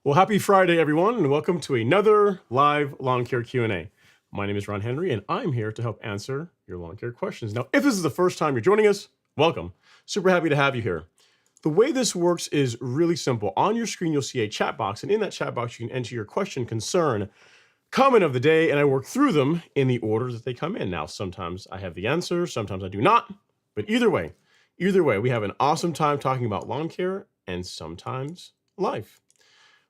Well, happy Friday, everyone, and welcome to another live lawn care Q&A. My name is Ron Henry, and I'm here to help answer your lawn care questions. Now, if this is the first time you're joining us, welcome. Super happy to have you here. The way this works is really simple. On your screen, you'll see a chat box, and in that chat box, you can enter your question, concern, comment of the day, and I work through them in the order that they come in. Now, sometimes I have the answer, sometimes I do not, but either way, we have an awesome time talking about lawn care and sometimes life.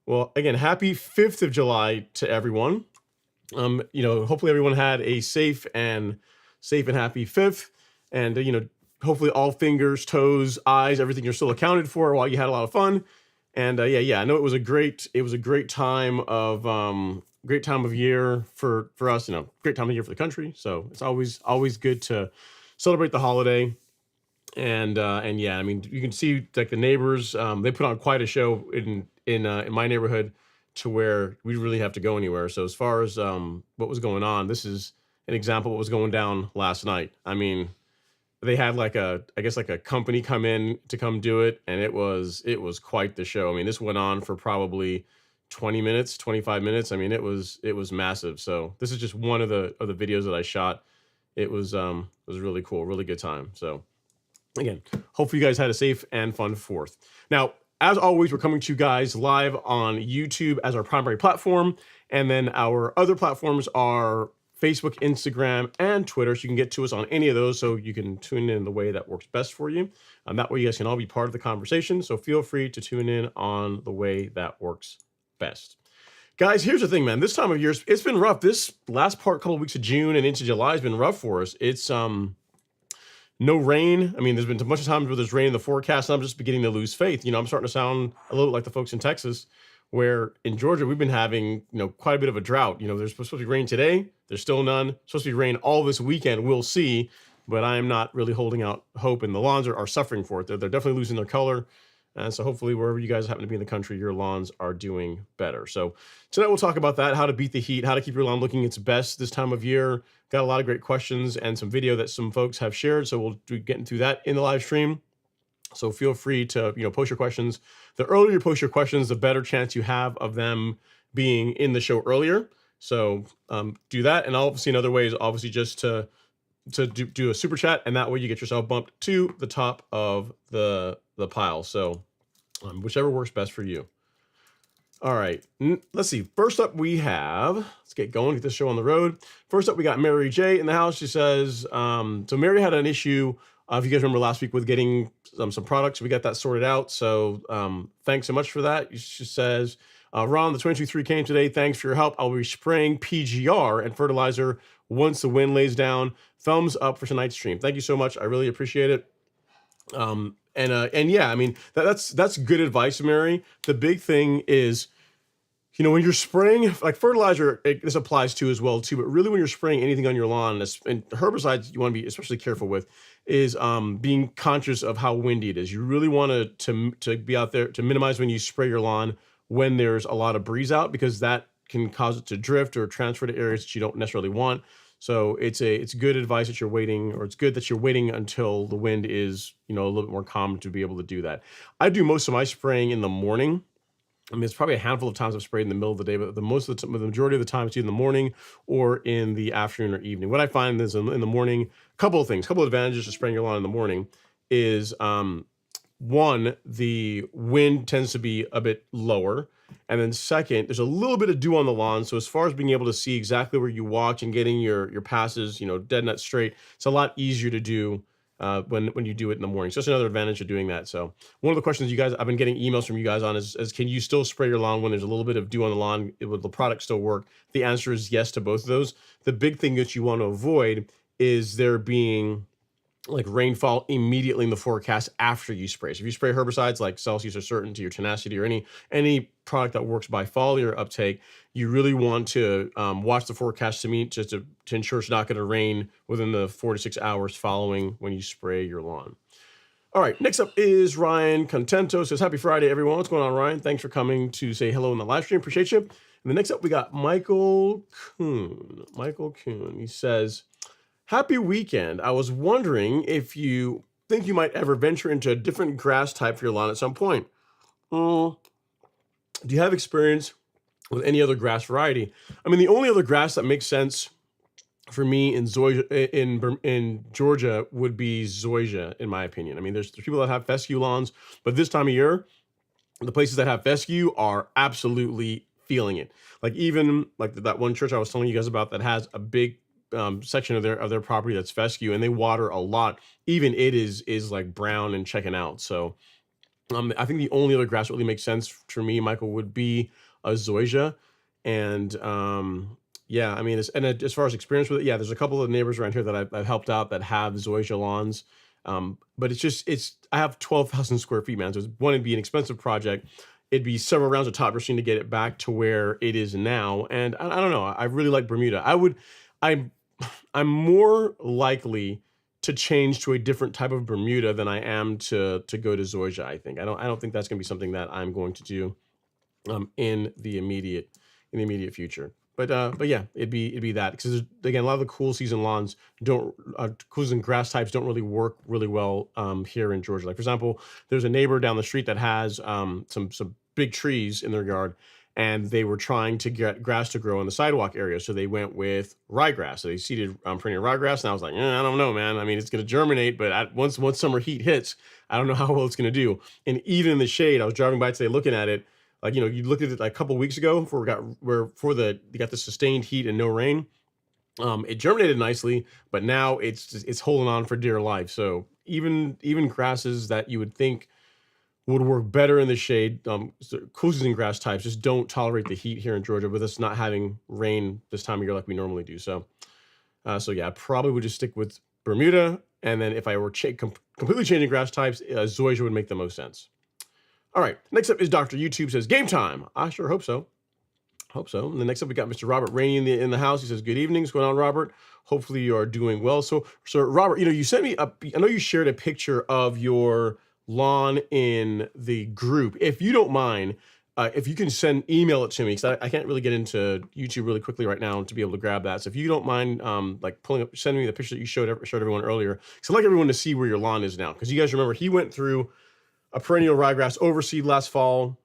Well, again, happy 5th of July to everyone. Hopefully everyone had a safe and happy 5th. And, hopefully all fingers, toes, eyes, everything you're still accounted for while you had a lot of fun. And I know it was a great time of year for us, great time of year for the country. So it's always good to celebrate the holiday. And yeah, I mean, you can see like the neighbors, they put on quite a show in my neighborhood to where we really have to go anywhere. So as far as what was going on, this is an example of what was going down last night. I mean, they had like a company come in to come do it, and it was quite the show. I mean, this went on for probably 20 minutes, 25 minutes. I mean, it was massive. So this is just one of the videos that I shot. It was really cool, really good time. So again, hopefully you guys had a safe and fun 4th. Now, as always, we're coming to you guys live on YouTube as our primary platform. And then our other platforms are Facebook, Instagram, and Twitter. So you can get to us on any of those. So you can tune in the way that works best for you. That way you guys can all be part of the conversation. So feel free to tune in on the way that works best. Guys, here's the thing, man. This time of year, it's been rough. This last couple of weeks of June and into July has been rough for us. It's no rain. I mean, there's been a bunch of times where there's rain in the forecast, and I'm just beginning to lose faith. I'm starting to sound a little like the folks in Texas, where in Georgia, we've been having, quite a bit of a drought. There's supposed to be rain today. There's still none. Supposed to be rain all this weekend. We'll see. But I am not really holding out hope, and the lawns are suffering for it. They're definitely losing their color. And so hopefully wherever you guys happen to be in the country, your lawns are doing better. So tonight we'll talk about that, how to beat the heat, how to keep your lawn looking its best this time of year. Got a lot of great questions and some video that some folks have shared. So we'll be getting through that in the live stream. So feel free to, post your questions. The earlier you post your questions, the better chance you have of them being in the show earlier. So do that. And obviously in other ways, obviously just to do a super chat, and that way you get yourself bumped to the top of the pile. So whichever works best for you. All right, let's see. First up, let's get going, get this show on the road. First up, we got Mary J in the house. She says, so Mary had an issue, if you guys remember last week, with getting some products. We got that sorted out. So thanks so much for that. She says, Ron, the 22.3 came today. Thanks for your help. I'll be spraying PGR and fertilizer once the wind lays down. Thumbs up for tonight's stream. Thank you so much. I really appreciate it. And yeah, I mean, that's good advice, Mary. The big thing is, when you're spraying, like fertilizer, this applies to as well too, but really when you're spraying anything on your lawn, and herbicides you want to be especially careful with, is being conscious of how windy it is. You really want to be out there to minimize when you spray your lawn when there's a lot of breeze out, because that can cause it to drift or transfer to areas that you don't necessarily want. So it's good advice that you're waiting, or it's good that you're waiting until the wind is, a little bit more calm to be able to do that. I do most of my spraying in the morning. I mean, it's probably a handful of times I've sprayed in the middle of the day, but the majority of the time it's either in the morning or in the afternoon or evening. What I find is in the morning, a couple of advantages to spraying your lawn in the morning is, one, the wind tends to be a bit lower. And then second, there's a little bit of dew on the lawn. So as far as being able to see exactly where you walked and getting your passes, dead nut straight, it's a lot easier to do when you do it in the morning. So that's another advantage of doing that. So one of the questions I've been getting emails from you guys on is can you still spray your lawn when there's a little bit of dew on the lawn? Will the product still work? The answer is yes to both of those. The big thing that you want to avoid is there being like rainfall immediately in the forecast after you spray. So if you spray herbicides like Celsius or Certainty or Tenacity or any product that works by foliar uptake, you really want to watch the forecast to ensure it's not going to rain within the 4 to 6 hours following when you spray your lawn. All right, next up is Ryan Contento. Says, happy Friday, everyone. What's going on, Ryan? Thanks for coming to say hello in the live stream. Appreciate you. And the next up, we got Michael Kuhn. He says, happy weekend. I was wondering if you think you might ever venture into a different grass type for your lawn at some point. Do you have experience with any other grass variety? I mean, the only other grass that makes sense for me in in Georgia would be zoysia, in my opinion. I mean, there's people that have fescue lawns, but this time of year, the places that have fescue are absolutely feeling it. Like even like that one church I was telling you guys about that has a big section of their property that's fescue, and they water a lot. Even it is like brown and checking out. So I think the only other grass that really makes sense for me, Michael, would be a zoysia. And yeah, I mean, as far as experience with it, yeah, there's a couple of neighbors around here that I've helped out that have zoysia lawns. But I have 12,000 square feet, man. So one, it'd be an expensive project. It'd be several rounds of top dressing to get it back to where it is now. And I don't know. I really like Bermuda. I'm, I'm more likely to change to a different type of Bermuda than I am to go to zoysia. I think I don't think that's going to be something that I'm going to do in the immediate future. But yeah, it'd be that, because again, a lot of the cool season lawns don't cool season grass types don't really work really well here in Georgia. Like for example, there's a neighbor down the street that has some big trees in their yard, and they were trying to get grass to grow in the sidewalk area, so they went with ryegrass. So they seeded perennial ryegrass, and I was like, I don't know, man. I mean, it's going to germinate, but once summer heat hits, I don't know how well it's going to do. And even in the shade, I was driving by today looking at it. Like, you looked at it like a couple weeks ago before you got the sustained heat and no rain. It germinated nicely, but now it's holding on for dear life. So even grasses that you would think would work better in the shade, cool season grass types just don't tolerate the heat here in Georgia, with us not having rain this time of year like we normally do. So yeah, I probably would just stick with Bermuda, and then if I were completely changing grass types, zoysia would make the most sense. All right, next up is Dr. YouTube says, game time. I sure hope so. Hope so. And then next up, we got Mr. Robert Rainey in the house. He says, good evening. What's going on, Robert? Hopefully you are doing well. So Robert, you sent me I know you shared a picture of your lawn in the group. If you don't mind, if you can email it to me, because I can't really get into YouTube really quickly right now to be able to grab that. So if you don't mind, like sending me the picture that you showed everyone earlier, because I'd like everyone to see where your lawn is now. Because you guys remember, he went through a perennial ryegrass overseed last fall,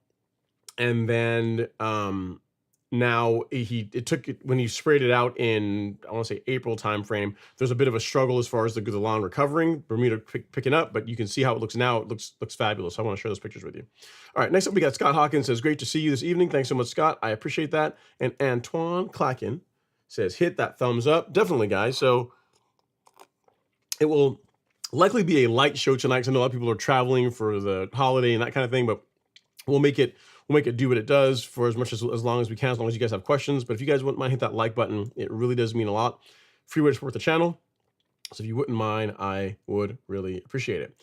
and then now when he sprayed it out in, I want to say, April timeframe. There's a bit of a struggle as far as the lawn recovering, Bermuda picking up, but you can see how it looks now. It looks fabulous. I want to share those pictures with you. All right, next up we got Scott Hawkins says, great to see you this evening. Thanks so much, Scott. I appreciate that. And Antoine Clacken says, hit that thumbs up. Definitely, guys. So it will likely be a light show tonight, because I know a lot of people are traveling for the holiday and that kind of thing, but we'll make it do what it does for as long as we can, as long as you guys have questions. But if you guys wouldn't mind, hit that like button. It really does mean a lot. Free way to support the channel. So if you wouldn't mind, I would really appreciate it.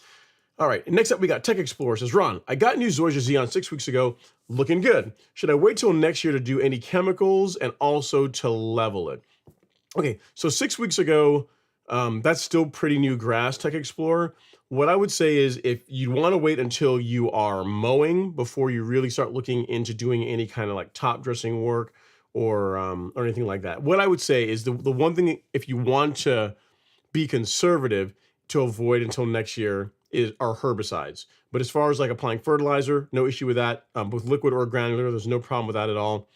All right, next up we got Tech Explorer. Says, Ron, I got new Zoysia Xeon 6 weeks ago, looking good. Should I wait till next year to do any chemicals and also to level it? Okay, so 6 weeks ago, that's still pretty new grass, Tech Explorer. What I would say is, if you want to wait until you are mowing before you really start looking into doing any kind of like top dressing work or anything like that, what I would say is the one thing, if you want to be conservative, to avoid until next year are herbicides. But as far as like applying fertilizer, no issue with that. Both liquid or granular, there's no problem with that at all.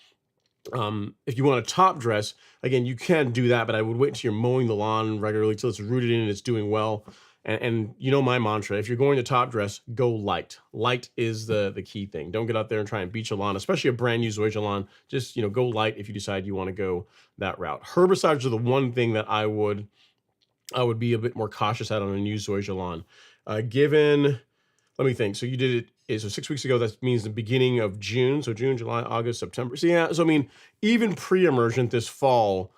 If you want to top dress, again, you can do that, but I would wait until you're mowing the lawn regularly, till it's rooted in and it's doing well. And you know my mantra, if you're going to top dress, go light. Light is the key thing. Don't get out there and try and beat your lawn, especially a brand new zoysia lawn. Just, go light if you decide you want to go that route. Herbicides are the one thing that I would be a bit more cautious at on a new zoysia lawn. Let me think. So you did it, so 6 weeks ago, that means the beginning of June. So June, July, August, September. So yeah, so I mean, even pre-emergent this fall,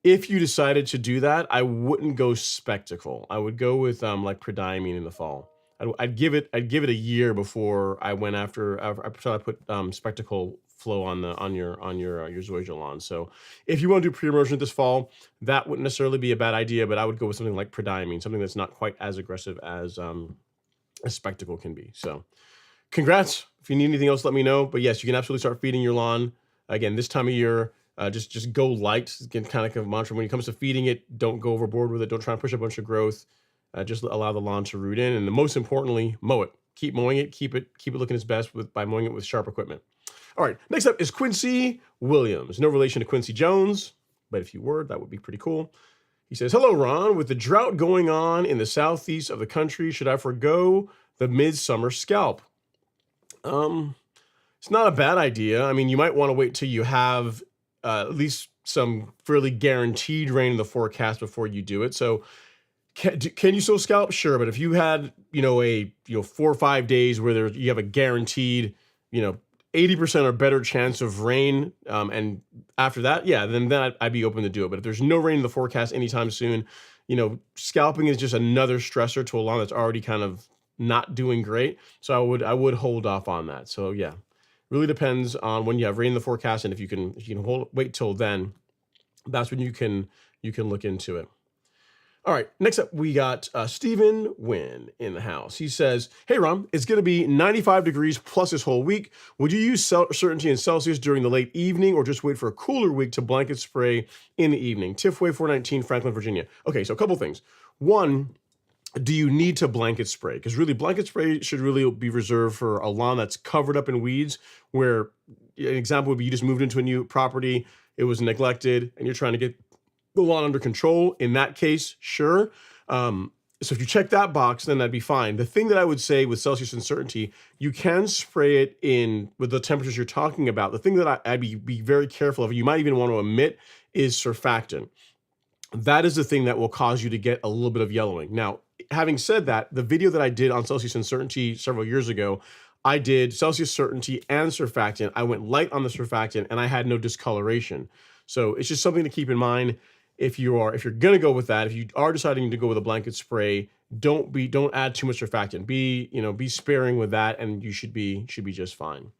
if you decided to do that, I wouldn't go spectacle. I would go with like prediamine in the fall. I'd give it a year before I went after I put spectacle flow on your zoysia lawn. So if you want to do pre-emergent this fall, that wouldn't necessarily be a bad idea, but I would go with something like prediamine, something that's not quite as aggressive as spectacle can be. So congrats. If you need anything else, let me know. But yes, you can absolutely start feeding your lawn again this time of year. Just go light. Again, kind of like a mantra when it comes to feeding it. Don't go overboard with it. Don't try and push a bunch of growth. Just allow the lawn to root in, and most importantly, mow it. keep mowing it, keep it looking its best by mowing it with sharp equipment. All right, next up is Quincy Williams. No relation to Quincy Jones, but if you were, that would be pretty cool. He says, hello, Ron. With the drought going on in the southeast of the country, should I forego the midsummer scalp? It's not a bad idea. I mean, you might want to wait till you have at least some fairly guaranteed rain in the forecast before you do it. So can you still scalp? Sure. But if you had, a 4 or 5 days where you have a guaranteed, 80% or better chance of rain, and after that, yeah, then I'd be open to do it. But if there's no rain in the forecast anytime soon, scalping is just another stressor to a lawn that's already kind of not doing great. So I would hold off on that. So yeah, really depends on when you have rain in the forecast, and if you can wait till then, that's when you can look into it. All right, next up, we got Stephen Wynn in the house. He says, hey, Ron, it's going to be 95 degrees plus this whole week. Would you use certainty in Celsius during the late evening or just wait for a cooler week to blanket spray in the evening? Tiffway 419, Franklin, Virginia. Okay, so a couple things. One, do you need to blanket spray? Because really, blanket spray should really be reserved for a lawn that's covered up in weeds, where an example would be you just moved into a new property, it was neglected, and you're trying to get the lawn under control. In that case, sure. So if you check that box, then that'd be fine. The thing that I would say with Celsius Uncertainty, you can spray it in with the temperatures you're talking about. The thing that I'd be very careful of, you might even want to omit, is surfactant. That is the thing that will cause you to get a little bit of yellowing. Now, having said that, the video that I did on Celsius Uncertainty several years ago, I did Celsius Certainty and surfactant. I went light on the surfactant and I had no discoloration. So it's just something to keep in mind. If you're going to go with that, if you are deciding to go with a blanket spray, don't add too much surfactant. Be sparing with that, and you should be just fine.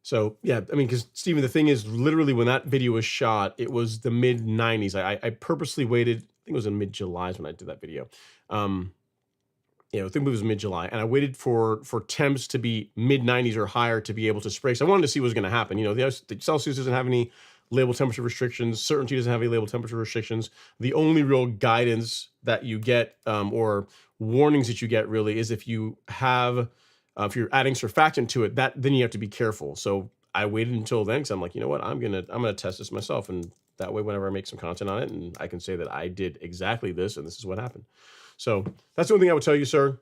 So yeah, I mean, because Stephen, the thing is, literally when that video was shot, it was the mid 90s. I purposely waited. I think it was in mid-July when I did that video. I think it was mid-July, and I waited for temps to be mid 90s or higher to be able to spray. So I wanted to see what was going to happen. The Celsius doesn't have any label temperature restrictions. Certainty doesn't have any label temperature restrictions. The only real guidance that you get, or warnings that you get, really, is if you have, if you're adding surfactant to it, then you have to be careful. So I waited until then, because I'm like, you know what, I'm gonna test this myself, and that way, whenever I make some content on it, and I can say that I did exactly this, and this is what happened. So that's the only thing I would tell you, sir.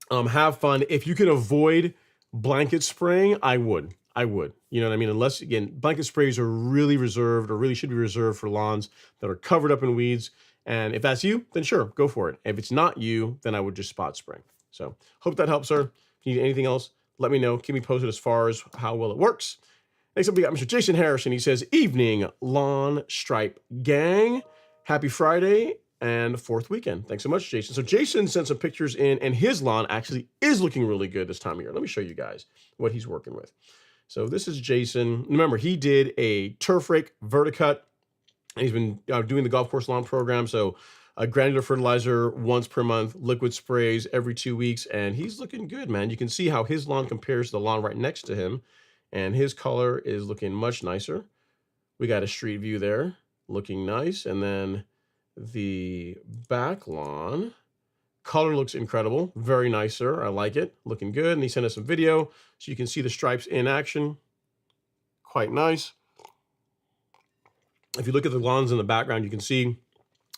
Have fun. If you can avoid blanket spraying, I would. You know what I mean? Unless, again, blanket sprays are really reserved, or really should be reserved, for lawns that are covered up in weeds. And if that's you, then sure, go for it. If it's not you, then I would just spot spray. So hope that helps, sir. If you need anything else, let me know. Keep me posted as far as how well it works. Next up, we got Mr. Jason Harrison. He says, evening, lawn stripe gang. Happy Friday and 4th weekend. Thanks so much, Jason. So Jason sent some pictures in, and his lawn actually is looking really good this time of year. Let me show you guys what he's working with. So this is Jason. Remember, he did a turf rake verticut. He's been doing the golf course lawn program. So a granular fertilizer once per month, liquid sprays every 2 weeks, and he's looking good, man. You can see how his lawn compares to the lawn right next to him, and his color is looking much nicer. We got a street view there, looking nice, and then the back lawn color looks incredible. Very nice, sir. I like it. Looking good. And he sent us some video so you can see the stripes in action. Quite nice. If you look at the lawns in the background, you can see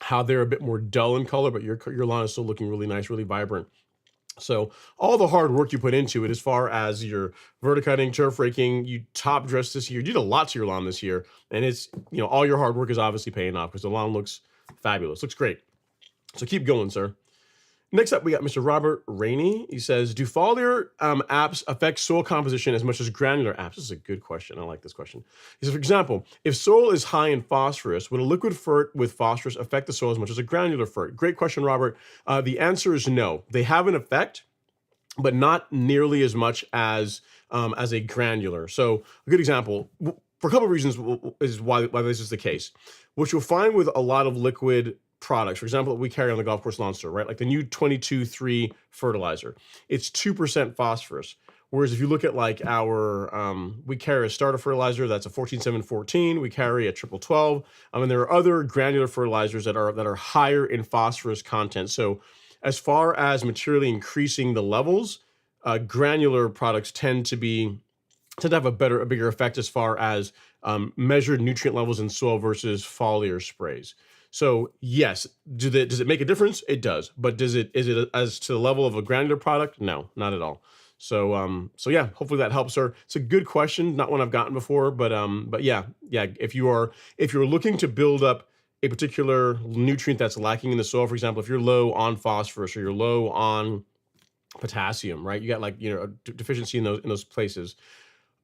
how they're a bit more dull in color, but your lawn is still looking really nice, really vibrant. So all the hard work you put into it, as far as your verticutting, turf raking, you top dressed this year, you did a lot to your lawn this year. And it's, all your hard work is obviously paying off, because the lawn looks fabulous. Looks great. So keep going, sir. Next up, we got Mr. Robert Rainey. He says, do foliar apps affect soil composition as much as granular apps? This is a good question. I like this question. He says, for example, if soil is high in phosphorus, would a liquid fert with phosphorus affect the soil as much as a granular fert? Great question, Robert. The answer is no. They have an effect, but not nearly as much as a granular. So a good example, for a couple of reasons, is why this is the case. What you'll find with a lot of liquid products, for example, that we carry on the golf course lawn store, right? Like the new 22-3 fertilizer, it's 2% phosphorus. Whereas if you look at like our, we carry a starter fertilizer that's a 14-7-14. We carry a 12-12. And there are other granular fertilizers that are higher in phosphorus content. So as far as materially increasing the levels, granular products tend to have a bigger effect as far as measured nutrient levels in soil versus foliar sprays. So yes, does it make a difference? It does, but is it as to the level of a granular product? No, not at all. So yeah, hopefully that helps her. It's a good question, not one I've gotten before, but yeah, if you're looking to build up a particular nutrient that's lacking in the soil, for example, if you're low on phosphorus or you're low on potassium, right? You got like a deficiency in those places.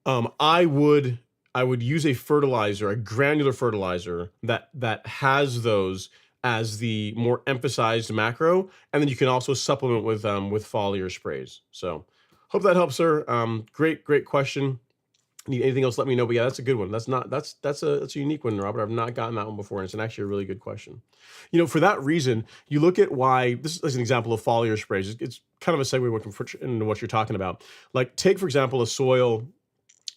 I would use a fertilizer, a granular fertilizer that has those as the more emphasized macro, and then you can also supplement with foliar sprays. So hope that helps, sir. Great question. Need anything else, let me know. But yeah, that's a good one. That's a unique one, Robert. I've not gotten that one before, and it's actually a really good question. For that reason, you look at why this is an example of foliar sprays. It's kind of a segue into what you're talking about. Like, take for example a soil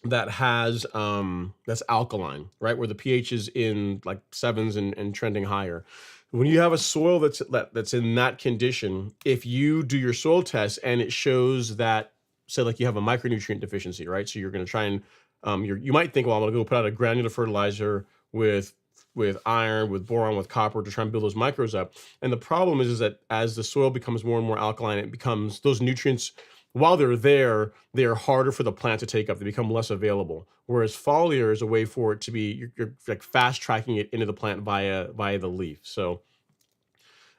that has that's alkaline, right, where the pH is in like 7s and trending higher. When you have a soil that's in that condition, if you do your soil test and it shows that, say, like you have a micronutrient deficiency, right? So you're going to try and you might think, well, I'm going to go put out a granular fertilizer with iron, with boron, with copper to try and build those micros up. And the problem is that as the soil becomes more and more alkaline, it becomes those nutrients, while they're there, they are harder for the plant to take up. They become less available. Whereas foliar is a way for it to be, you're like fast tracking it into the plant via the leaf. So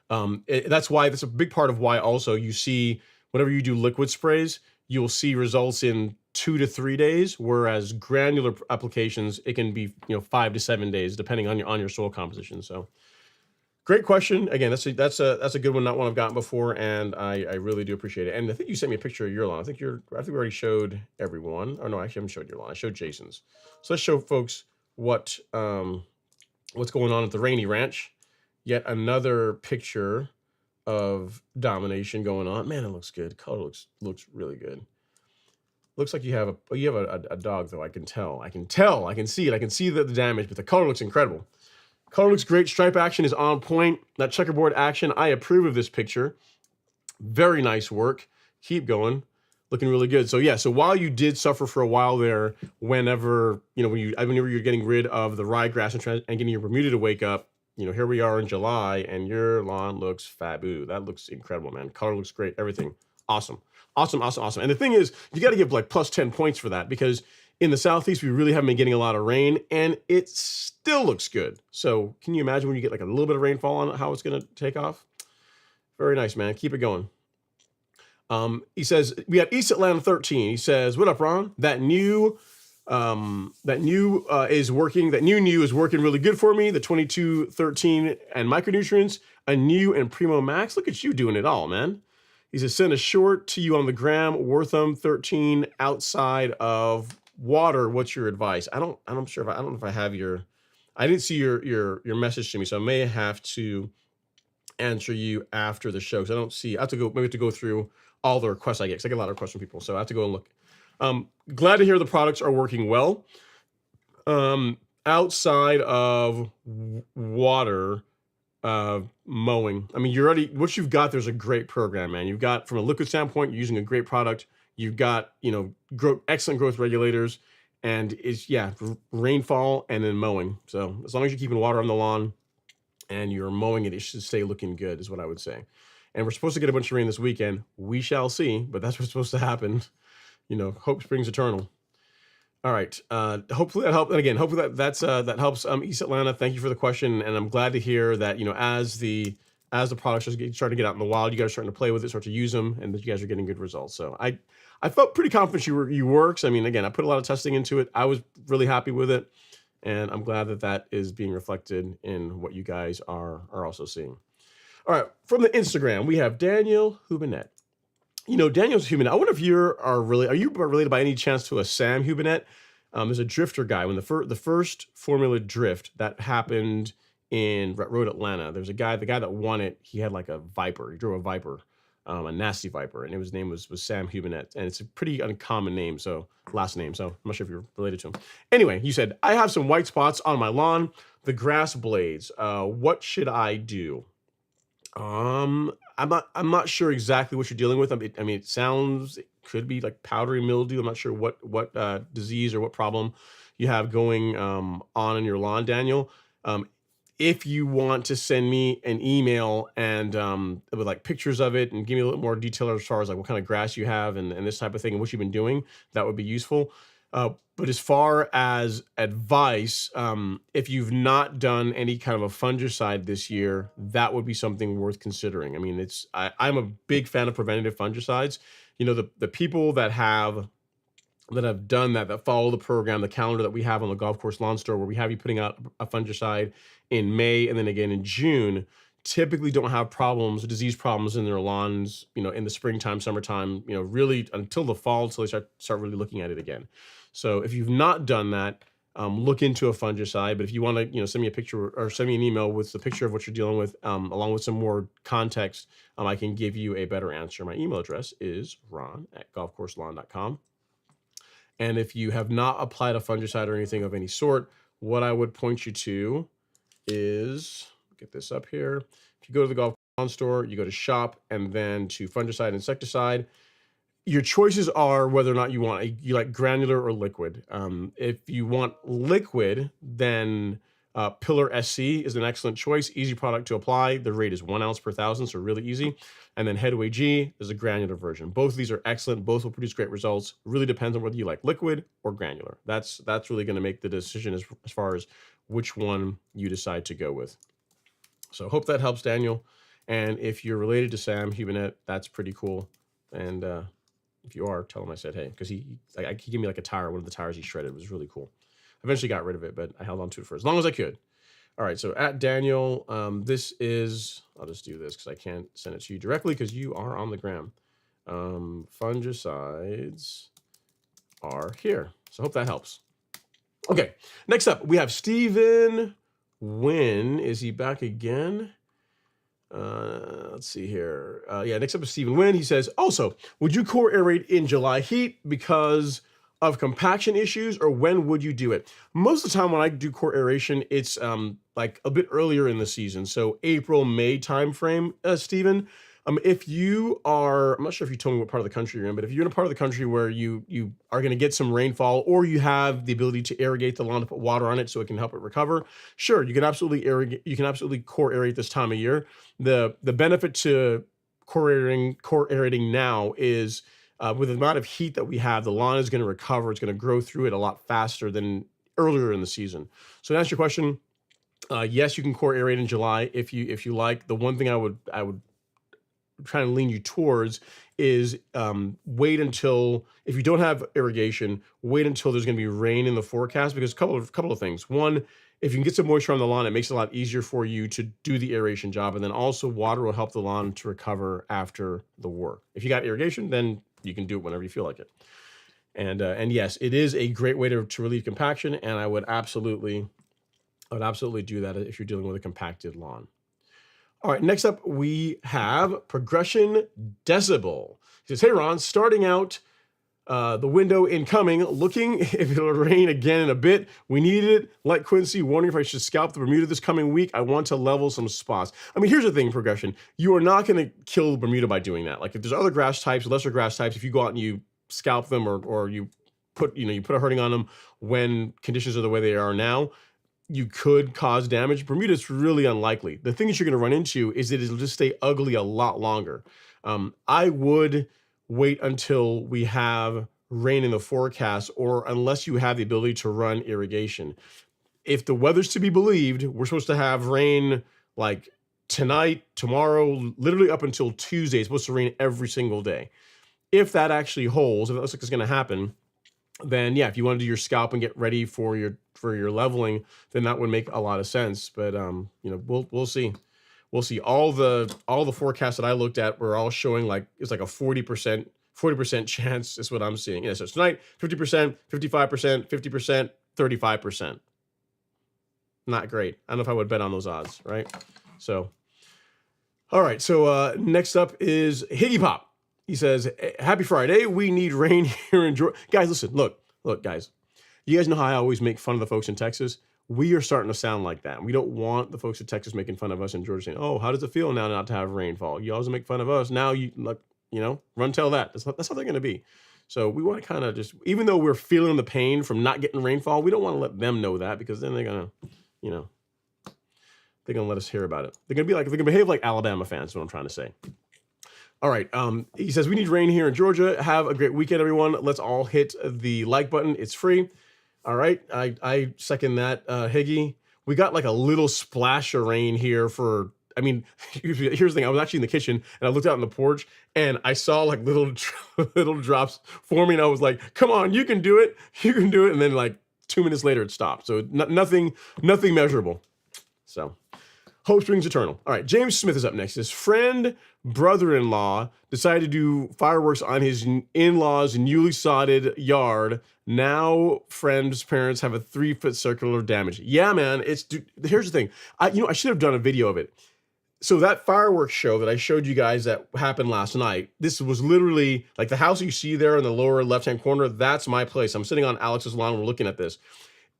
that's a big part of why also you see whenever you do liquid sprays, you'll see results in 2 to 3 days, whereas granular applications, it can be 5 to 7 days depending on your soil composition. So great question. Again, that's a good one, not one I've gotten before, and I really do appreciate it. And I think you sent me a picture of your lawn. I think we already showed everyone. Oh no, actually I haven't showed your lawn. I showed Jason's. So let's show folks what's going on at the Rainy Ranch. Yet another picture of domination going on. Man, it looks good. Color looks really good. Looks like you have a dog though. I can tell. I can see it. I can see the damage, but the color looks incredible. Color looks great. Stripe action is on point. That checkerboard action, I approve of this picture. Very nice work. Keep going. Looking really good. So yeah, so while you did suffer for a while there, whenever you're getting rid of the ryegrass and getting your Bermuda to wake up, here we are in July and your lawn looks fabu. That looks incredible, man. Color looks great. Everything. Awesome. And the thing is, you got to give like plus 10 points for that, because in the Southeast, we really haven't been getting a lot of rain and it still looks good. So can you imagine when you get like a little bit of rainfall on it, how it's going to take off? Very nice, man. Keep it going. He says, we have East Atlanta 13. He says, what up, Ron? That new is working. That new is working really good for me. The 2213 and micronutrients, a new and Primo Max. Look at you doing it all, man. He says, send a short to you on the gram. Wortham 13 outside of water. What's your advice? I don't know if I have I didn't see your message to me, so I may have to answer you after the show, because I have to go through all the requests I get, because I get a lot of requests from people, so I have to go and look. Glad to hear the products are working well. Outside of water, mowing, I mean, what you've got, there's a great program, man. You've got, from a liquid standpoint, you're using a great product. You've got, excellent growth regulators, and it's, rainfall and then mowing. So as long as you're keeping water on the lawn and you're mowing it, it should stay looking good, is what I would say. And we're supposed to get a bunch of rain this weekend. We shall see, but that's what's supposed to happen. Hope springs eternal. All right. Hopefully that helped. And again, hopefully that helps. East Atlanta, thank you for the question. And I'm glad to hear that, as the products are starting to get out in the wild, you guys are starting to play with it, start to use them, and that you guys are getting good results. So I felt pretty confident you works. I mean, again, I put a lot of testing into it. I was really happy with it. And I'm glad that is being reflected in what you guys are also seeing. All right. From the Instagram, we have Daniel Hubinet. Daniel's Hubinet. I wonder if are you related by any chance to a Sam Hubinet? There's a drifter guy. When the first Formula Drift that happened in Road Atlanta, there's the guy that won it. He had like a Viper. He drove a Viper, a nasty Viper, and his name was Sam Hubinet, and it's a pretty uncommon name, last name. So I'm not sure if you're related to him. Anyway, he said, I have some white spots on my lawn, the grass blades. What should I do? I'm not sure exactly what you're dealing with. I mean, it could be like powdery mildew. I'm not sure what disease or what problem you have going on in your lawn, Daniel. Um, if you want to send me an email and with like pictures of it and give me a little more detail as far as like what kind of grass you have and this type of thing and what you've been doing, that would be useful. But as far as advice, if you've not done any kind of a fungicide this year, that would be something worth considering. I mean, I'm a big fan of preventative fungicides. The people that have done that follow the program, the calendar that we have on the Golf Course Lawn Store, where we have you putting out a fungicide in May and then again in June, typically don't have disease problems in their lawns, in the springtime, summertime, really until the fall, until they start really looking at it again. So if you've not done that, look into a fungicide. But if you want to, send me a picture or send me an email with the picture of what you're dealing with, along with some more context, I can give you a better answer. My email address is ron@golfcourselawn.com. And if you have not applied a fungicide or anything of any sort, what I would point you to is, get this up here. If you go to the Golf Lawn Store, you go to shop and then to fungicide, insecticide. Your choices are whether or not you like granular or liquid. If you want liquid, then Pillar SC is an excellent choice. Easy product to apply. The rate is 1 ounce per thousand, so really easy. And then Headway G is a granular version. Both of these are excellent. Both will produce great results. Really depends on whether you like liquid or granular. That's really going to make the decision as far as which one you decide to go with. So hope that helps, Daniel. And if you're related to Sam Hubinet, that's pretty cool. And if you are, tell him I said hey, because he gave me like a tire. One of the tires he shredded. It was really cool. I eventually got rid of it, but I held on to it for as long as I could. All right, so at Daniel, this is, I'll just do this because I can't send it to you directly because you are on the gram. Fungicides are here. So I hope that helps. Okay, next up, we have Stephen Wynn. Is he back again? Let's see here. Next up is Stephen Wynn. He says, also, would you core aerate in July heat because of compaction issues, or when would you do it? Most of the time when I do core aeration, it's like a bit earlier in the season. So April, May timeframe, Stephen. If you are, I'm not sure if you told me what part of the country you're in, but if you're in a part of the country where you are going to get some rainfall, or you have the ability to irrigate the lawn to put water on it so it can help it recover, sure, you can absolutely irrigate. You can absolutely core aerate this time of year. The benefit to core aerating now is with the amount of heat that we have, the lawn is going to recover. It's going to grow through it a lot faster than earlier in the season. So to answer your question, yes, you can core aerate in July if you like. The one thing I would trying to lean you towards is wait until, if you don't have irrigation, wait until there's going to be rain in the forecast, because a couple of things. One, if you can get some moisture on the lawn, it makes it a lot easier for you to do the aeration job. And then also water will help the lawn to recover after the work. If you got irrigation, then you can do it whenever you feel like it. And yes, it is a great way to relieve compaction. And I would absolutely do that if you're dealing with a compacted lawn. All right, next up, we have Progression Decibel. He says, hey, Ron, starting out the window incoming, looking if it'll rain again in a bit. We need it. Like Quincy, wondering if I should scalp the Bermuda this coming week. I want to level some spots. I mean, here's the thing, Progression. You are not going to kill Bermuda by doing that. Like, if there's other grass types, lesser grass types, if you go out and you scalp them or you put a hurting on them when conditions are the way they are now, you could cause damage. Bermuda is really unlikely. The thing that you're going to run into is that it'll just stay ugly a lot longer. I would wait until we have rain in the forecast, or unless you have the ability to run irrigation. If the weather's to be believed, we're supposed to have rain like tonight, tomorrow, literally up until Tuesday. It's supposed to rain every single day. If that actually holds, if it looks like it's going to happen, then yeah, if you want to do your scalp and get ready for your leveling, then that would make a lot of sense. But we'll see. We'll see. All the forecasts that I looked at were all showing like it's like a 40% chance is what I'm seeing. Yeah, so it's tonight 50%, 55%, 50%, 35%. Not great. I don't know if I would bet on those odds, right? So, all right. So next up is Higgy Pop. He says, happy Friday. We need rain here in Georgia. Guys, listen, look, guys. You guys know how I always make fun of the folks in Texas. We are starting to sound like that. We don't want the folks in Texas making fun of us and Georgia saying, "Oh, how does it feel now not to have rainfall? You always make fun of us. Now you like, run tell that." That's how they're going to be. So we want to kind of just, even though we're feeling the pain from not getting rainfall, we don't want to let them know that, because then they're gonna, you know, they're gonna let us hear about it. They're gonna behave like Alabama fans. Is what I'm trying to say. All right. He says, we need rain here in Georgia. Have a great weekend, everyone. Let's all hit the like button. It's free. All right. I second that, Higgy. We got like a little splash of rain here for, I mean, here's the thing. I was actually in the kitchen and I looked out on the porch and I saw like little drops forming. I was like, come on, you can do it. You can do it. And then like 2 minutes later, it stopped. So nothing measurable. So hope springs eternal. All right, James Smith is up next. His friend, brother-in-law, decided to do fireworks on his in-laws' newly sodded yard. Now, friend's parents have a 3-foot circle of damage. Yeah, man. Here's the thing. I should have done a video of it. So that fireworks show that I showed you guys that happened last night, this was literally like the house you see there in the lower left-hand corner. That's my place. I'm sitting on Alex's lawn. We're looking at this.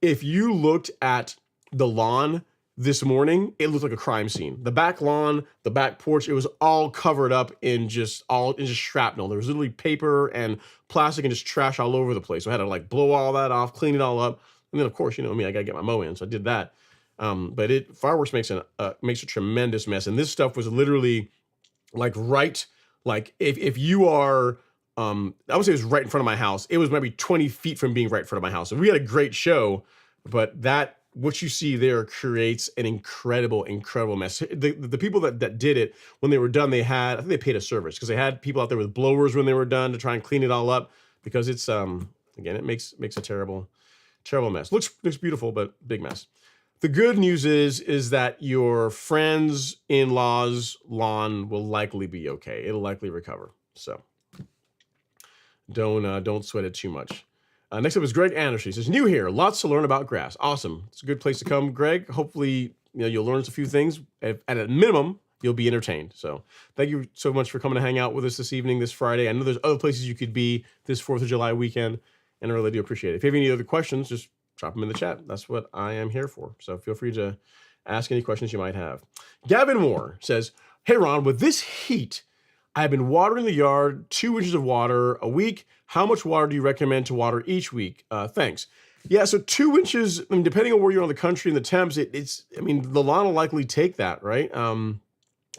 If you looked at the lawn this morning, it looked like a crime scene. The back lawn, the back porch, it was all covered up in just shrapnel. There was literally paper and plastic and just trash all over the place. So I had to like blow all that off, clean it all up. And then of course, I gotta get my mow in. So I did that. But fireworks makes a tremendous mess. And this stuff was literally like if you are, I would say it was right in front of my house. It was maybe 20 feet from being right in front of my house. So we had a great show, but what you see there creates an incredible mess. The people that did it, when they were done, I think they paid a service, because they had people out there with blowers when they were done to try and clean it all up, because it's, again, it makes a terrible mess. Looks beautiful, but big mess. The good news is that your friend's in-laws' lawn will likely be okay. It'll likely recover. So don't sweat it too much. Next up is Greg Anderson. He says, new here, lots to learn about grass. Awesome. It's a good place to come, Greg. Hopefully, you'll learn a few things. At a minimum, you'll be entertained. So thank you so much for coming to hang out with us this evening, this Friday. I know there's other places you could be this 4th of July weekend, and I really do appreciate it. If you have any other questions, just drop them in the chat. That's what I am here for. So feel free to ask any questions you might have. Gavin Moore says, hey, Ron, with this heat, I've been watering the yard, 2 inches of water a week. How much water do you recommend to water each week? Thanks. Yeah, so 2 inches, depending on where you're on the country and the temps, the lawn will likely take that, right?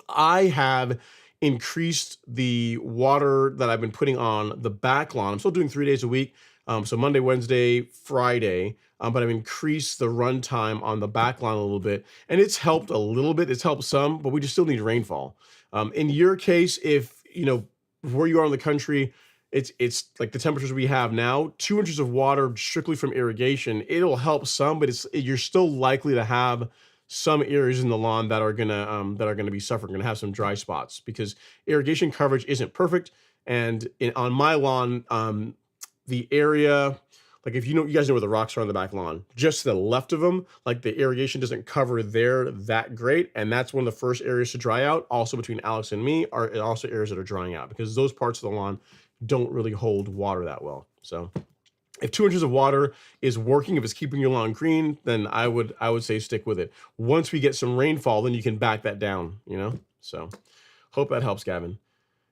I have increased the water that I've been putting on the back lawn. I'm still doing 3 days a week. So Monday, Wednesday, Friday, but I've increased the run time on the back lawn a little bit, and it's helped a little bit. It's helped some, but we just still need rainfall. In your case, if, where you are in the country, it's like the temperatures we have now, 2 inches of water strictly from irrigation, it'll help some, but you're still likely to have some areas in the lawn that are gonna be suffering, gonna have some dry spots, because irrigation coverage isn't perfect. And on my lawn, the area, like if you guys know where the rocks are on the back lawn, just to the left of them, like the irrigation doesn't cover there that great. And that's one of the first areas to dry out. Also between Alex and me are also areas that are drying out, because those parts of the lawn don't really hold water that well. So if 2 inches of water is working, if it's keeping your lawn green, then I would say stick with it. Once we get some rainfall, then you can back that down, So hope that helps, Gavin.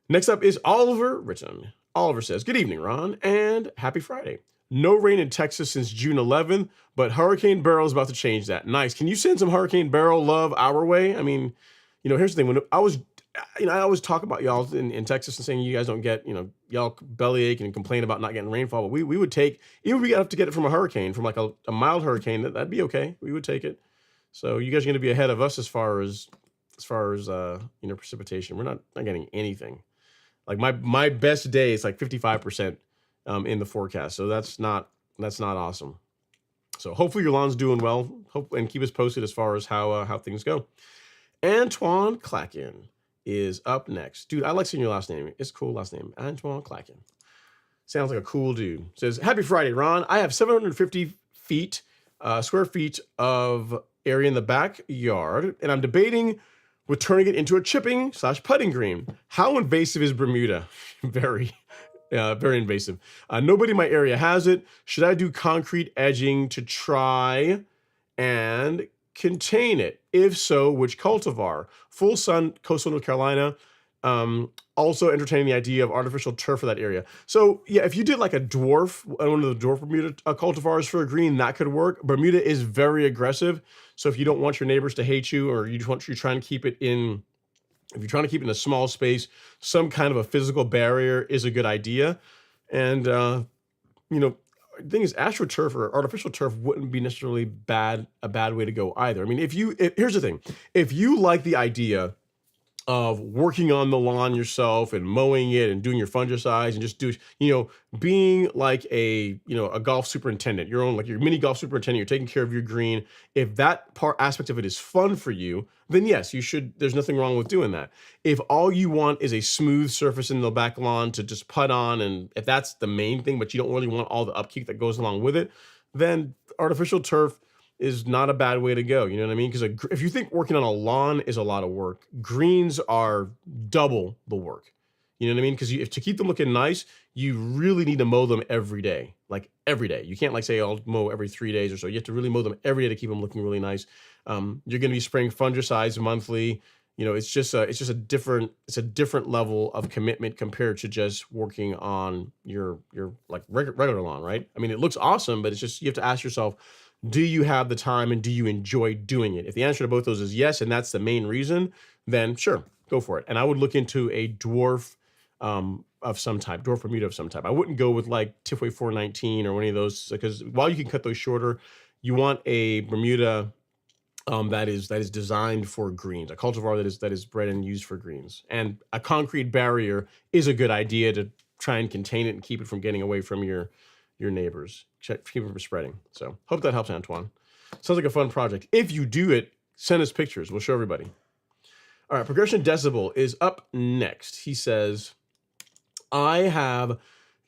Next up is Oliver Richardson. Oliver says, good evening, Ron, and happy Friday. No rain in Texas since June 11th, but Hurricane Beryl is about to change that. Nice. Can you send some Hurricane Beryl love our way? Here's the thing. When I always talk about y'all in Texas and saying you guys don't get, y'all bellyache and complain about not getting rainfall, but we would take, even if we have to get it from a hurricane, from like a mild hurricane, that'd be okay. We would take it. So you guys are going to be ahead of us as far as precipitation. We're not getting anything. Like my best day is like 55% in the forecast. So that's not awesome. So hopefully your lawn's doing well. And keep us posted as far as how things go. Antoine Clacken is up next. Dude, I like seeing your last name. It's a cool last name. Antoine Clacken. Sounds like a cool dude. Says, happy Friday, Ron. I have 750 square feet of area in the backyard, and I'm debating with turning it into a chipping/putting green. How invasive is Bermuda? Very invasive. Nobody in my area has it. Should I do concrete edging to try and contain it? If so, which cultivar? Full sun, coastal North Carolina. Also entertaining the idea of artificial turf for that area. So yeah, if you did like a dwarf, one of the dwarf Bermuda cultivars for a green, that could work. Bermuda is very aggressive. So if you don't want your neighbors to hate you, or you're trying to keep it in, if you're trying to keep it in a small space, some kind of a physical barrier is a good idea. And you know, the thing is, astroturf or artificial turf wouldn't be necessarily a bad way to go either. I mean, here's the thing: if you like the idea of working on the lawn yourself and mowing it and doing your fungicides and just being like a golf superintendent, your own, like your mini golf superintendent, you're taking care of your green. If that aspect of it is fun for you, then yes, you should, there's nothing wrong with doing that. If all you want is a smooth surface in the back lawn to just putt on, and if that's the main thing, but you don't really want all the upkeep that goes along with it, then artificial turf is not a bad way to go. You know what I mean? Because if you think working on a lawn is a lot of work, greens are double the work. You know what I mean? Because to keep them looking nice, you really need to mow them every day, like every day. You can't like say I'll mow every 3 days or so. You have to really mow them every day to keep them looking really nice. You're going to be spraying fungicides monthly. It's just a different level of commitment compared to just working on your like regular lawn, right? I mean, it looks awesome, but it's just, you have to ask yourself, do you have the time and do you enjoy doing it? If the answer to both those is yes, and that's the main reason, then sure, go for it. And I would look into a dwarf of some type, dwarf Bermuda of some type. I wouldn't go with like Tifway 419 or any of those, because while you can cut those shorter, you want a Bermuda that is designed for greens, a cultivar that is bred and used for greens. And a concrete barrier is a good idea to try and contain it and keep it from getting away from your neighbors, keep it from spreading. So hope that helps, Antoine. Sounds like a fun project. If you do it, send us pictures. We'll show everybody. All right, Progression Decibel is up next. He says, I have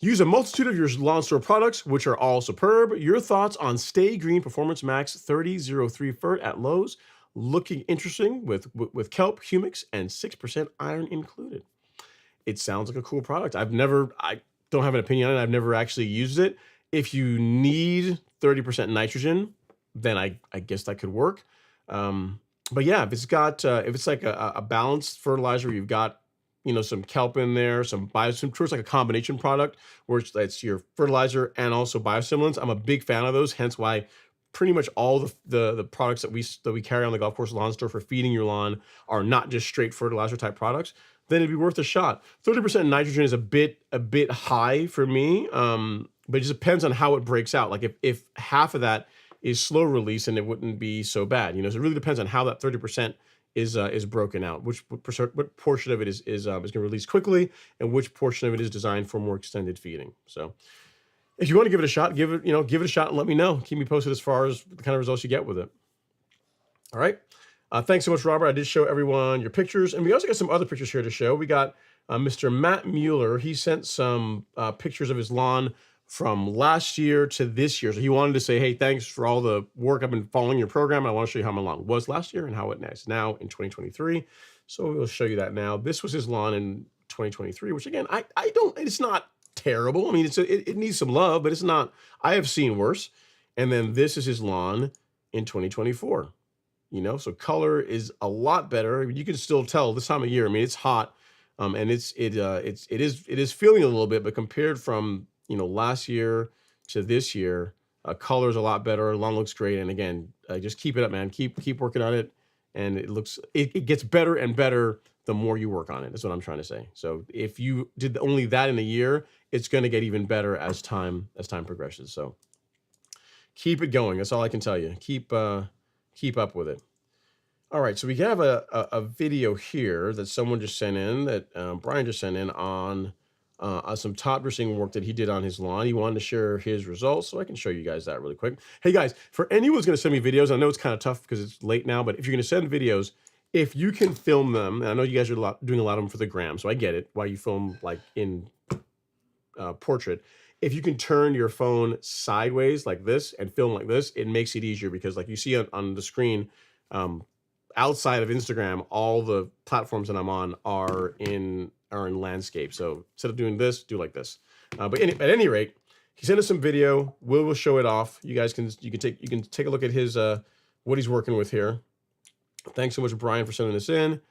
used a multitude of your lawn store products, which are all superb. Your thoughts on Stay Green Performance Max 3003 Fert at Lowe's, looking interesting with kelp, humics, and 6% iron included. It sounds like a cool product. I don't have an opinion on it. I've never actually used it. If you need 30% nitrogen, then I guess that could work. But yeah, if it's like a balanced fertilizer, you've got some kelp in there, some it's like a combination product where it's your fertilizer and also biostimulants. I'm a big fan of those, hence why pretty much all the products that we carry on the golf course lawn store for feeding your lawn are not just straight fertilizer type products. Then it'd be worth a shot. 30% nitrogen is a bit high for me, but it just depends on how it breaks out. Like if half of that is slow release, and it wouldn't be so bad. So it really depends on how that 30% is broken out. What portion of it is going to release quickly, and which portion of it is designed for more extended feeding. So if you want to give it a shot, give it a shot and let me know. Keep me posted as far as the kind of results you get with it. All right. Thanks so much, Robert. I did show everyone your pictures, and we also got some other pictures here to show. We got Mr. Matt Mueller. He sent some pictures of his lawn from last year to this year. So he wanted to say, hey, thanks for all the work. I've been following your program. I want to show you how my lawn was last year and how it is now in 2023. So we'll show you that now. This was his lawn in 2023, which again, it's not terrible. I mean, it needs some love, but it's not, I have seen worse. And then this is his lawn in 2024. So color is a lot better. I mean, you can still tell this time of year. I mean, it's hot, and it is feeling a little bit, but compared from last year to this year, color is a lot better. Lawn looks great, and again, just keep it up, man. Keep working on it, and it gets better and better the more you work on it. That's what I'm trying to say. So if you did only that in a year, it's going to get even better as time progresses. So keep it going. That's all I can tell you. Keep up with it. All right, so we have a video here that someone just sent in, that Brian just sent in on some top dressing work that he did on his lawn. He wanted to share his results, so I can show you guys that really quick. Hey guys, for anyone who's going to send me videos, I know it's kind of tough because it's late now, but if you're going to send videos, if you can film them, and I know you guys are doing a lot of them for the gram, so I get it, why you film like in portrait. If you can turn your phone sideways like this and film like this, it makes it easier, because like you see on the screen, outside of Instagram, all the platforms that I'm on are in landscape. So instead of doing this, do like this. But at any rate, he sent us some video. We'll show it off. You guys can take a look at his what he's working with here. Thanks so much, Brian, for sending this in.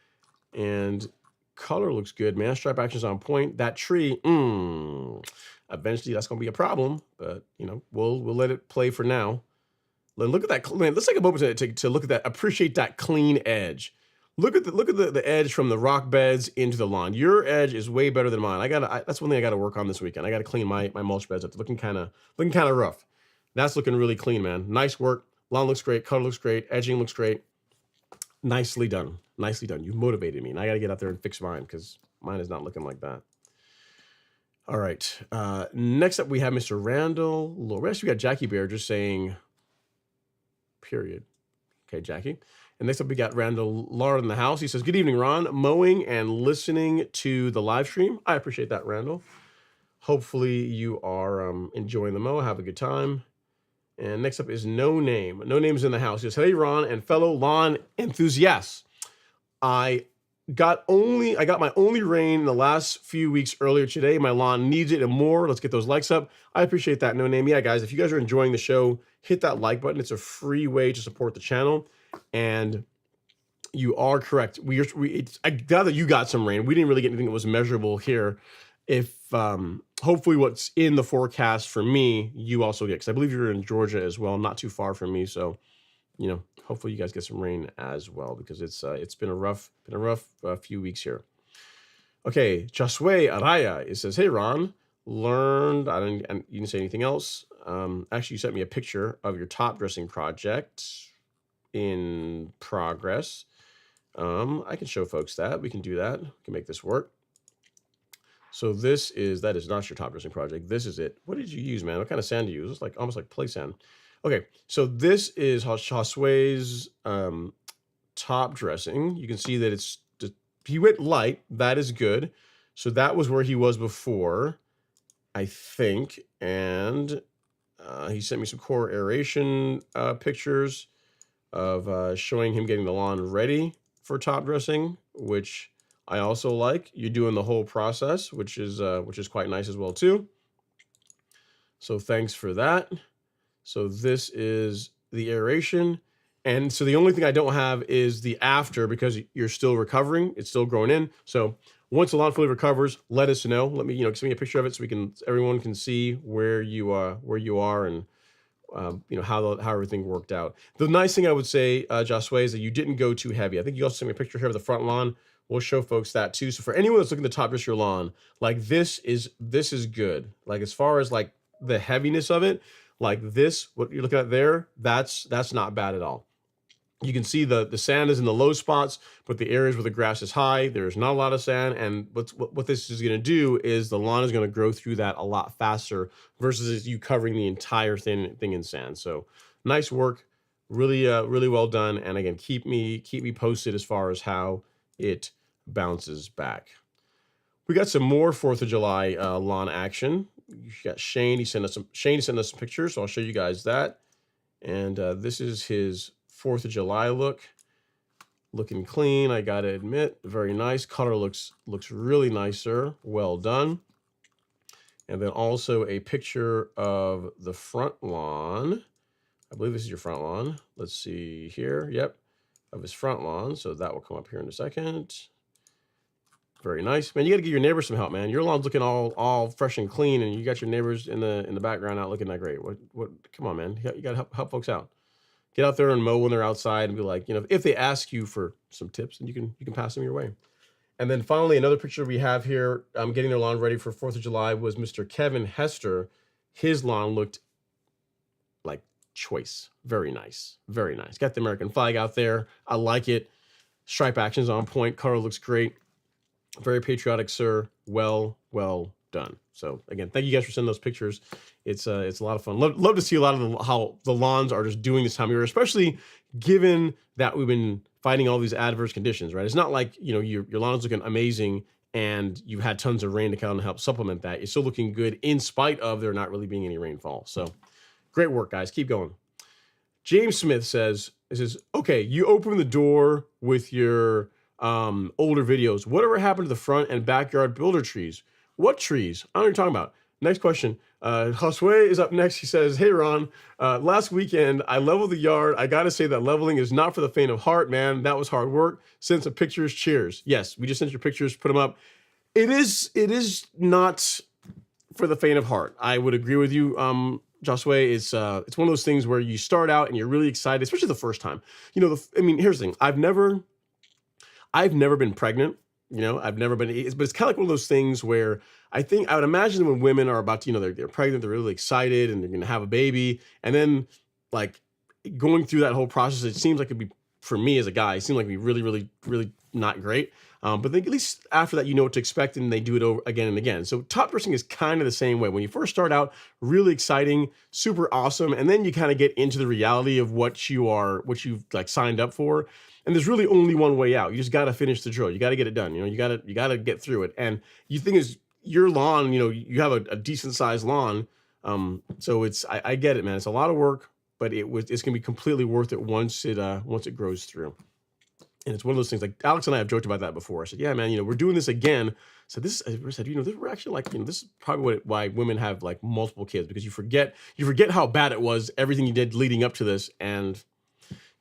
And color looks good, man. Stripe action's on point. That tree, eventually that's going to be a problem, but you know, we'll let it play for now. Look at that, man. Let's take a moment to look at that. Appreciate that clean edge. Look at the edge from the rock beds into the lawn. Your edge is way better than mine. That's one thing I got to work on this weekend. I got to clean my mulch beds up. They're looking kind of rough. That's looking really clean, man. Nice work. Lawn looks great. Color looks great. Edging looks great. Nicely done. Nicely done. You motivated me, and I got to get out there and fix mine because mine is not looking like that. All right. Next up, we have Mr. Randall Lores. We got Jackie Bear just saying, period. Okay, Jackie. And next up, we got Randall Laura in the house. He says, good evening, Ron. Mowing and listening to the live stream. I appreciate that, Randall. Hopefully you are enjoying the mow. Have a good time. And next up is No Name. No Name's in the house. He says, hey, Ron and fellow lawn enthusiasts. I got my only rain in the last few weeks earlier today. My lawn needs it and more. Let's get those likes up. I appreciate that, No Name. Yeah, guys, if you guys are enjoying the show, hit that like button. It's a free way to support the channel. And you are correct. I gather you got some rain. We didn't really get anything that was measurable here. If hopefully what's in the forecast for me, you also get, because I believe you're in Georgia as well, not too far from me. So, you know, hopefully you guys get some rain as well, because it's been a rough few weeks here. Okay, Josue Araya, it says, hey Ron, you didn't say anything else. Actually, you sent me a picture of your top dressing project in progress. I can show folks that. We can do that. We can make this work. So that is not your top dressing project. This is it. What did you use, man? What kind of sand do you use? It's like almost like play sand. Okay, so this is Josue's top dressing. You can see that he went light. That is good. So that was where he was before, I think. And he sent me some core aeration pictures of showing him getting the lawn ready for top dressing, which I also like. You're doing the whole process, which is quite nice as well too. So thanks for that. So this is the aeration. And so the only thing I don't have is the after, because you're still recovering. It's still growing in. So once the lawn fully recovers, let us know. Let me, send me a picture of it so everyone can see where you are and how everything worked out. The nice thing I would say, Josue, is that you didn't go too heavy. I think you also sent me a picture here of the front lawn. We'll show folks that too. So for anyone that's looking to top dress your lawn, like this is good. Like as far as like the heaviness of it, like this, what you're looking at there, that's not bad at all. You can see the sand is in the low spots, but the areas where the grass is high, there's not a lot of sand. And what this is going to do is the lawn is going to grow through that a lot faster versus you covering the entire thing in sand. So nice work, really well done. And again, keep me posted as far as how it bounces back. We got some more 4th of July lawn action. You got Shane. He sent us some pictures, so I'll show you guys that. And this is his 4th of July look. Looking clean, I gotta admit. Very nice. Color looks really nice, sir. Well done. And then also a picture of the front lawn. I believe this is your front lawn. Let's see here. Yep, of his front lawn. So that will come up here in a second. Very nice, man. You got to give your neighbors some help, man. Your lawn's looking all fresh and clean, and you got your neighbors in the background not looking that great. What? Come on, man. You got to help folks out. Get out there and mow when they're outside, and be like, if they ask you for some tips, and you can pass them your way. And then finally, another picture we have here, getting their lawn ready for 4th of July, was Mr. Kevin Hester. His lawn looked like choice. Very nice. Very nice. Got the American flag out there. I like it. Stripe action's on point. Color looks great. Very patriotic, sir. Well done. So again, thank you guys for sending those pictures. It's a lot of fun. Love to see a lot of how the lawns are just doing this time of year, especially given that we've been fighting all these adverse conditions, right? It's not like, your lawn's looking amazing and you've had tons of rain to kind of help supplement that. It's still looking good in spite of there not really being any rainfall. So great work, guys. Keep going. James Smith says, okay, you open the door with your older videos. Whatever happened to the front and backyard builder trees? What trees? I don't know what you're talking about. Next question. Josue is up next. He says, "Hey Ron, last weekend I leveled the yard. I gotta say that leveling is not for the faint of heart, man. That was hard work. Send some pictures. Cheers." Yes, we just sent your pictures. Put them up. It is not for the faint of heart. I would agree with you, Josue. It's one of those things where you start out and you're really excited, especially the first time. You know, I mean, here's the thing. I've never been pregnant. You know, I've never been, but it's kind of like one of those things where I would imagine when women are about to, they're pregnant, they're really excited and they're going to have a baby. And then like going through that whole process, it seems like it'd be, for me as a guy, it seemed like it'd be really, really, really not great. But then at least after that, you know what to expect, and they do it over again and again. So top dressing is kind of the same way. When you first start out, really exciting, super awesome. And then you kind of get into the reality of what you've like signed up for. And there's really only one way out. You just got to finish the drill. You got to get it done. You got to get through it. And you think is your lawn, you have a decent sized lawn. So I get it, man. It's a lot of work, but it's going to be completely worth it once it grows through. And it's one of those things, like Alex and I have joked about that before. I said, yeah, man, we're doing this again. So we're actually like, this is probably why women have like multiple kids, because you forget how bad it was, everything you did leading up to this, and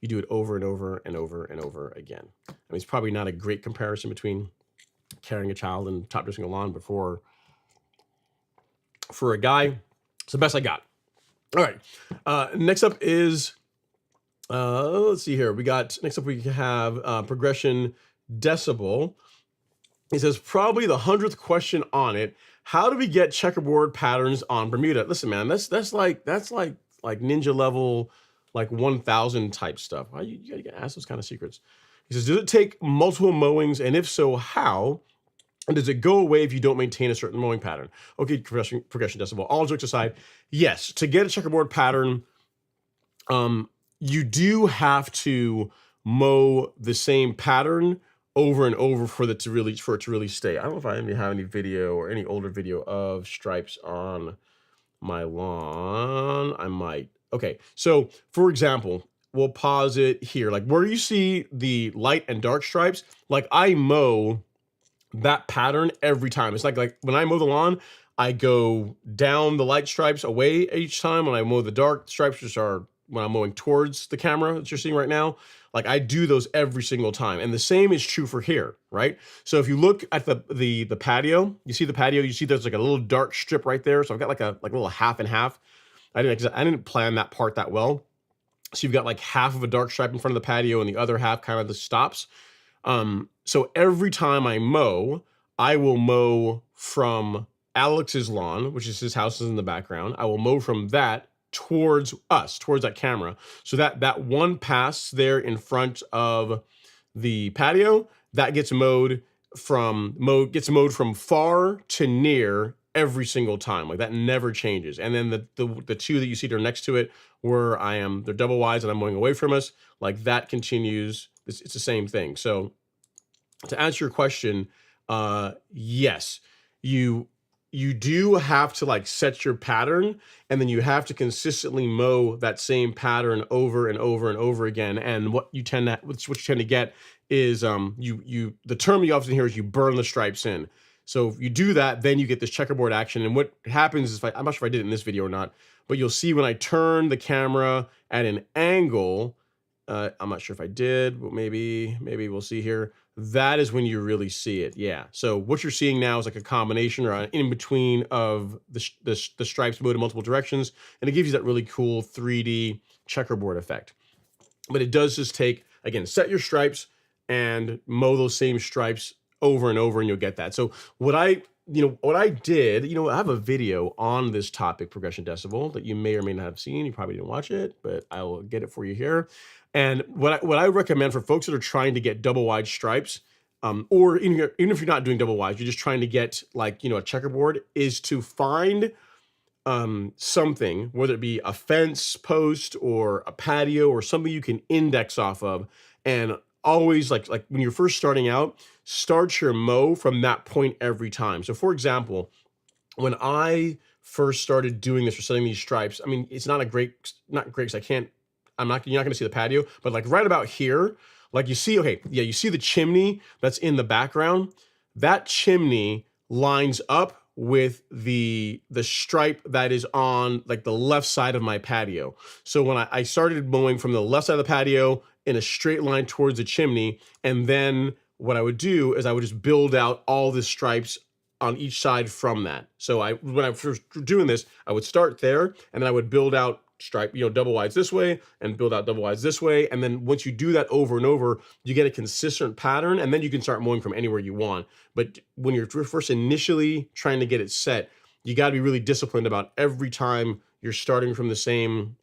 you do it over and over and over and over again. I mean, it's probably not a great comparison between carrying a child and top dressing a lawn, but for a guy, it's the best I got. All right. Next up is, let's see here. Next up we have Progression Decibel. He says, probably the 100th question on it. How do we get checkerboard patterns on Bermuda? Listen, man, that's like ninja level, like 1000 type stuff. Why you gotta ask those kind of secrets? He says, does it take multiple mowings? And if so, how? And does it go away if you don't maintain a certain mowing pattern? Okay, progression decibel. All jokes aside, yes, to get a checkerboard pattern, you do have to mow the same pattern over and over for it to really stay. I don't know if I have any video or any older video of stripes on my lawn. I might. Okay, so for example, we'll pause it here. Like where you see the light and dark stripes, like I mow that pattern every time. It's like when I mow the lawn, I go down the light stripes away each time. When I mow the dark stripes, which are when I'm mowing towards the camera that you're seeing right now, like I do those every single time. And the same is true for here, right? So if you look at the patio, you see the patio, you see there's like a little dark strip right there. So I've got like a little half and half. I didn't plan that part that well. So you've got like half of a dark stripe in front of the patio and the other half kind of the stops. So every time I mow, I will mow from Alex's lawn, which is his house is in the background. I will mow from that towards us, towards that camera. So that one pass there in front of the patio, that gets mowed from far to near every single time. Like that never changes. And then the two that you see that are next to it, where they're double wides and I'm mowing away from us, like that continues. It's the same thing. So to answer your question, yes, you do have to like set your pattern, and then you have to consistently mow that same pattern over and over and over again. And what you tend to get is the term you often hear is you burn the stripes in. So if you do that, then you get this checkerboard action. And what happens is, I'm not sure if I did it in this video or not, but you'll see when I turn the camera at an angle, I'm not sure if I did, but maybe we'll see here. That is when you really see it. Yeah. So what you're seeing now is like a combination or an in between of the stripes mowed in multiple directions. And it gives you that really cool 3D checkerboard effect. But it does just take, again, set your stripes and mow those same stripes over and over, and you'll get that. So what I did, I have a video on this topic, progression decibel, that you may or may not have seen. You probably didn't watch it, but I will get it for you here. And what I recommend for folks that are trying to get double wide stripes, or even if you're not doing double wide, you're just trying to get like, a checkerboard, is to find something, whether it be a fence post or a patio or something you can index off of. And always like when you're first starting out, start your mow from that point every time. So for example, when I first started doing this or setting these stripes, I mean, it's not great, because you're not going to see the patio, but like right about here, like you see the chimney that's in the background. That chimney lines up with the stripe that is on like the left side of my patio. So when I started mowing from the left side of the patio in a straight line towards the chimney, and then what I would do is I would just build out all the stripes on each side from that. So when I first doing this, I would start there, and then I would build out stripe, double wides this way and build out double wides this way. And then once you do that over and over, you get a consistent pattern, and then you can start mowing from anywhere you want. But when you're first initially trying to get it set, you got to be really disciplined about every time you're starting from the same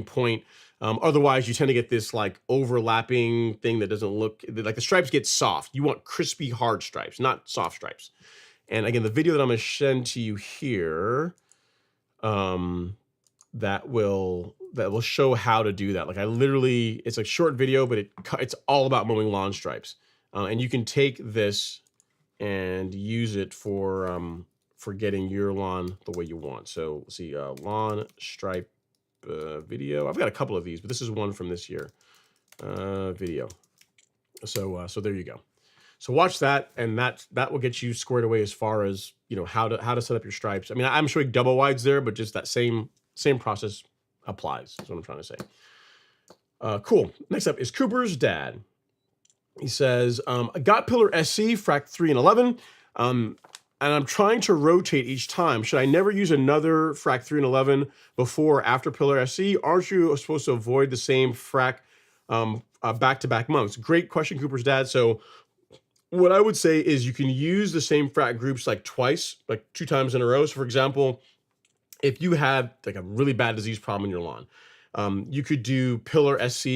point. Otherwise, you tend to get this like overlapping thing that doesn't look like the stripes get soft. You want crispy, hard stripes, not soft stripes. And again, the video that I'm going to send to you here, that will show how to do that. Like it's a short video, but it's all about mowing lawn stripes. And you can take this and use it for getting your lawn the way you want. So let's see, lawn stripe video. I've got a couple of these, but this is one from this year video. So there you go. So watch that, and that will get you squared away as far as how to set up your stripes. I mean, I'm showing double wides there, but just that same process applies. That's what I'm trying to say. Cool. Next up is Cooper's dad. He says, I got pillar SC, frac 3 and 11, and I'm trying to rotate each time. Should I never use another frac 3 and 11 before or after pillar SC? Aren't you supposed to avoid the same frac back-to-back months? Great question, Cooper's dad. So what I would say is you can use the same frac groups like twice, like 2 times in a row. So for example, if you had like a really bad disease problem in your lawn, you could do pillar SC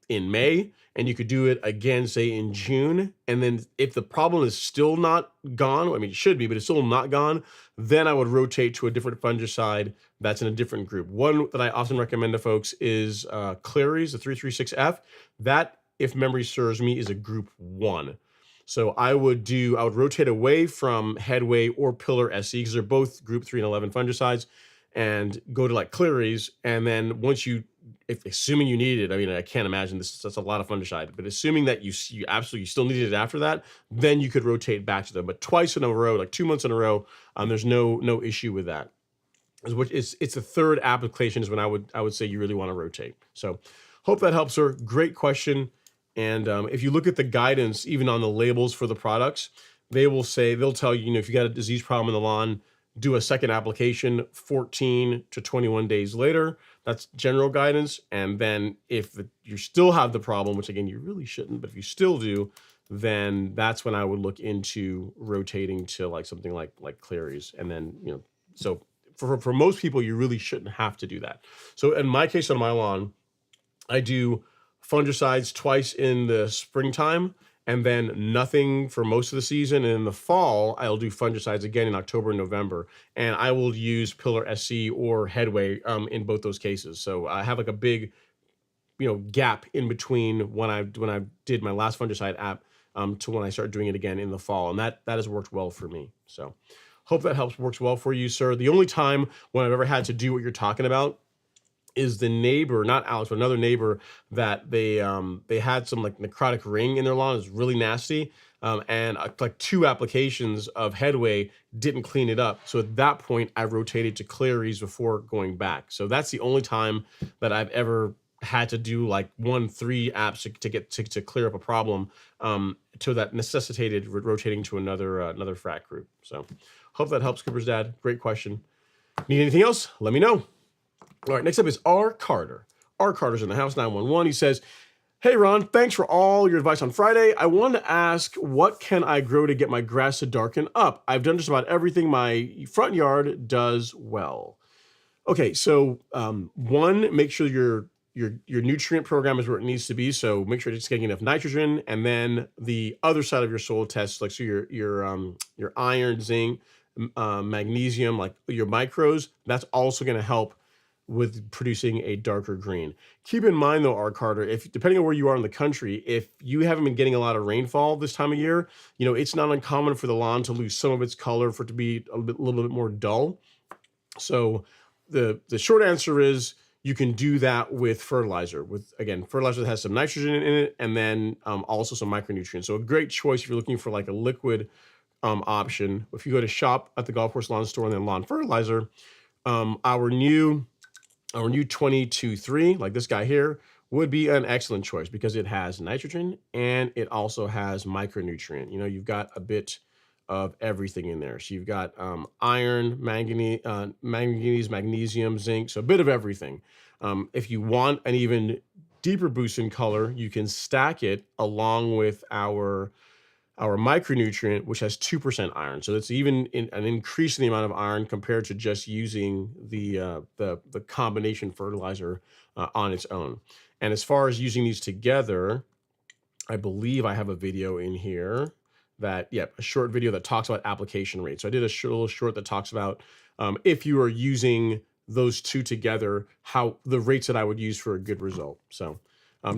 in May, and you could do it again, say in June. And then if the problem is still not gone, I mean, it should be, but it's still not gone, then I would rotate to a different fungicide that's in a different group. One that I often recommend to folks is Clary's, the 336F. That, if memory serves me, is a group 1. So I would rotate away from Headway or pillar SC, because they're both group 3 and 11 fungicides, and go to like Clary's. And then once assuming you need it, I mean, I can't imagine that's a lot of fungicide, but assuming that you absolutely still needed it after that, then you could rotate back to them. But twice in a row, like 2 months in a row, there's no issue with that. It's the third application is when I would say you really want to rotate. So hope that helps, sir. Great question. And if you look at the guidance, even on the labels for the products, they'll tell you, if you got a disease problem in the lawn, do a second application 14 to 21 days later. That's general guidance. And then if you still have the problem, which again, you really shouldn't, but if you still do, then that's when I would look into rotating to like something like Clary's. And then, so for most people, you really shouldn't have to do that. So in my case on my lawn, I do fungicides twice in the springtime, and then nothing for most of the season. And in the fall, I'll do fungicides again in October and November. And I will use pillar SC or Headway in both those cases. So I have like a big, gap in between when I did my last fungicide app to when I start doing it again in the fall. And that has worked well for me. So hope that works well for you, sir. The only time when I've ever had to do what you're talking about is the neighbor, not Alex, but another neighbor, that they had some like necrotic ring in their lawn. It was really nasty. And like 2 applications of Headway didn't clean it up. So at that point, I rotated to Clary's before going back. So that's the only time that I've ever had to do like 3 apps to clear up a problem. So that necessitated rotating to another frac group. So hope that helps, Cooper's dad. Great question. Need anything else? Let me know. All right, next up is R. Carter. R. Carter's in the house, 911. He says, hey, Ron, thanks for all your advice on Friday. I wanted to ask, what can I grow to get my grass to darken up? I've done just about everything my front yard does well. Okay, so one, make sure your nutrient program is where it needs to be. So make sure it's getting enough nitrogen. And then the other side of your soil test, like so your iron, zinc, magnesium, like your micros, that's also going to help with producing a darker green. Keep in mind though, R. Carter, if depending on where you are in the country, if you haven't been getting a lot of rainfall this time of year, it's not uncommon for the lawn to lose some of its color, for it to be a little bit more dull. So the short answer is you can do that with fertilizer, fertilizer that has some nitrogen in it, and then also some micronutrients. So a great choice if you're looking for like a liquid option. If you go to shop at the golf course lawn store and then lawn fertilizer, our new 22-3, like this guy here, would be an excellent choice because it has nitrogen and it also has micronutrient. You know, you've got a bit of everything in there. So you've got iron, manganese, magnesium, zinc, so a bit of everything. If you want an even deeper boost in color, you can stack it along with our micronutrient, which has 2% iron. So it's even an increase in the amount of iron compared to just using the combination fertilizer on its own. And as far as using these together, I believe I have a video in here that, a short video that talks about application rates. So I did a little short that talks about if you are using those two together, how the rates that I would use for a good result. So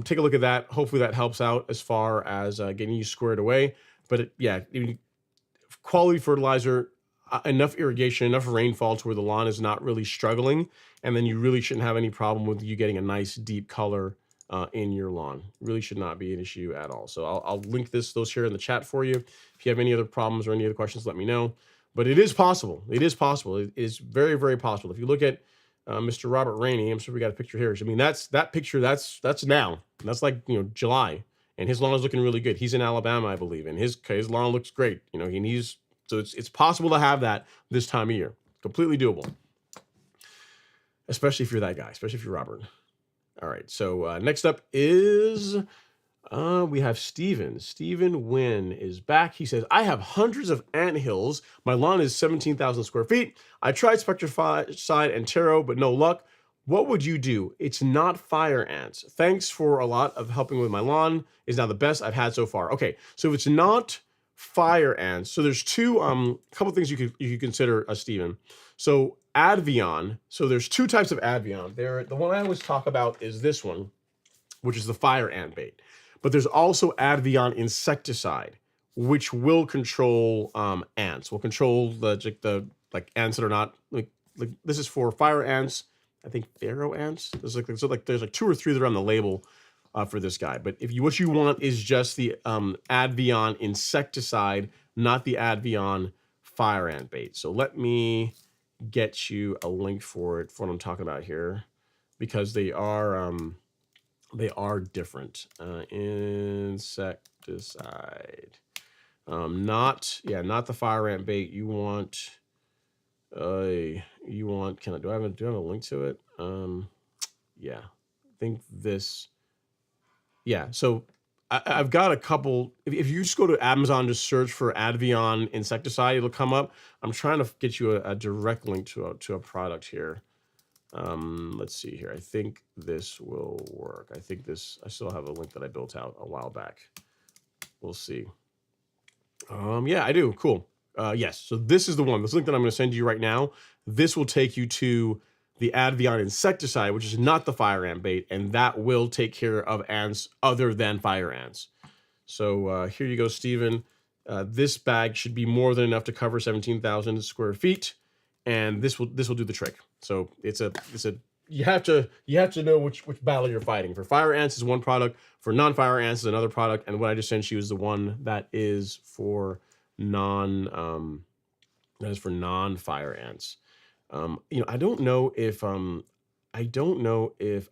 take a look at that. Hopefully that helps out as far as getting you squared away. But quality fertilizer, enough irrigation, enough rainfall to where the lawn is not really struggling. And then you really shouldn't have any problem with you getting a nice deep color in your lawn. Really should not be an issue at all. So I'll link those here in the chat for you. If you have any other problems or any other questions, let me know. But it is possible. It is possible. It is very, very possible. If you look at Mr. Robert Rainey, I'm sure we got a picture here. I mean, that picture. That's now. That's like July, and his lawn is looking really good. He's in Alabama, I believe, and his lawn looks great. So it's possible to have that this time of year. Completely doable, especially if you're that guy. Especially if you're Robert. All right, so next up is we have Steven. Steven Wynn is back. He says, I have hundreds of anthills. My lawn is 17,000 square feet. I tried Spectricide and Taro, but no luck. What would you do? It's not fire ants. Thanks for a lot of helping with my lawn. Is now the best I've had so far. Okay, so if it's not fire ants, so there's two couple things you could consider, Steven. So Advion, so there's two types of Advion. The one I always talk about is this one, which is the fire ant bait. But there's also Advion insecticide, which will control ants. Will control the ants that are not like this is for fire ants. I think pharaoh ants. There's like 2 or 3 that are on the label for this guy. But what you want is just the Advion insecticide, not the Advion fire ant bait. So let me get you a link for it, for what I'm talking about here, because they are different. Insecticide, not the fire ant bait. You want do I have a link to it? I think this. So I've got a couple. If you just go to Amazon, just search for Advion insecticide, it'll come up. I'm trying to get you a direct link to a product here. Let's see here. I think this will work. I still have a link that I built out a while back. We'll see. I do. Cool. Yes. So this is the one. This link that I'm going to send you right now. This will take you to the Advion insecticide, which is not the fire ant bait, and that will take care of ants other than fire ants. So here you go, Steven. This bag should be more than enough to cover 17,000 square feet, and this will do the trick. So you have to know which battle you're fighting. For fire ants is one product. For non-fire ants is another product. And what I just sent you is the one that is for non-fire ants. I don't know if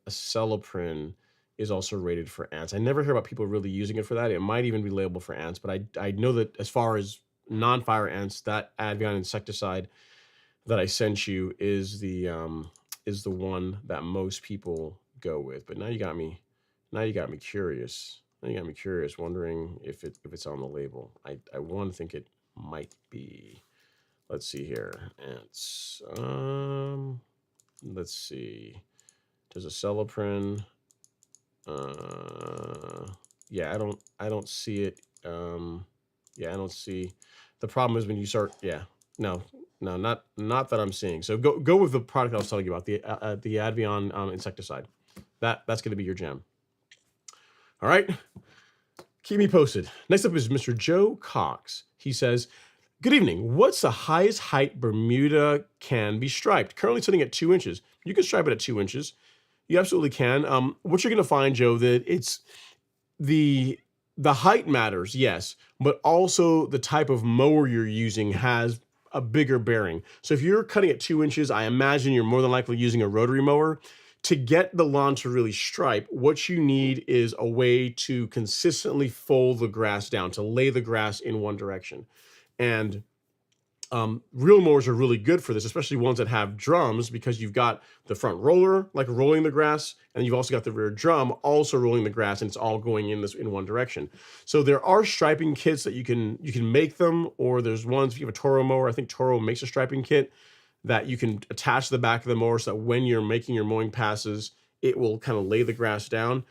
Acelepryn is also rated for ants. I never hear about people really using it for that. It might even be labeled for ants, but I know that as far as non-fire ants, that Advion insecticide that I sent you is the one that most people go with. But now you got me curious. Wondering if it's on the label. I want to think it might be. Let's see here. Ants. Let's see. Does Acelepryn? I don't see it. I don't see. The problem is when you start. No, not that I'm seeing. So go with the product I was telling you about, the Advion insecticide. That's going to be your gem. All right. Keep me posted. Next up is Mr. Joe Cox. He says, good evening. What's the highest height Bermuda can be striped? Currently sitting at 2 inches. You can stripe it at 2 inches. You absolutely can. What you're going to find, Joe, that it's the the height matters, yes, but also the type of mower you're using has a bigger bearing. So if you're cutting at 2 inches, I imagine you're more than likely using a rotary mower. To get the lawn to really stripe, what you need is a way to consistently fold the grass down, to lay the grass in one direction. And real mowers are really good for this, especially ones that have drums, because you've got the front roller like rolling the grass, and you've also got the rear drum also rolling the grass, and it's all going in one direction. So there are striping kits that you can make them, or there's ones if you have a Toro mower. I think Toro makes a striping kit that you can attach to the back of the mower so that when you're making your mowing passes, it will kind of lay the grass down.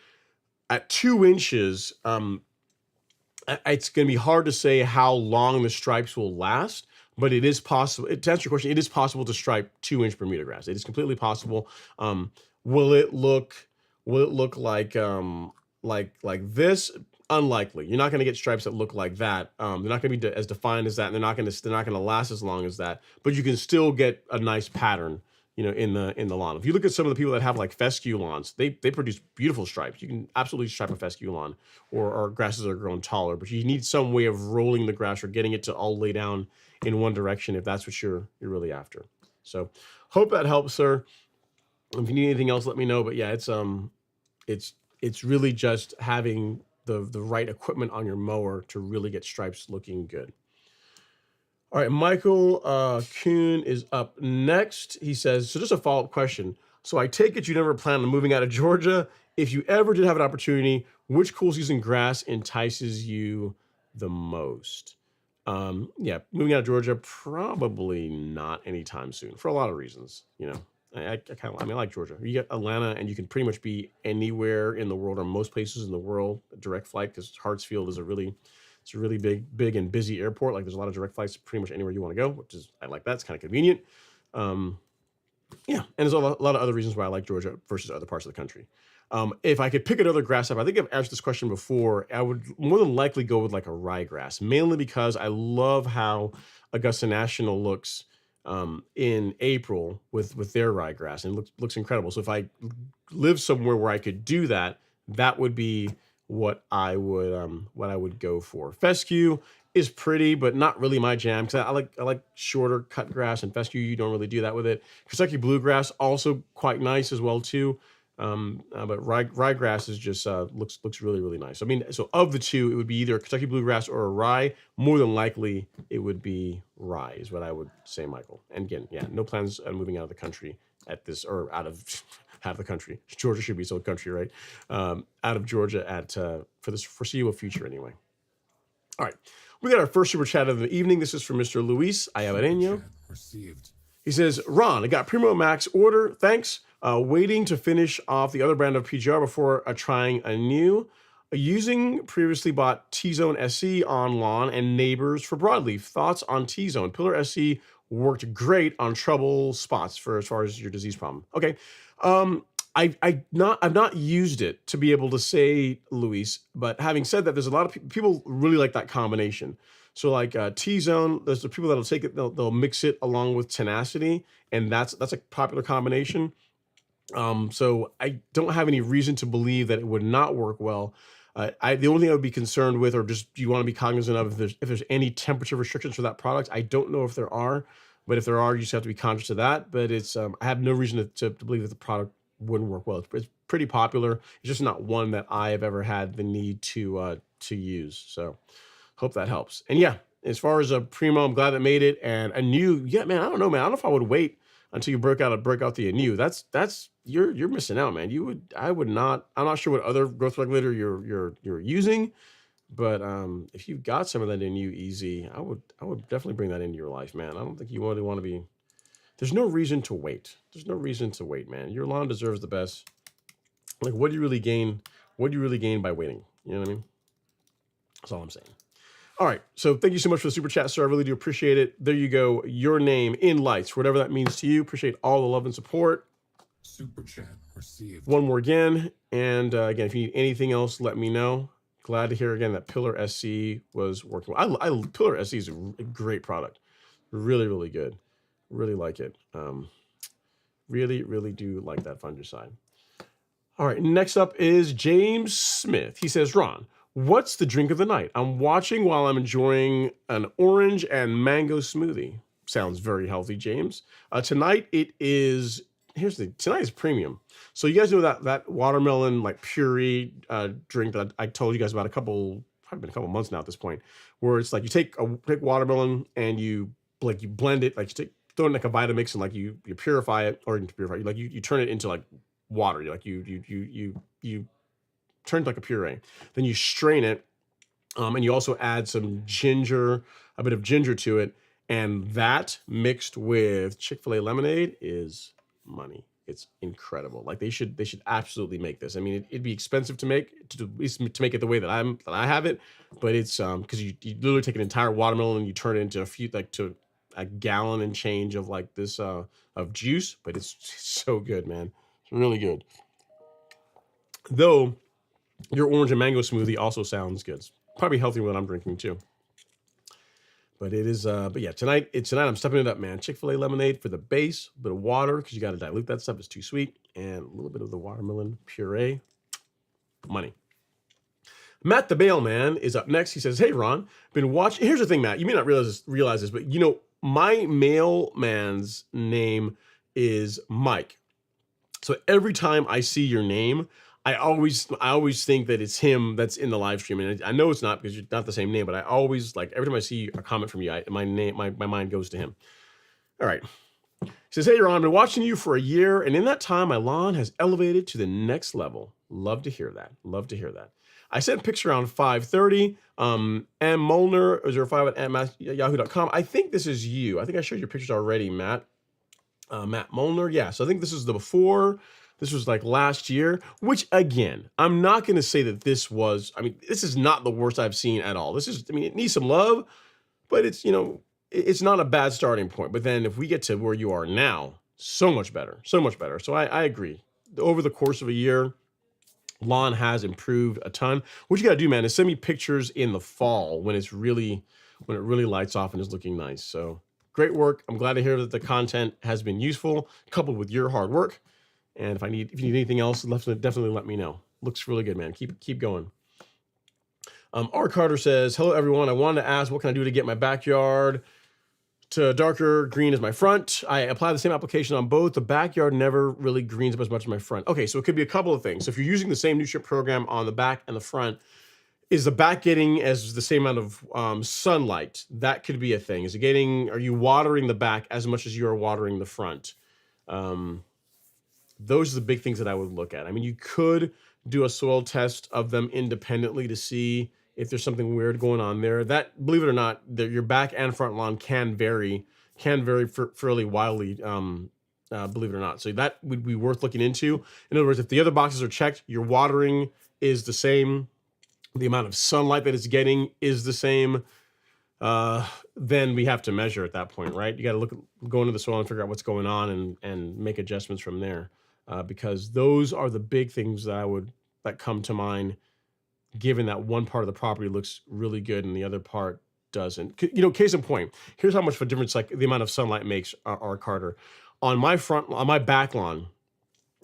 At 2 inches, it's going to be hard to say how long the stripes will last, but it is possible. To answer your question, it is possible to stripe 2-inch Bermuda grass. It is completely possible. Will it look like this? Unlikely. You're not going to get stripes that look like that. They're not going to be as defined as that, and they're not going to last as long as that. But you can still get a nice pattern, in the lawn. If you look at some of the people that have like fescue lawns, they produce beautiful stripes. You can absolutely stripe a fescue lawn, or grasses that are growing taller. But you need some way of rolling the grass or getting it to all lay down in one direction if that's what you're really after. So hope that helps, sir. If you need anything else, let me know. But yeah, it's really just having the right equipment on your mower to really get stripes looking good. All right, Michael Kuhn is up next. He says, so just a follow-up question. So I take it you never plan on moving out of Georgia. If you ever did have an opportunity, which cool season grass entices you the most? Yeah, moving out of Georgia, probably not anytime soon for a lot of reasons. I like Georgia. You get Atlanta, and you can pretty much be anywhere in the world, or most places in the world, direct flight, because Hartsfield is a really big and busy airport. Like, there's a lot of direct flights pretty much anywhere you want to go, which is, I like that. It's kind of convenient. Yeah, and there's a lot of other reasons why I like Georgia versus other parts of the country. If I could pick another grass type, I think I've answered this question before. I would more than likely go with like a ryegrass, mainly because I love how Augusta National looks in April with their ryegrass, and it looks incredible. So if I live somewhere where I could do that, that would be what I would go for. Fescue is pretty, but not really my jam, because I like shorter cut grass, and fescue, you don't really do that with it. Kentucky bluegrass also quite nice as well too. But ryegrass is just looks really, really nice. I mean, so of the two, it would be either a Kentucky bluegrass or a rye. More than likely, it would be rye, is what I would say, Michael. And again, yeah, no plans on moving out of the country at this, or out of the country. Georgia should be its own country, right? Out of Georgia for this foreseeable future, anyway. All right, we got our first super chat of the evening. This is from Mr. Luis Ayabareño. He says, Ron, I got Primo Max order. Thanks. Waiting to finish off the other brand of PGR before trying a new. Using previously bought T-Zone SE on lawn and neighbors for broadleaf. Thoughts on T-Zone? Pillar SE worked great on trouble spots for as far as your disease problem. Okay. I've not used it to be able to say, Luis, but having said that, there's a lot of people really like that combination. So like T-Zone, there's the people that'll take it, they'll mix it along with Tenacity, and that's a popular combination. So I don't have any reason to believe that it would not work well. The only thing I would be concerned with, or just you want to be cognizant of, if there's any temperature restrictions for that product. I don't know if there are, but if there are, you just have to be conscious of that. But it's I have no reason to believe that the product wouldn't work well. It's pretty popular. It's just not one that I have ever had the need to use. So hope that helps. And yeah, as far as a Primo, I'm glad that made it. And a new, yeah, man, I don't know, man. I don't know if I would wait until you break out the new. That's you're missing out, man. I would not. I'm not sure what other growth regulator you're using, but if you've got some of that in you, easy, I would definitely bring that into your life, man. I don't think you really want to be. There's no reason to wait. There's no reason to wait, man. Your lawn deserves the best. Like, what do you really gain? What do you really gain by waiting? You know what I mean? That's all I'm saying. All right. So thank you so much for the super chat, sir. I really do appreciate it. There you go. Your name in lights, whatever that means to you. Appreciate all the love and support. Super chat received. One more again. And again, if you need anything else, let me know. Glad to hear again that Pillar SC was working well. Pillar SC is a great product. Really, really good. Really like it. Really, really do like that fungicide. All right. Next up is James Smith. He says, Ron, What's the drink of the night? I'm watching while I'm enjoying an orange and mango smoothie. Sounds very healthy, James. Tonight it is. Tonight is premium. So you guys know that watermelon like puree drink that I told you guys about probably been a couple months now at this point, where it's like you take watermelon and you blend it, like throw it in like a Vitamix and like you purify it, or you purify, like you turn it into like water. You turn it to like a puree. Then you strain it, and you also add some ginger, a bit of ginger to it, and that mixed with Chick-fil-A lemonade is money. It's incredible. Like they should absolutely make this. I mean, it'd be expensive to make to make it the way that I have it, but it's because you literally take an entire watermelon and you turn it into a gallon and change of like this of juice, but it's so good, man. It's really good. Though your orange and mango smoothie also sounds good. It's probably healthier than I'm drinking too. But it is, but yeah, tonight I'm stepping it up, man. Chick-fil-A lemonade for the base, a bit of water, because you got to dilute that stuff. It's too sweet. And a little bit of the watermelon puree. Money. Matt the Mailman is up next. He says, hey, Ron, been watching. Here's the thing, Matt. You may not realize this, but you know, my mailman's name is Mike. So every time I see your name, I always think that it's him that's in the live stream, and I know it's not because you're not the same name. But I always, like, every time I see a comment from you, my mind goes to him. All right. He says, "Hey, Ron, I've been watching you for a year, and in that time, my lawn has elevated to the next level. Love to hear that. Love to hear that." I sent a picture around 5:30. M Molnar 05 at yahoo.com. I think this is you. I think I showed your pictures already, Matt. Matt Molnar. Yeah. So I think this is the before. This was like last year, which again, I'm not going to say that this is not the worst I've seen at all. It needs some love, but it's not a bad starting point. But then if we get to where you are now, so much better, so much better. So I agree. Over the course of a year, lawn has improved a ton. What you got to do, man, is send me pictures in the fall when it really lights off and is looking nice. So great work. I'm glad to hear that the content has been useful, coupled with your hard work. And if you need anything else, definitely let me know. Looks really good, man. Keep going. R. Carter says, hello, everyone. I wanted to ask, what can I do to get my backyard to darker green as my front? I apply the same application on both. The backyard never really greens up as much as my front. Okay, so it could be a couple of things. So if you're using the same nutrient program on the back and the front, is the back getting as the same amount of sunlight? That could be a thing. Are you watering the back as much as you are watering the front? Those are the big things that I would look at. I mean, you could do a soil test of them independently to see if there's something weird going on there. That, believe it or not, your back and front lawn can vary fairly wildly, believe it or not. So that would be worth looking into. In other words, if the other boxes are checked, your watering is the same, the amount of sunlight that it's getting is the same, then we have to measure at that point, right? You got to go into the soil and figure out what's going on and make adjustments from there. Because those are the big things that come to mind, given that one part of the property looks really good and the other part doesn't. Case in point, here's how much of a difference like the amount of sunlight makes. R. Carter, on my back lawn,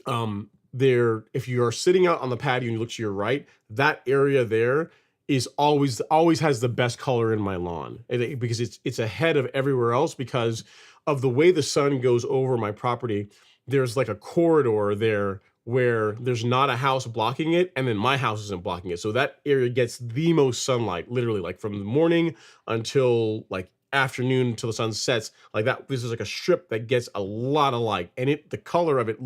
if you are sitting out on the patio and you look to your right, that area there is always has the best color in my lawn, because it's ahead of everywhere else because of the way the sun goes over my property. There's like a corridor there where there's not a house blocking it, and then my house isn't blocking it. So that area gets the most sunlight, literally, like from the morning until like afternoon until the sun sets. Like that, this is like a strip that gets a lot of light, and the color of it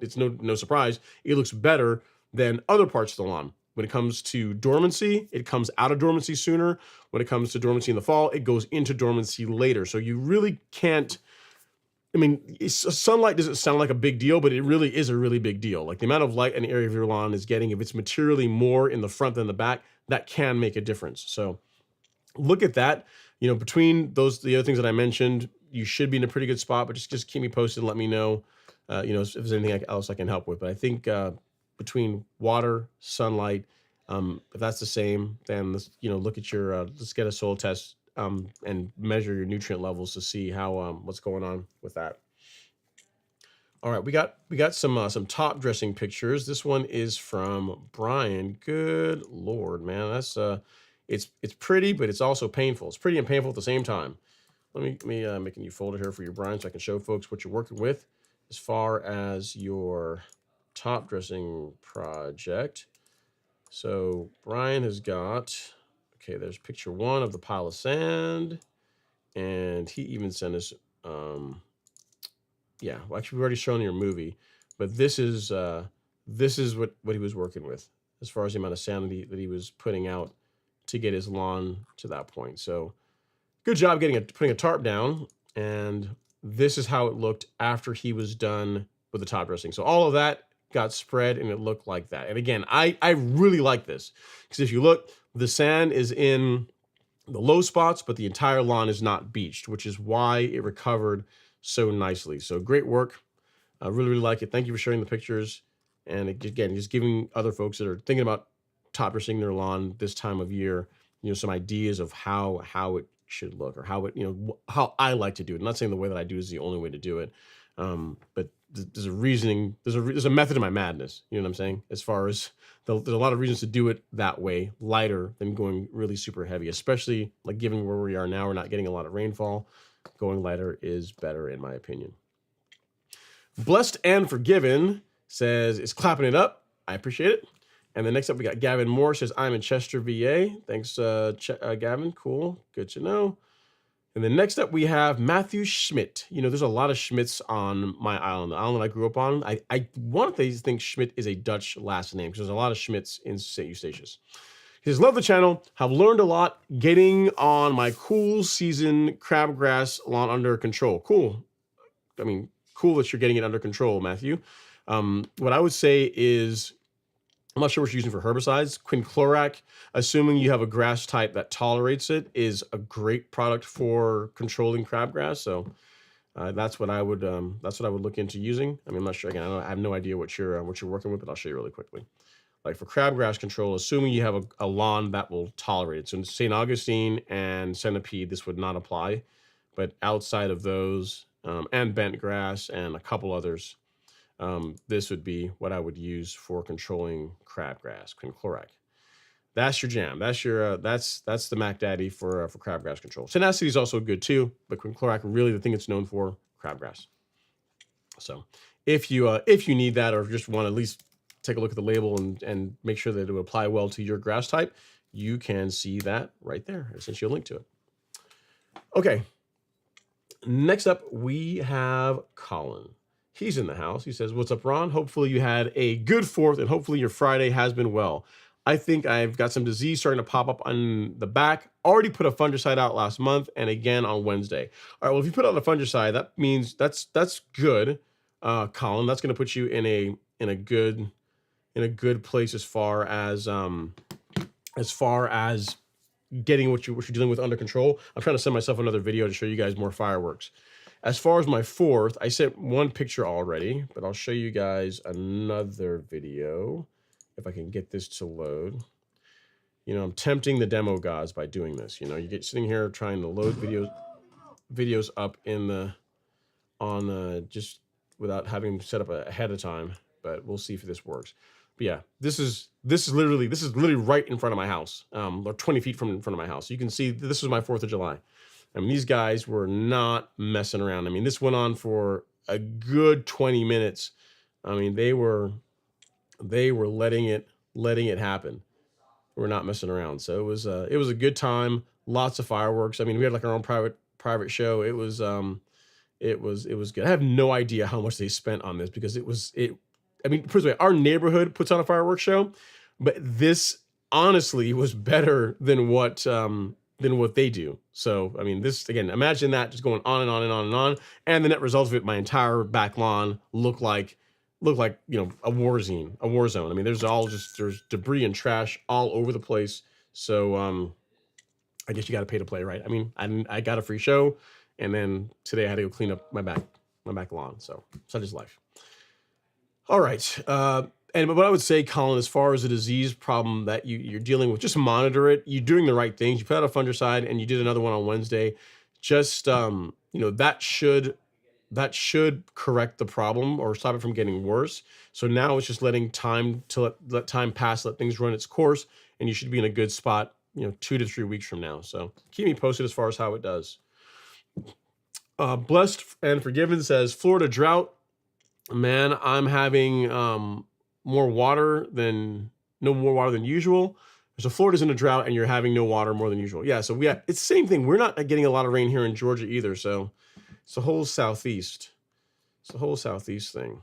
it's no surprise, it looks better than other parts of the lawn. When it comes to dormancy, it comes out of dormancy sooner. When it comes to dormancy in the fall, it goes into dormancy later. So you really can't. I mean, sunlight doesn't sound like a big deal, but it really is a really big deal. Like the amount of light an area of your lawn is getting, if it's materially more in the front than the back, that can make a difference. So look at that. Between the other things that I mentioned, you should be in a pretty good spot, but just keep me posted and let me know, if there's anything else I can help with. But I think between water, sunlight, if that's the same, then let's look at let's get a soil test and measure your nutrient levels to see how what's going on with that. All right, we got some top dressing pictures. This one is from Brian. Good Lord, man, that's it's pretty, but it's also painful. It's pretty and painful at the same time. Let me make a new folder here for you, Brian, so I can show folks what you're working with as far as your top dressing project. So Brian has got, okay, there's picture one of the pile of sand, and he even sent us, yeah, well, actually, we've already shown your movie, but this is what he was working with as far as the amount of sand that he was putting out to get his lawn to that point. So good job putting a tarp down, and this is how it looked after he was done with the top dressing. So all of that got spread and it looked like that. And again, I really like this because if you look, the sand is in the low spots, but the entire lawn is not beached, which is why it recovered so nicely. So great work. I really, really like it. Thank you for sharing the pictures. And again, just giving other folks that are thinking about top dressing their lawn this time of year, some ideas of how it should look, or how it, how I like to do it. I'm not saying the way that I do is the only way to do it. But there's a reasoning, there's a method to my madness. You know what I'm saying? As far as there's a lot of reasons to do it that way, lighter than going really super heavy, especially like given where we are now, we're not getting a lot of rainfall. Going lighter is better in my opinion. Blessed and Forgiven says, is clapping it up. I appreciate it. And then next up, we got Gavin Moore says, I'm in Chester, VA. Thanks, Gavin. Cool. Good to know. And then next up, we have Matthew Schmidt. There's a lot of Schmidts on my island, the island that I grew up on. I want to think Schmidt is a Dutch last name because there's a lot of Schmidts in St. Eustatius. He says, love the channel. Have learned a lot getting on my cool season crabgrass lawn under control. Cool. I mean, cool that you're getting it under control, Matthew. What I would say is, I'm not sure what you're using for herbicides. Quinclorac, assuming you have a grass type that tolerates it, is a great product for controlling crabgrass. So that's what I would look into using. I mean, I'm not sure. Again, I have no idea what you're working with, but I'll show you really quickly. Like for crabgrass control, assuming you have a lawn that will tolerate it. So in St. Augustine and Centipede, this would not apply. But outside of those, and bent grass and a couple others, this would be what I would use for controlling crabgrass, quinclorac. That's your jam. That's your that's the Mac Daddy for crabgrass control. Tenacity is also good too, but quinclorac, really the thing it's known for, crabgrass. So if you need that, or just want to at least take a look at the label and make sure that it will apply well to your grass type, you can see that right there. I sent you a link to it. Okay. Next up, we have Colin. He's in the house. He says, what's up, Ron? Hopefully you had a good 4th and hopefully your Friday has been well. I think I've got some disease starting to pop up on the back. Already put a fungicide out last month and again on Wednesday. All right, well, if you put out a fungicide, that means that's good, Colin. That's going to put you in a good place as far as getting what you're dealing with under control. I'm trying to send myself another video to show you guys more fireworks. As far as my 4th, I sent one picture already, but I'll show you guys another video if I can get this to load. I'm tempting the demo gods by doing this. You get sitting here trying to load videos up just without having set up ahead of time, but we'll see if this works. But yeah, this is literally right in front of my house, or 20 feet from in front of my house. You can see this was my 4th of July. I mean, these guys were not messing around. I mean, this went on for a good 20 minutes. I mean, they were letting it happen. We're not messing around. So it was a good time. Lots of fireworks. I mean, we had like our own private show. It was good. I have no idea how much they spent on this because I mean, first of all, our neighborhood puts on a fireworks show, but this honestly was better than what they do. So, I mean, this, again, imagine that just going on and on and on and on. And the net result of it, my entire back lawn looked like, a war zone. I mean, there's debris and trash all over the place. So, I guess you got to pay to play, right? I mean, I got a free show, and then today I had to go clean up my back lawn. So such is life. All right. And what I would say, Colin, as far as the disease problem that you're dealing with, just monitor it. You're doing the right things. You put out a fungicide and you did another one on Wednesday. Just, that should that should correct the problem or stop it from getting worse. So now it's just letting time to let time pass, let things run its course, and you should be in a good spot, 2 to 3 weeks from now. So keep me posted as far as how it does. Blessed and Forgiven says, Florida drought. Man, I'm having no more water than usual. So Florida's in a drought and you're having no water more than usual. Yeah, so it's the same thing. We're not getting a lot of rain here in Georgia either. So it's the whole southeast. It's the whole southeast thing.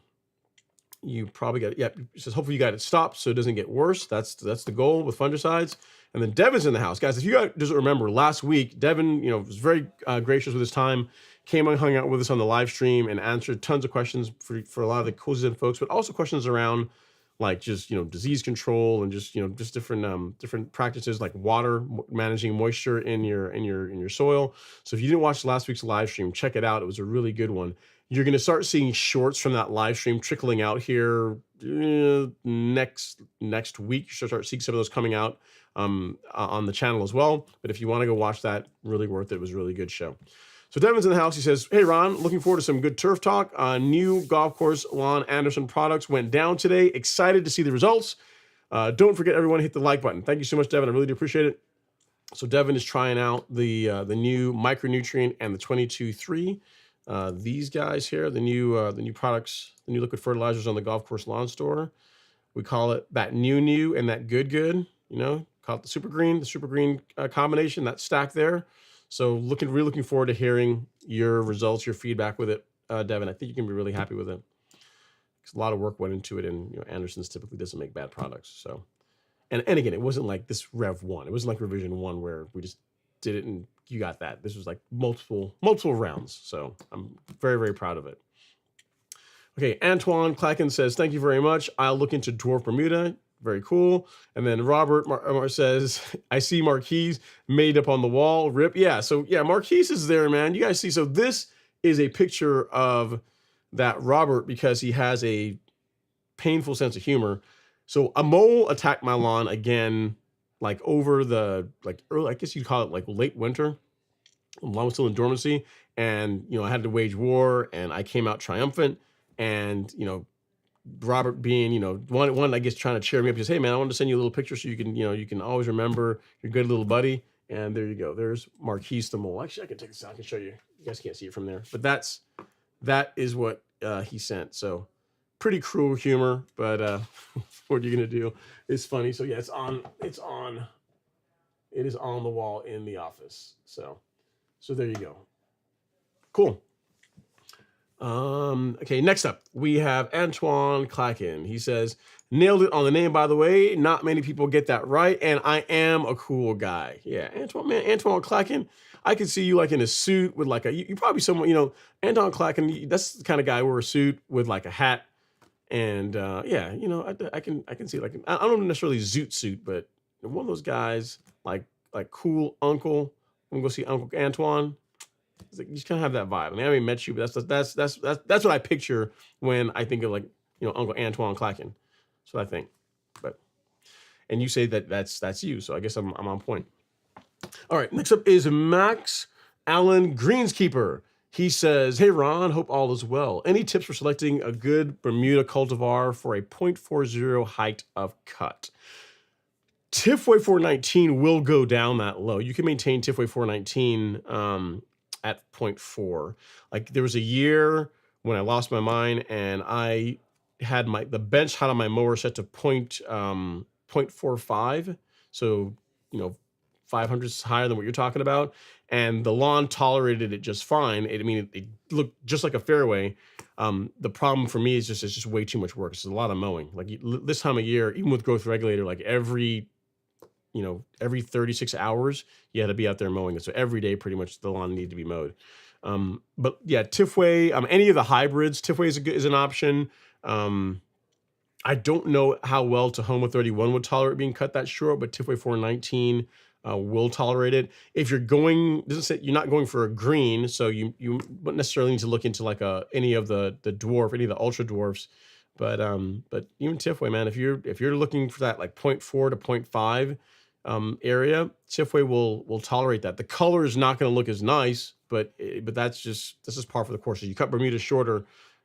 You probably got it. Yeah, it says hopefully you got it stopped so it doesn't get worse. That's the goal with fungicides. And then Devin's in the house, guys. If you guys doesn't remember, last week Devin, was very gracious with his time. Came and hung out with us on the live stream and answered tons of questions for a lot of the cool folks, but also questions around like just disease control and just just different practices like managing moisture in your soil. So if you didn't watch last week's live stream, check it out. It was a really good one. You're going to start seeing shorts from that live stream trickling out here next week. You should start seeing some of those coming out on the channel as well. But if you want to go watch that, really worth it. It was a really good show. So Devin's in the house. He says, hey, Ron, looking forward to some good turf talk. New golf course Lon Anderson products went down today. Excited to see the results. Don't forget, everyone, hit the like button. Thank you so much, Devin. I really do appreciate it. So Devin is trying out the new micronutrient and the 22-3. These guys here, the new products, the new liquid fertilizers on the Golf Course Lawn Store. We call it that new and that good. Call it the super green combination, that stack there. So really looking forward to hearing your results, your feedback with it, Devin. I think you can be really happy with it. A lot of work went into it, and Anderson's typically doesn't make bad products. So, and again, it wasn't like this Rev 1. It wasn't like Revision 1 where we just did it and you got that. This was like multiple rounds. So I'm very, very proud of it. Okay, Antoine Clacken says, thank you very much. I'll look into Dwarf Bermuda. Very cool. And then Robert says, I see Marquise made up on the wall. Rip. Yeah, so yeah, Marquise is there, man. You guys see, so this is a picture of that Robert because he has a painful sense of humor. So a mole attacked my lawn again, like over the early, I guess you'd call it like late winter. The lawn was still in dormancy, and I had to wage war, and I came out triumphant. And Robert being one I guess trying to cheer me up, he says, hey man, I wanted to send you a little picture so you can always remember your good little buddy. And there you go. There's Marquise the mole. Actually, I can take this out. I can show you. You guys can't see it from there, but that is what he sent. So pretty cruel humor, but what are you gonna do? It's funny. So yeah, it is on the wall in the office. So there you go. Cool. Okay, next up, we have Antoine Clacken. He says, nailed it on the name, by the way. Not many people get that right, and I am a cool guy. Yeah, Antoine Clacken, I could see you like in a suit with like you probably someone, Antoine Clacken, that's the kind of guy who wear a suit with like a hat. And yeah, I can see like, I don't necessarily zoot suit, but one of those guys, like cool uncle. I'm gonna go see Uncle Antoine. Like, you just kind of have that vibe. I mean, I haven't met you, but that's what I picture when I think of like Uncle Antoine Clacken. That's what I think. And you say that's you, so I guess I'm on point. All right, next up is Max Allen Greenskeeper. He says, hey Ron, hope all is well. Any tips for selecting a good Bermuda cultivar for a 0.40 height of cut? Tifway 419 will go down that low. You can maintain Tifway 419 at 0.4. Like there was a year when I lost my mind and I had the bench height on my mower set to 0.45. So, 500 is higher than what you're talking about. And the lawn tolerated it just fine. It looked just like a fairway. The problem for me is it's just way too much work. It's a lot of mowing. Like this time of year, even with growth regulator, like every 36 hours, you had to be out there mowing it. So every day, pretty much, the lawn needed to be mowed. But yeah, Tifway, any of the hybrids, Tifway is an option. I don't know how well Tahoma 31 would tolerate being cut that short, but Tifway 419 will tolerate it. If you're doesn't say you're not going for a green, so you wouldn't necessarily need to look into like any of the dwarf, any of the ultra dwarfs. But even Tifway, man, if you're looking for that like 0.4 to 0.5 area, Tifway will tolerate that. The color is not going to look as nice, but this is par for the course. If you cut Bermuda shorter,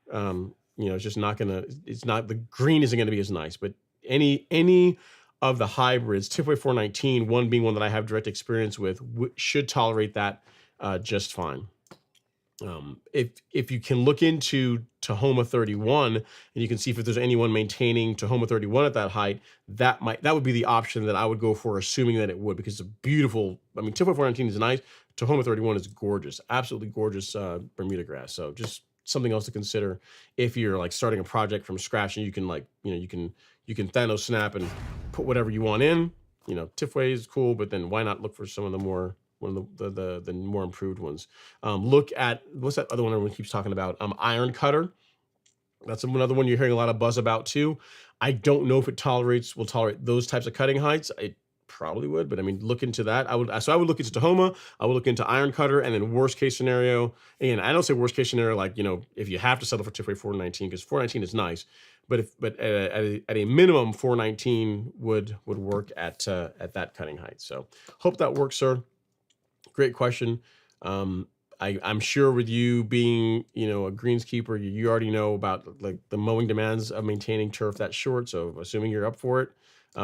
it's just not gonna. It's not, the green isn't gonna be as nice. But any of the hybrids, Tipway 419, one being one that I have direct experience with, should tolerate that just fine. If you can look into Tahoma 31 and you can see if there's anyone maintaining Tahoma 31 at that height, that would be the option that I would go for, assuming that it would, because it's a beautiful. I mean, Tipway 419 is nice. Tahoma 31 is gorgeous, absolutely gorgeous Bermuda grass. So just something else to consider if you're like starting a project from scratch and you can you can Thanos snap and put whatever you want in. Tipway is cool, but then why not look for some of the more the more improved ones? Look at, what's that other one everyone keeps talking about? Iron Cutter. That's another one you're hearing a lot of buzz about too. I don't know if it will tolerate those types of cutting heights. It probably would, but I mean, look into that. I would look into Tahoma. I would look into Iron Cutter, and then worst case scenario. And I don't say worst case scenario like if you have to settle for Tipway 419, because 419 is nice, but at a minimum 419 would work at that cutting height. So hope that works, sir. Great question. I'm sure with you being, a greenskeeper, you already know about like the mowing demands of maintaining turf that short. So assuming you're up for it,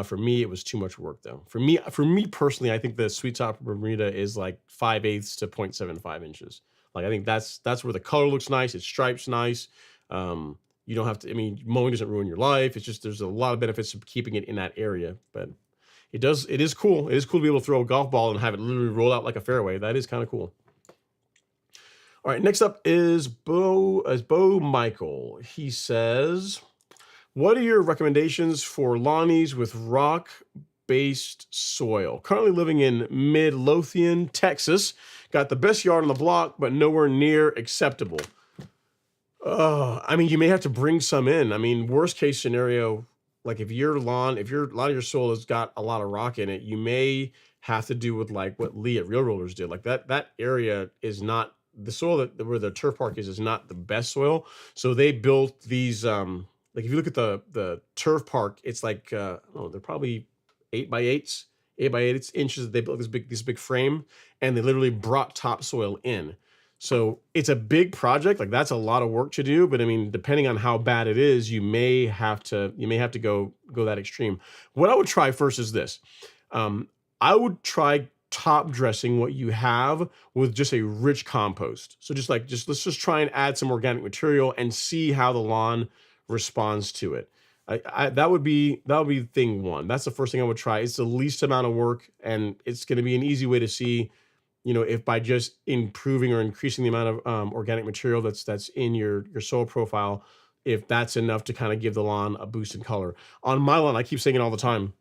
for me, it was too much work though. For me personally, I think the sweet spot for Bermuda is like 5/8 to 0.75 inches. Like I think that's where the color looks nice. Its stripes nice. You don't have to. I mean, mowing doesn't ruin your life. It's just there's a lot of benefits to keeping it in that area, but. It is cool. It is cool to be able to throw a golf ball and have it literally roll out like a fairway. That is kind of cool. All right, next up is Bo Michael. He says, what are your recommendations for lawnies with rock-based soil? Currently living in Midlothian, Texas. Got the best yard on the block, but nowhere near acceptable. I mean, you may have to bring some in. I mean, worst case scenario, like if a lot of your soil has got a lot of rock in it, you may have to do with like what Lee at Real Rollers did. Like that area is not the soil where the turf park is not the best soil. So they built these, like if you look at the turf park, it's like, they're probably 8x8 inches. They built this big frame, and they literally brought topsoil in. So it's a big project. Like that's a lot of work to do, but I mean, depending on how bad it is, you may have to go that extreme. What I would try first is this. I would try top dressing what you have with just a rich compost. So let's just try and add some organic material and see how the lawn responds to it. That would be thing one. That's the first thing I would try. It's the least amount of work, and it's going to be an easy way to see, if by just improving or increasing the amount of organic material that's in your soil profile, if that's enough to kind of give the lawn a boost in color. On my lawn, I keep saying it all the time.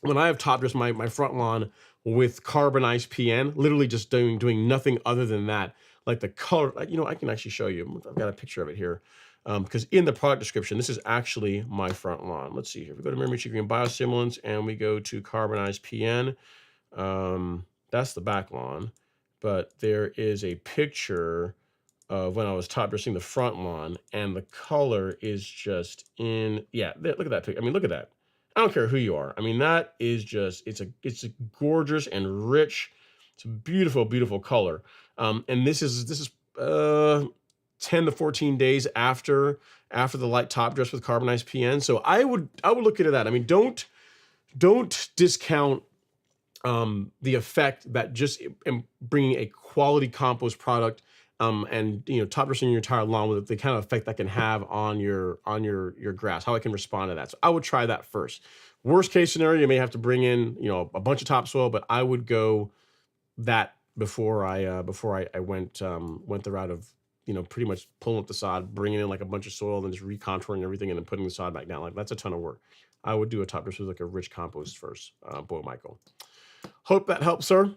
When I have top dressed my front lawn with carbonized PN, literally just doing nothing other than that, like the color, I can actually show you. I've got a picture of it here. Because in the product description, this is actually my front lawn. Let's see here. We go to Miramichi Green Biostimulants and we go to carbonized PN. That's the back lawn, but there is a picture of when I was top dressing the front lawn, and the color is just look at that picture. I mean, look at that. I don't care who you are. I mean, that is just, it's a gorgeous and rich, it's a beautiful, beautiful color. And this is 10 to 14 days after the light top dress with carbonized PN. So I would look into that. I mean, don't discount the effect that just bringing a quality compost product and top dressing your entire lawn with the kind of effect that can have on your grass, how it can respond to that. So I would try that first. Worst case scenario, you may have to bring in a bunch of topsoil, but I would go that before I went the route of pretty much pulling up the sod, bringing in like a bunch of soil, then just recontouring everything, and then putting the sod back down. Like that's a ton of work. I would do a top dress with like a rich compost first. Boy, Michael. Hope that helps, sir.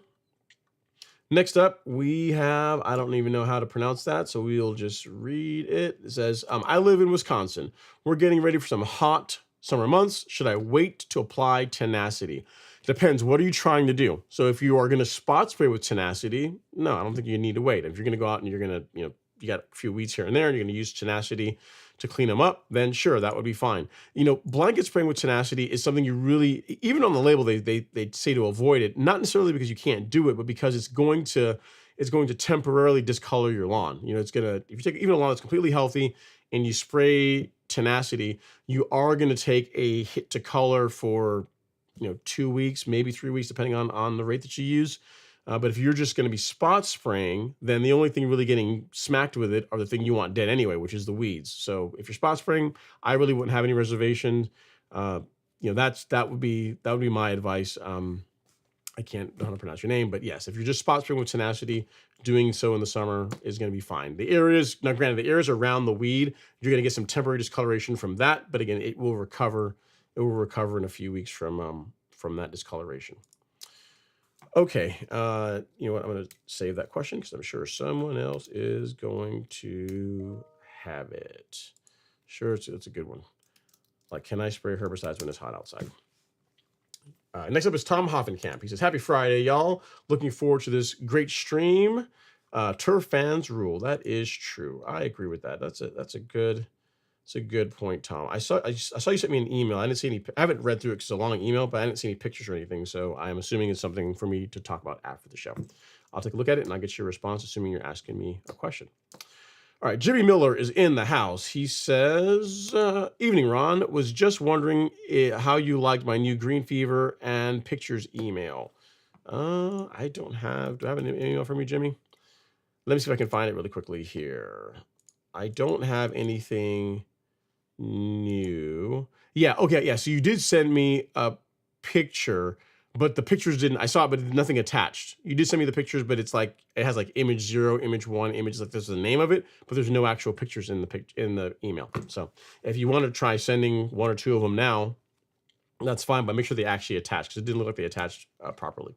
Next up, we have, I don't even know how to pronounce that, so we'll just read it. It says, I live in Wisconsin. We're getting ready for some hot summer months. Should I wait to apply Tenacity? Depends. What are you trying to do? So if you are going to spot spray with Tenacity, no, I don't think you need to wait. If you're going to go out and you're going to, you got a few weeds here and there, and you're going to use Tenacity to clean them up, then sure, that would be fine. Blanket spraying with Tenacity is something you really, even on the label, they say to avoid it, not necessarily because you can't do it, but because it's going to it's going to temporarily discolor your lawn. You know, it's gonna, if you take even a lawn that's completely healthy and you spray Tenacity, you are going to take a hit to color for, 2 weeks, maybe 3 weeks, depending on the rate that you use. But if you're just going to be spot spraying, then the only thing really getting smacked with it are the thing you want dead anyway, which is the weeds. So if you're spot spraying, I really wouldn't have any reservations. That would be my advice. I can't know how to pronounce your name, but yes, if you're just spot spraying with Tenacity, doing so in the summer is going to be fine. The areas, now granted, the areas around the weed, you're going to get some temporary discoloration from that, but again, it will recover. It will recover in a few weeks from that discoloration. Okay, you know what? I'm going to save that question because I'm sure someone else is going to have it. Sure, it's a good one. Like, can I spray herbicides when it's hot outside? Next up is Tom Hoffenkamp. He says, "Happy Friday, y'all. Looking forward to this great stream. Turf fans rule." That is true. I agree with that. That's a good point, Tom. I saw you sent me an email. I didn't see any. I haven't read through it because it's a long email, but I didn't see any pictures or anything. So I'm assuming it's something for me to talk about after the show. I'll take a look at it and I'll get your response, assuming you're asking me a question. All right, Jimmy Miller is in the house. He says, "Evening, Ron. Was just wondering how you liked my new Green Fever and pictures email." I don't have. Do I have an email from you, Jimmy? Let me see if I can find it really quickly here. I don't have anything new. Yeah. Okay. Yeah. So you did send me a picture, but the pictures didn't. I saw it, but nothing attached. You did send me the pictures, but it's like it has like image 0, image 1, image like this is the name of it, but there's no actual pictures in the email. So if you want to try sending 1 or 2 of them now, that's fine, but make sure they actually attach because it didn't look like they attached properly.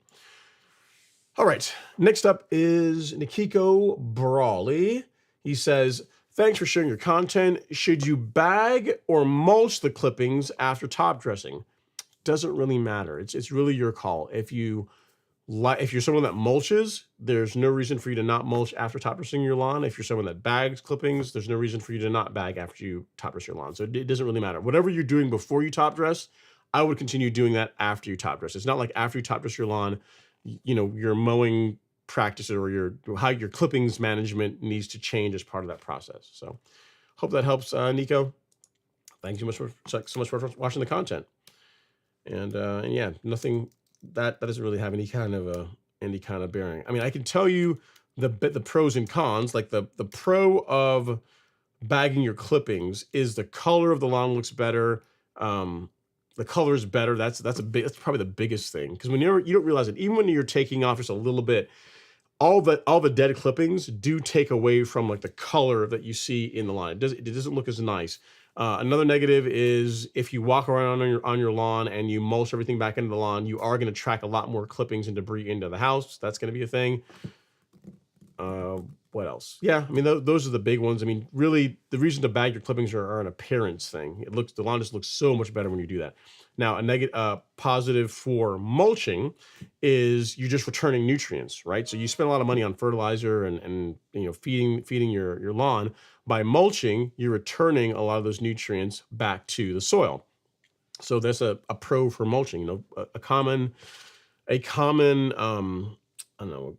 All right. Next up is Nikiko Brawley. He says, "Thanks for sharing your content. Should you bag or mulch the clippings after top dressing?" Doesn't really matter. It's really your call. If you're someone that mulches, there's no reason for you to not mulch after top dressing your lawn. If you're someone that bags clippings, there's no reason for you to not bag after you top dress your lawn. So it doesn't really matter. Whatever you're doing before you top dress, I would continue doing that after you top dress. It's not like after you top dress your lawn, your mowing practice or how your clippings management needs to change as part of that process. So hope that helps, Nico. Thanks so much for watching the content. And yeah, nothing that doesn't really have any kind of bearing. I mean, I can tell you the pros and cons. Like the pro of bagging your clippings is the color of the lawn looks better. The color is better. That's probably the biggest thing, because when you don't realize it, even when you're taking off just a little bit, all the dead clippings do take away from like the color that you see in the lawn. It doesn't look as nice. Another negative is if you walk around on your lawn and you mulch everything back into the lawn, you are going to track a lot more clippings and debris into the house. That's going to be a thing. What else? Yeah, I mean, those are the big ones. I mean, really, the reason to bag your clippings are an appearance thing. The lawn just looks so much better when you do that. Now, a positive for mulching is you're just returning nutrients, right? So you spend a lot of money on fertilizer and feeding your lawn. By mulching, you're returning a lot of those nutrients back to the soil. So that's a pro for mulching. A common I don't know,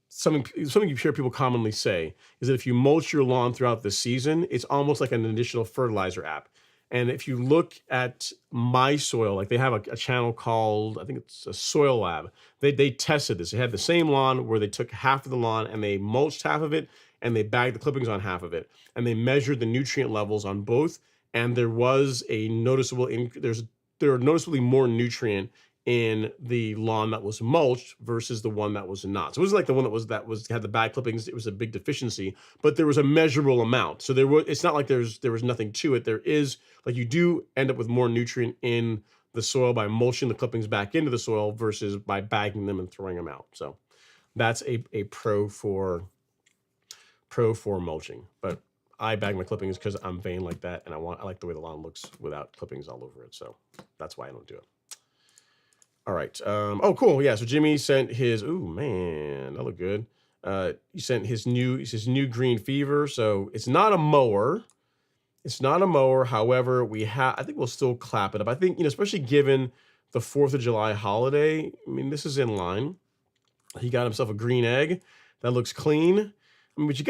something you hear people commonly say is that if you mulch your lawn throughout the season, it's almost like an additional fertilizer app. And if you look at My Soil, like they have a channel called, I think it's a Soil Lab. They tested this. They had the same lawn where they took half of the lawn and they mulched half of it and they bagged the clippings on half of it. And they measured the nutrient levels on both. And there was a noticeable, there are noticeably more nutrient in the lawn that was mulched versus the one that was not. So it wasn't like the one that had the bad clippings. It was a big deficiency, but there was a measurable amount. So it's not like there was nothing to it. There is, like, you do end up with more nutrient in the soil by mulching the clippings back into the soil versus by bagging them and throwing them out. So that's a pro for mulching. But I bag my clippings because I'm vain like that, and I like the way the lawn looks without clippings all over it. So that's why I don't do it. All right. Oh, cool. Yeah. So Jimmy sent his. Ooh, man, that looked good. He sent his new Green Fever. So it's not a mower. It's not a mower. However, I think we'll still clap it up. I think, especially given the 4th of July holiday. I mean, this is in line. He got himself a green egg. That looks clean. I mean, but you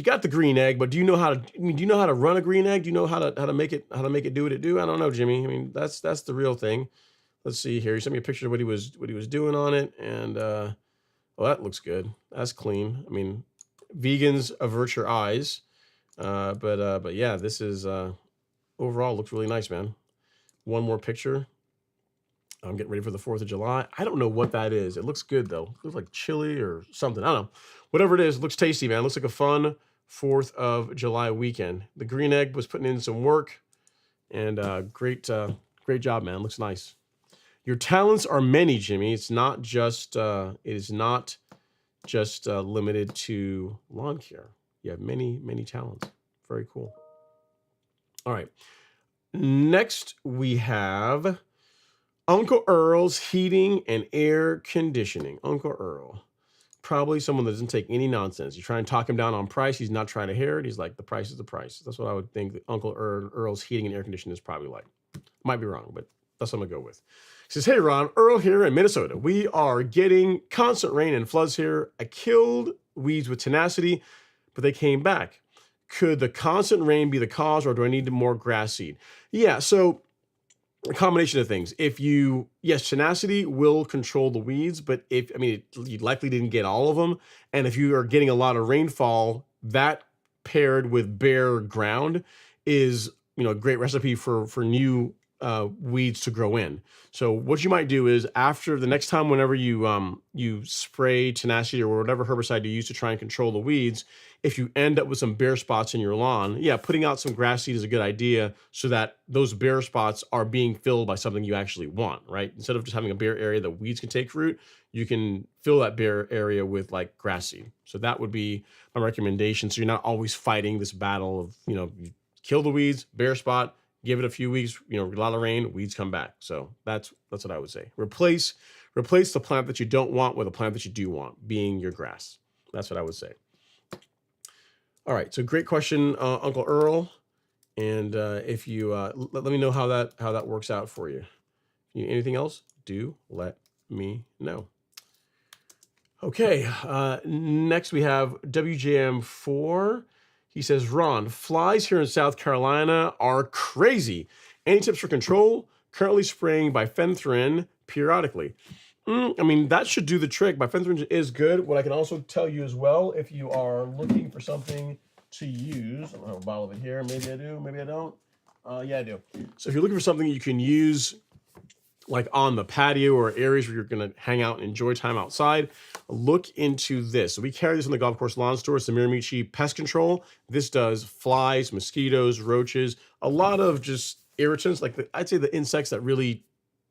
got the green egg, but do you know how to? I mean, do you know how to run a green egg? Do you know how to make it do what it do? I don't know, Jimmy. I mean, that's the real thing. Let's see here. He sent me a picture of what he was doing on it, and well, that looks good. That's clean. I mean, vegans avert your eyes, but yeah, this is overall looks really nice, man. One more picture. I'm getting ready for the 4th of July. I don't know what that is. It looks good though. It looks like chili or something. I don't know. Whatever it is, it looks tasty, man. It looks like a fun 4th of July weekend. The green egg was putting in some work, and great job, man. Looks nice. Your talents are many, Jimmy. It's not just it is not just limited to lawn care. You have many talents. Very cool. All right. Next we have Uncle Earl's Heating and Air Conditioning. Uncle Earl. Probably someone that doesn't take any nonsense. You try and talk him down on price. He's not trying to hear it. He's like, the price is the price. That's what I would think Uncle Earl's Heating and Air Conditioning is probably like. Might be wrong, but that's what I'm going to go with. He says, hey, Ron, Earl here in Minnesota. We are getting constant rain and floods here. I killed weeds with tenacity, but they came back. Could the constant rain be the cause, or do I need more grass seed? Yeah, so a combination of things. Yes, tenacity will control the weeds, but you likely didn't get all of them. And if you are getting a lot of rainfall, that paired with bare ground is, a great recipe for new weeds to grow in. So what you might do is after the next time, whenever you spray tenacity or whatever herbicide you use to try and control the weeds, if you end up with some bare spots in your lawn, yeah, putting out some grass seed is a good idea so that those bare spots are being filled by something you actually want, right? Instead of just having a bare area that weeds can take root, you can fill that bare area with like grass seed. So that would be my recommendation. So you're not always fighting this battle of, you kill the weeds, bare spot, give it a few weeks, a lot of rain, weeds come back. So that's what I would say. Replace the plant that you don't want with a plant that you do want, being your grass. That's what I would say. All right, so great question, Uncle Earl. And if you let me know how that works out for you. Anything else? Do let me know. Okay, next we have WJM4. He says, Ron, flies here in South Carolina are crazy. Any tips for control? Currently spraying bifenthrin periodically. That should do the trick. Bifenthrin is good. What I can also tell you as well, if you are looking for something to use, I don't have a bottle of it here. Maybe I do, maybe I don't. Yeah, I do. So if you're looking for something you can use like on the patio or areas where you're going to hang out and enjoy time outside, look into this. So we carry this in the Golf Course Lawn Store. It's the Miramichi Pest Control. This does flies, mosquitoes, roaches, a lot of just irritants, like I'd say the insects that really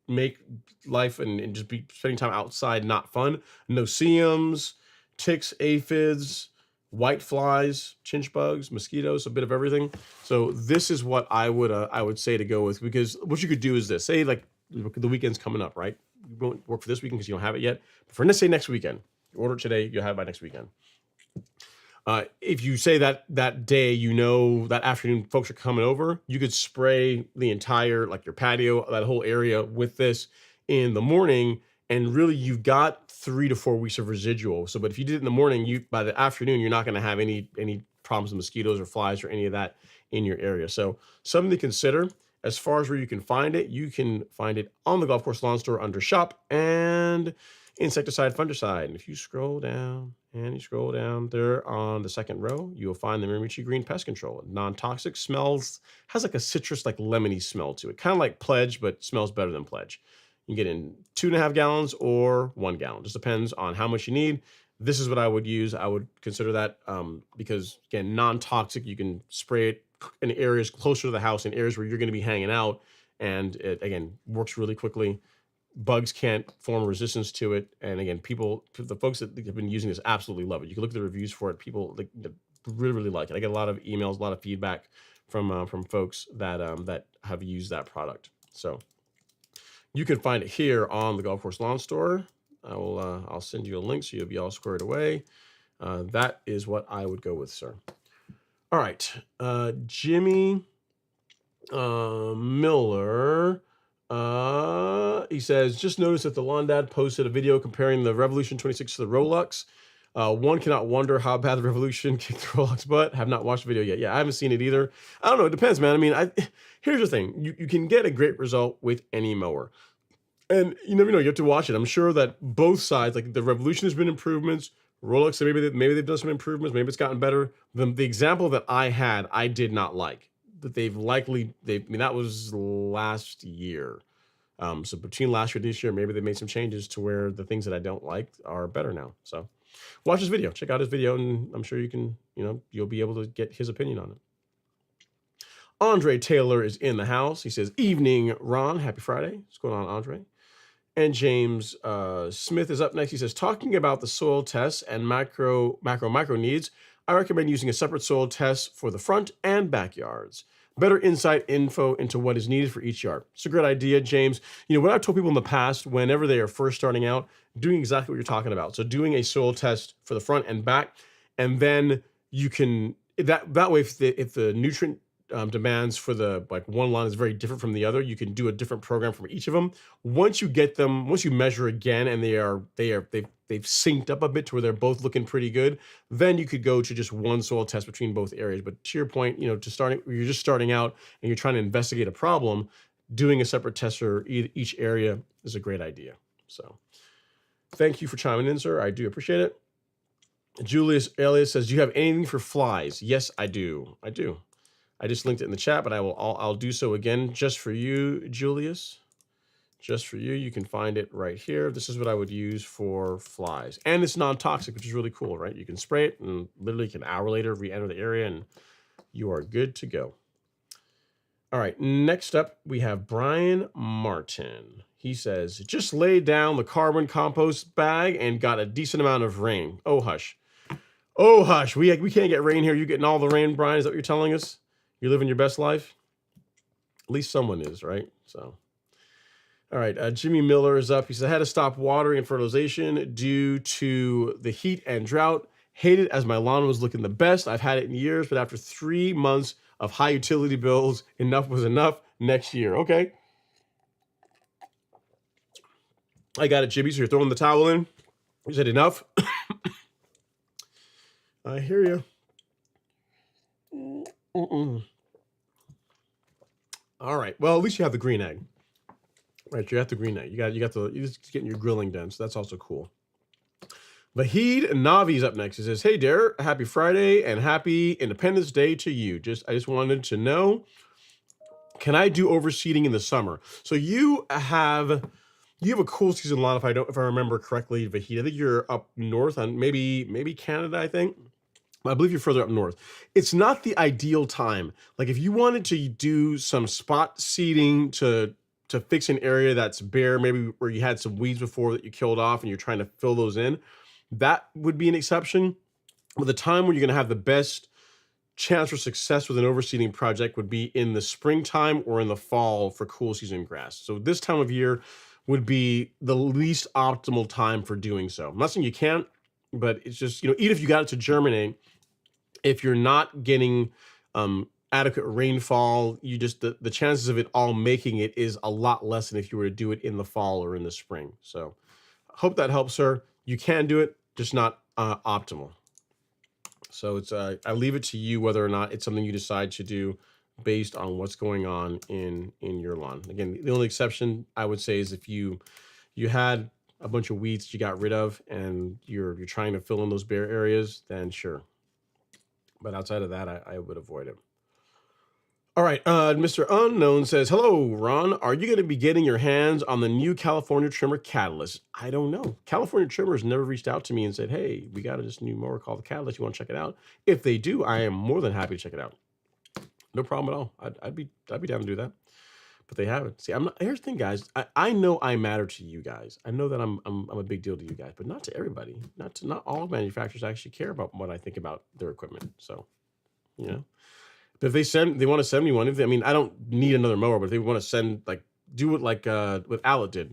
make life and just be spending time outside not fun. No-see-ums, ticks, aphids, white flies, chinch bugs, mosquitoes, a bit of everything. So this is what I would say to go with, because what you could do is this. Say like the weekend's coming up, right? You won't work for this weekend because you don't have it yet. But for let's say next weekend, you order it today, you'll have it by next weekend. If you say that day, that afternoon folks are coming over, you could spray the entire, like your patio, that whole area with this in the morning, and really you've got 3 to 4 weeks of residual. So, but if you did it in the morning, by the afternoon, you're not going to have any problems with mosquitoes or flies or any of that in your area. So something to consider. As far as where you can find it on the Golf Course Lawn Store under Shop and Insecticide, Fungicide. And if you scroll down there on the second row, you'll find the Miramichi Green Pest Control. Non-toxic, has like a citrus, like lemony smell to it. Kind of like Pledge, but smells better than Pledge. You can get in 2.5 gallons or 1 gallon. Just depends on how much you need. This is what I would use. I would consider that because, again, non-toxic, you can spray it in areas closer to the house, in areas where you're going to be hanging out, and it again works really quickly. Bugs can't form resistance to it, and again, the folks that have been using this absolutely love it. You can look at the reviews for it. People really like it. I get a lot of emails, a lot of feedback from folks that have used that product. So you can find it here on the Golf Course Lawn Store. I'll send you a link so you'll be all squared away. That is what I would go with, sir. All right, Jimmy Miller, he says, just noticed that the Lawn Dad posted a video comparing the Revolution 26 to the Rolex. One cannot wonder how bad the Revolution kicked Rolex butt. Have not watched the video yet. Yeah, I haven't seen it either. I don't know. It depends, man. I mean, here's the thing. You can get a great result with any mower. And you never know. You have to watch it. I'm sure that both sides, like the Revolution, has been improvements. Rolex, maybe they've done some improvements. Maybe it's gotten better. The example that I had, I did not like. That I mean, that was last year. So between last year and this year, maybe they made some changes to where the things that I don't like are better now. So watch this video. Check out his video, and I'm sure you can, you'll be able to get his opinion on it. Andre Taylor is in the house. He says, "Evening, Ron. Happy Friday." What's going on, Andre? And James Smith is up next. He says, "Talking about the soil tests and macro needs, I recommend using a separate soil test for the front and backyards. Better insight info into what is needed for each yard." It's a great idea, James. What I've told people in the past, whenever they are first starting out, doing exactly what you're talking about. So doing a soil test for the front and back, and then you can, that way, if the nutrient demands for the one line is very different from the other, you can do a different program for each of them. Once you measure again and they've synced up a bit to where they're both looking pretty good, then you could go to just one soil test between both areas. But to your point, you're just starting out and you're trying to investigate a problem, doing a separate test for each area is a great idea. So thank you for chiming in, sir. I do appreciate it. Julius Elias says, "Do you have anything for flies?" Yes, I do. I just linked it in the chat, but I'll do so again just for you, Julius. Just for you. You can find it right here. This is what I would use for flies. And it's non-toxic, which is really cool, right? You can spray it and literally an hour later re-enter the area and you are good to go. All right, next up we have Brian Martin. He says, "Just laid down the carbon compost bag and got a decent amount of rain." Oh, hush. Oh, hush. We can't get rain here. You getting all the rain, Brian? Is that what you're telling us? You're living your best life? At least someone is, right? So, all right. Jimmy Miller is up. He said, "I had to stop watering and fertilization due to the heat and drought. Hated as my lawn was looking the best. I've had it in years, but after 3 months of high utility bills, enough was enough. Next year." Okay. I got it, Jimmy. So you're throwing the towel in? You said enough? I hear you. All right. Well, at least you have the green egg. Right, you got the green egg. You're just getting your grilling done, so that's also cool. Vahid Navi's up next. He says, "Hey, Dare, happy Friday and happy Independence Day to you. I just wanted to know, can I do overseeding in the summer?" So you have a cool season lawn, if I remember correctly, Vahid. I think you're up north on maybe Canada, I think. I believe you're further up north. It's not the ideal time. Like if you wanted to do some spot seeding to fix an area that's bare, maybe where you had some weeds before that you killed off and you're trying to fill those in, that would be an exception. But the time where you're going to have the best chance for success with an overseeding project would be in the springtime or in the fall for cool season grass. So this time of year would be the least optimal time for doing so. I'm not saying you can't, but it's just, even if you got it to germinate, if you're not getting adequate rainfall, the chances of it all making it is a lot less than if you were to do it in the fall or in the spring. So hope that helps, sir. You can do it, just not optimal. So it's I leave it to you whether or not it's something you decide to do based on what's going on in your lawn. Again, the only exception I would say is if you had a bunch of weeds that you got rid of and you're trying to fill in those bare areas, then sure. But outside of that, I would avoid it. All right, Mr. Unknown says, "Hello, Ron. Are you going to be getting your hands on the new California trimmer Catalyst?" I don't know. California Trimmers never reached out to me and said, "Hey, we got this new mower called the Catalyst. You want to check it out?" If they do, I am more than happy to check it out. No problem at all. I'd be down to do that. But they haven't. See, here's the thing, guys. I know I matter to you guys. I know that I'm a big deal to you guys, but not to everybody. Not all manufacturers actually care about what I think about their equipment. So, But if they want to send me one, I don't need another mower, but if they want to send, do it like what Alec did,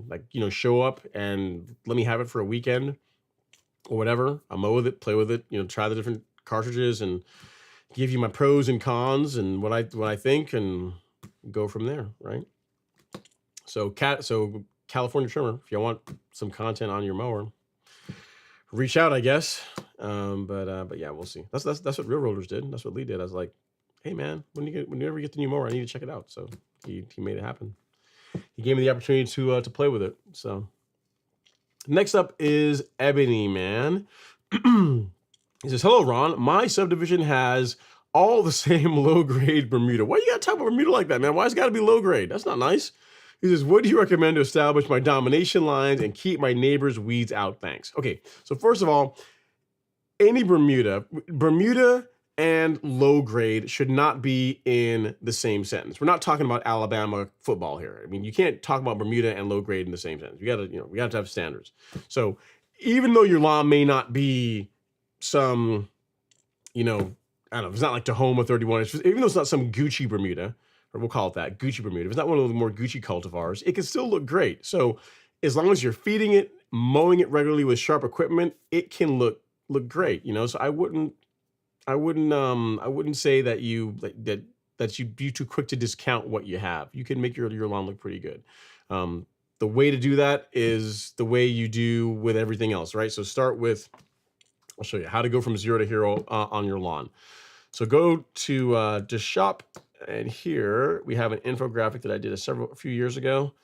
show up and let me have it for a weekend or whatever. I'll mow with it, play with it, try the different cartridges and give you my pros and cons and what I think and go from there, right? So California Trimmer, if you want some content on your mower. reach out, I guess. But yeah, we'll see. That's what Real Rollers did. That's what Lee did. I was like, hey man, whenever you get the new mower, I need to check it out. So he made it happen. He gave me the opportunity to play with it. So next up is Ebony Man. He says, hello, Ron. My subdivision has all the same low-grade Bermuda. Why you gotta talk about Bermuda like that, man? Why it's gotta be low-grade? That's not nice. He says, what do you recommend to establish my domination lines and keep my neighbors' weeds out? Thanks. Okay, so first of all, any Bermuda and low grade should not be in the same sentence. We're not talking about Alabama football here. I mean, you can't talk about Bermuda and low grade in the same sentence. We got to have standards. So even though your lawn may not be some, I don't know, it's not like Tahoma 31. Even though it's not some Gucci Bermuda, or we'll call it that, Gucci Bermuda. If it's not one of the more Gucci cultivars, it can still look great. So as long as you're feeding it, mowing it regularly with sharp equipment, it can look great. So I wouldn't say that that you'd be too quick to discount what you have. You can make your lawn look pretty good. The way to do that is the way you do with everything else, right? So start with, I'll show you how to go from 0 to hero on your lawn. So go to shop, and here we have an infographic that I did a few years ago.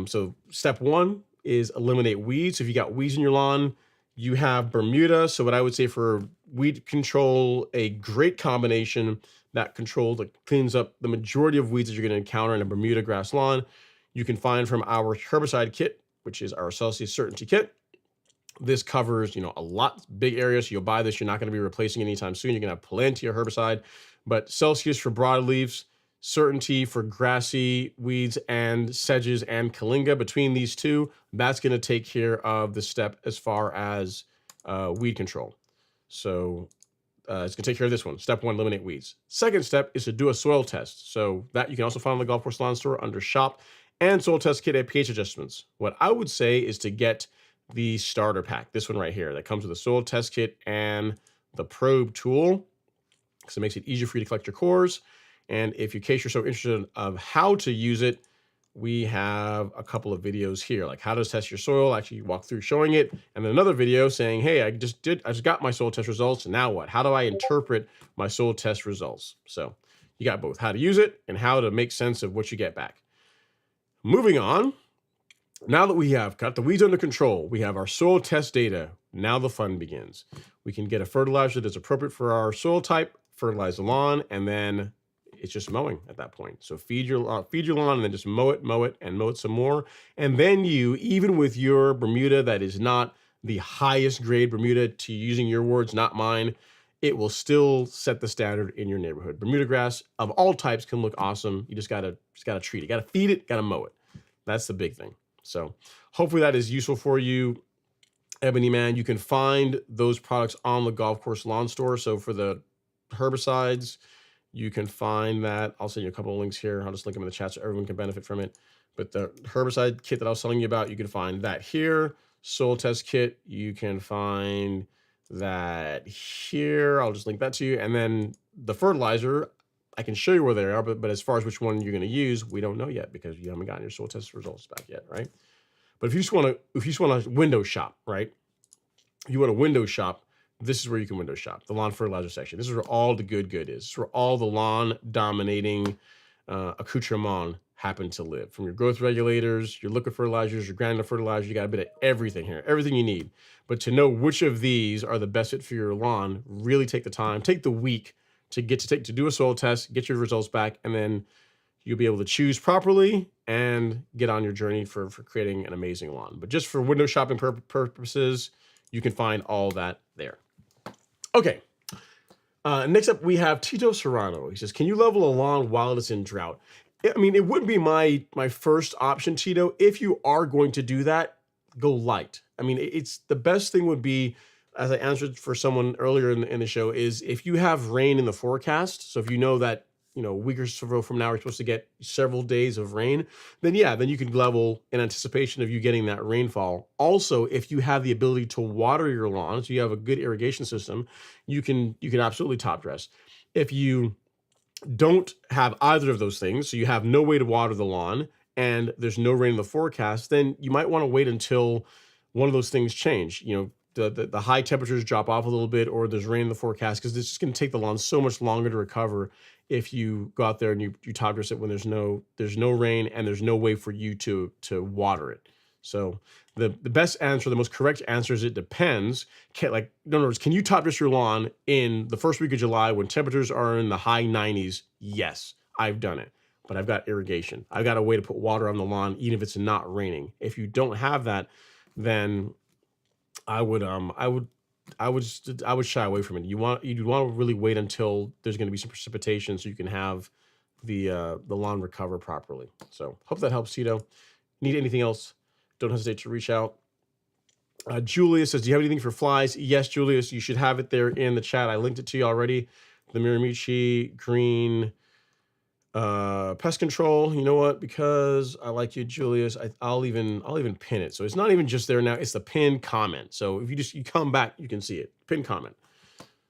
So step 1 is eliminate weeds. So if you got weeds in your lawn, you have Bermuda. So what I would say for weed control, a great combination that cleans up the majority of weeds that you're going to encounter in a Bermuda grass lawn, you can find from our herbicide kit, which is our Celsius Certainty Kit. This covers, a lot big areas. So you'll buy this. You're not going to be replacing it anytime soon. You're going to have plenty of herbicide, but Celsius for broadleaves, Certainty for grassy weeds and sedges and Kalinga. Between these two, that's going to take care of the step as far as weed control. So it's going to take care of this one. Step 1, eliminate weeds. Second step is to do a soil test. So that you can also find on the Golf Course Lawn Store under shop and soil test kit and pH adjustments. What I would say is to get the starter pack, this one right here, that comes with the soil test kit and the probe tool, because it makes it easier for you to collect your cores. And if in case you're so interested of how to use it, we have a couple of videos here, like how to test your soil, actually walk through showing it, and then another video saying, hey, I just got my soil test results, and now what? How do I interpret my soil test results? So you got both how to use it and how to make sense of what you get back. Moving on, now that we have got the weeds under control, we have our soil test data. Now the fun begins. We can get a fertilizer that's appropriate for our soil type, fertilize the lawn, and then it's just mowing at that point. So feed your lawn and then just mow it some more. And then even with your Bermuda that is not the highest grade Bermuda, to using your words, not mine, it will still set the standard in your neighborhood. Bermuda grass of all types can look awesome. You just gotta treat it, gotta feed it, gotta mow it. That's the big thing. So hopefully that is useful for you, Ebony Man. You can find those products on the Golf Course Lawn Store. So for the herbicides, you can find that. I'll send you a couple of links here. I'll just link them in the chat so everyone can benefit from it. But the herbicide kit that I was telling you about, you can find that here. Soil test kit, you can find that here. I'll just link that to you. And then the fertilizer, I can show you where they are, but as far as which one you're going to use, we don't know yet because you haven't gotten your soil test results back yet, right? But if you just want to window shop, right? You want to window shop, this is where you can window shop, the lawn fertilizer section. This is where all the good is. This is where all the lawn dominating accoutrements happen to live. From your growth regulators, your liquid fertilizers, your granular fertilizer, you got a bit of everything here, everything you need. But to know which of these are the best fit for your lawn, really take the time, take the week to do a soil test, get your results back, and then you'll be able to choose properly and get on your journey for creating an amazing lawn. But just for window shopping purposes, you can find all that there. Okay. Next up, we have Tito Serrano. He says, can you level a lawn while it's in drought? I mean, it wouldn't be my first option, Tito. If you are going to do that, go light. I mean, it's the best thing would be, as I answered for someone earlier in the show, is if you have rain in the forecast. So if you know that, a week or so from now, we're supposed to get several days of rain, then you can level in anticipation of you getting that rainfall. Also, if you have the ability to water your lawn, so you have a good irrigation system, you can absolutely top dress. If you don't have either of those things, so you have no way to water the lawn and there's no rain in the forecast, then you might want to wait until one of those things change. the high temperatures drop off a little bit, or there's rain in the forecast, because it's just going to take the lawn so much longer to recover if you go out there and you top dress it when there's no rain and there's no way for you to water it. So the best answer, the most correct answer is it depends. In other words, can you top dress your lawn in the first week of July when temperatures are in the high 90s? Yes, I've done it, but I've got irrigation. I've got a way to put water on the lawn even if it's not raining. If you don't have that, then I would shy away from it. You'd want to really wait until there's going to be some precipitation so you can have the lawn recover properly. So hope that helps, Tito. Need anything else? Don't hesitate to reach out. Julius says, do you have anything for flies? Yes, Julius, you should have it there in the chat. I linked it to you already. The Miramichi green pest control. You know what? Because I like you, Julius, I'll even pin it. So it's not even just there now. It's the pinned comment. So if you come back, you can see it. Pinned comment.